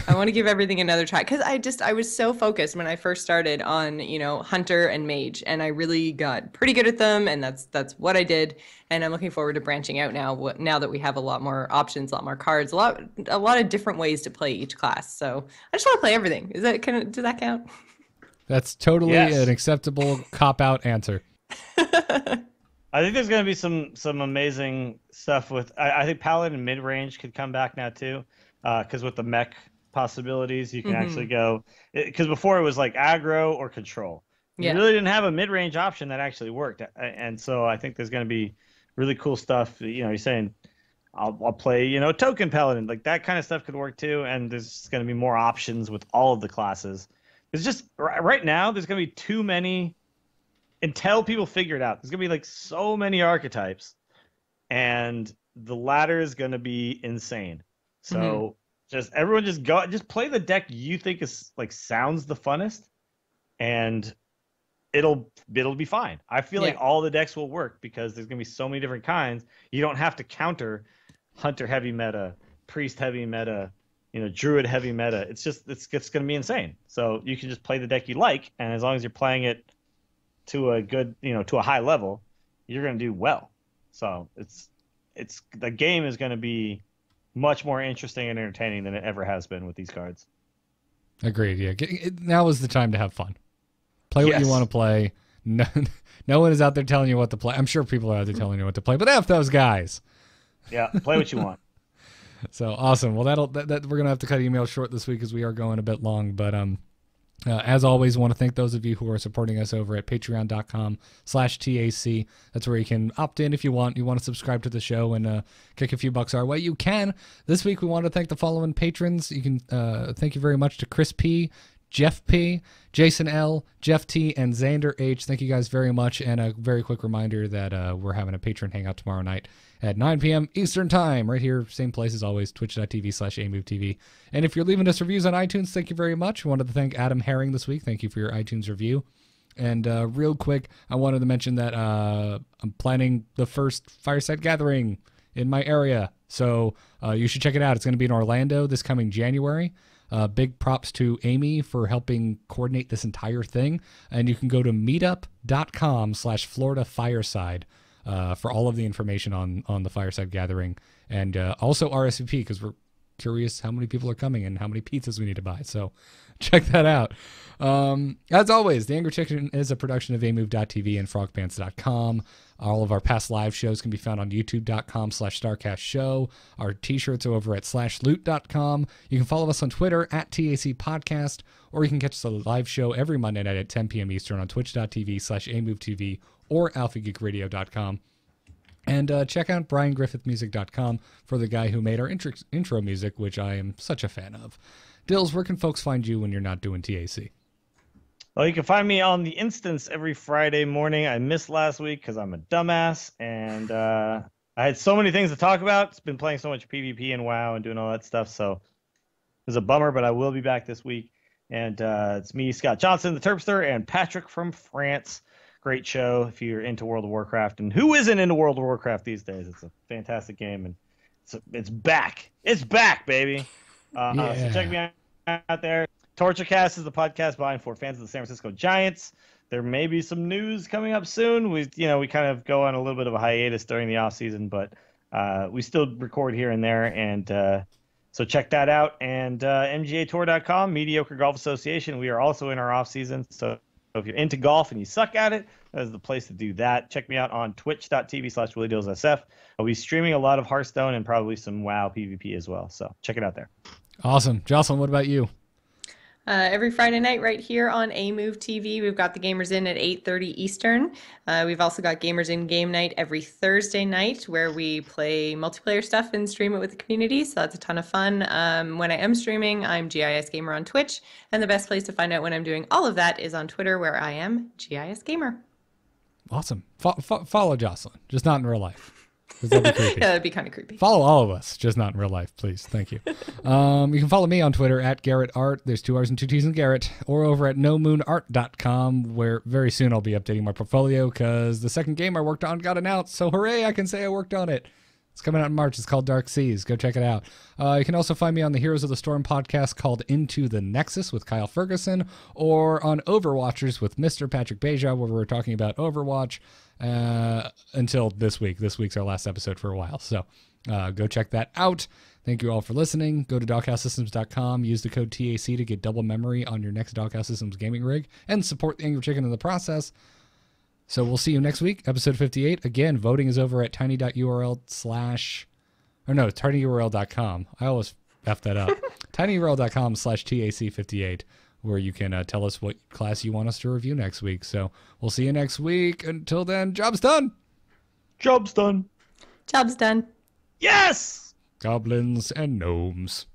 I want to give everything another try, because I was so focused when I first started on, you know, Hunter and Mage, and I really got pretty good at them, and that's what I did. And I'm looking forward to branching out now that we have a lot more options, a lot more cards, a lot of different ways to play each class. So I just want to play everything. Does that count? That's totally an acceptable cop-out answer. I think there's going to be some amazing stuff with. I think Paladin mid-range could come back now too, because with the mech possibilities, you can actually go. Because before it was like aggro or control. You really didn't have a mid-range option that actually worked, and so I think there's going to be really cool stuff. You know, you're saying I'll play, you know, token Paladin, like that kind of stuff could work too, and there's going to be more options with all of the classes. It's just right now there's going to be too many. Until people figure it out, there's gonna be like so many archetypes, and the ladder is gonna be insane. So everyone just play the deck you think is like sounds the funnest, and it'll be fine. I feel like all the decks will work, because there's gonna be so many different kinds. You don't have to counter Hunter heavy meta, Priest heavy meta, you know, Druid heavy meta. It's gonna be insane. So you can just play the deck you like, and as long as you're playing it to a good, you know, to a high level, you're going to do well. So it's the game is going to be much more interesting and entertaining than it ever has been with these cards. Agreed. Yeah. Now is the time to have fun. Play what you want to play. No one is out there telling you what to play. I'm sure people are out there telling you what to play, but F those guys. Yeah. Play what you want. So awesome. Well, that we're going to have to cut emails short this week, because we are going a bit long, but, as always, want to thank those of you who are supporting us over at patreon.com/TAC. That's where you can opt in if you want. You want to subscribe to the show and kick a few bucks our way, you can. This week, we want to thank the following patrons. You can thank you very much to Chris P., Jeff P, Jason L, Jeff T, and Xander H. Thank you guys very much. And a very quick reminder that we're having a patron hangout tomorrow night at 9 p.m. Eastern Time, right here, same place as always, twitch.tv/AMoveTV. And if you're leaving us reviews on iTunes, thank you very much. I wanted to thank Adam Herring this week. Thank you for your iTunes review. And real quick, I wanted to mention that I'm planning the first Fireside Gathering in my area. So you should check it out. It's going to be in Orlando this coming January. Big props to Amy for helping coordinate this entire thing. And you can go to meetup.com/Florida Fireside for all of the information on the Fireside Gathering. And also RSVP, because we're curious how many people are coming and how many pizzas we need to buy. So check that out. As always, The Angry Chicken is a production of amove.tv and frogpants.com. All of our past live shows can be found on youtube.com/StarcastShow. Our t-shirts are over at /loot.com. You can follow us on Twitter at TAC Podcast, or you can catch us a live show every Monday night at 10 p.m. Eastern on twitch.tv/amovetv or alphageekradio.com. And check out briangriffithmusic.com for the guy who made our intro music, which I am such a fan of. Dills, where can folks find you when you're not doing TAC? Well, you can find me on the Instance every Friday morning. I missed last week because I'm a dumbass, and I had so many things to talk about. It's been playing so much PvP and WoW and doing all that stuff, so it was a bummer, but I will be back this week. And it's me, Scott Johnson, the Terpster, and Patrick from France. Great show if you're into World of Warcraft. And who isn't into World of Warcraft these days? It's a fantastic game, and it's back. It's back, baby. So check me out there. Torturecast is the podcast for fans of the San Francisco Giants. There may be some news coming up soon. We kind of go on a little bit of a hiatus during the off season, but we still record here and there, and so check that out. And MGAtour.com, Mediocre Golf Association. We are also in our off season, so if you're into golf and you suck at it, that is the place to do that. Check me out on twitch.tv/WillieDillsSF. I'll be streaming a lot of Hearthstone and probably some WoW PvP as well, so check it out there. Awesome. Jocelyn, what about you? Every Friday night right here on AMove TV, we've got the Gamers In at 8:30 Eastern. We've also got Gamers In Game Night every Thursday night where we play multiplayer stuff and stream it with the community, so that's a ton of fun. When I am streaming, I'm GIS Gamer on Twitch, and the best place to find out when I'm doing all of that is on Twitter, where I am GIS Gamer. Awesome. Follow Jocelyn, just not in real life. That'd be creepy. Yeah, that'd be kind of creepy. Follow all of us, just not in real life, please. Thank you. You can follow me on Twitter at GarrettArt. There's 2 R's and 2 T's in Garrett. Or over at nomoonart.com, where very soon I'll be updating my portfolio because the second game I worked on got announced. So hooray, I can say I worked on it. It's coming out in March. It's called Dark Seas. Go check it out. You can also find me on the Heroes of the Storm podcast called Into the Nexus with Kyle Ferguson, or on Overwatchers with Mr. Patrick Beja, where we're talking about Overwatch until this week. This week's our last episode for a while. So go check that out. Thank you all for listening. Go to doghousesystems.com. Use the code TAC to get double memory on your next Doghouse Systems gaming rig and support the Angry Chicken in the process. So we'll see you next week, episode 58. Again, voting is over at tinyurl.com. I always F that up. tinyurl.com/TAC58, where you can tell us what class you want us to review next week. So we'll see you next week. Until then, job's done. Job's done. Job's done. Yes! Goblins and Gnomes.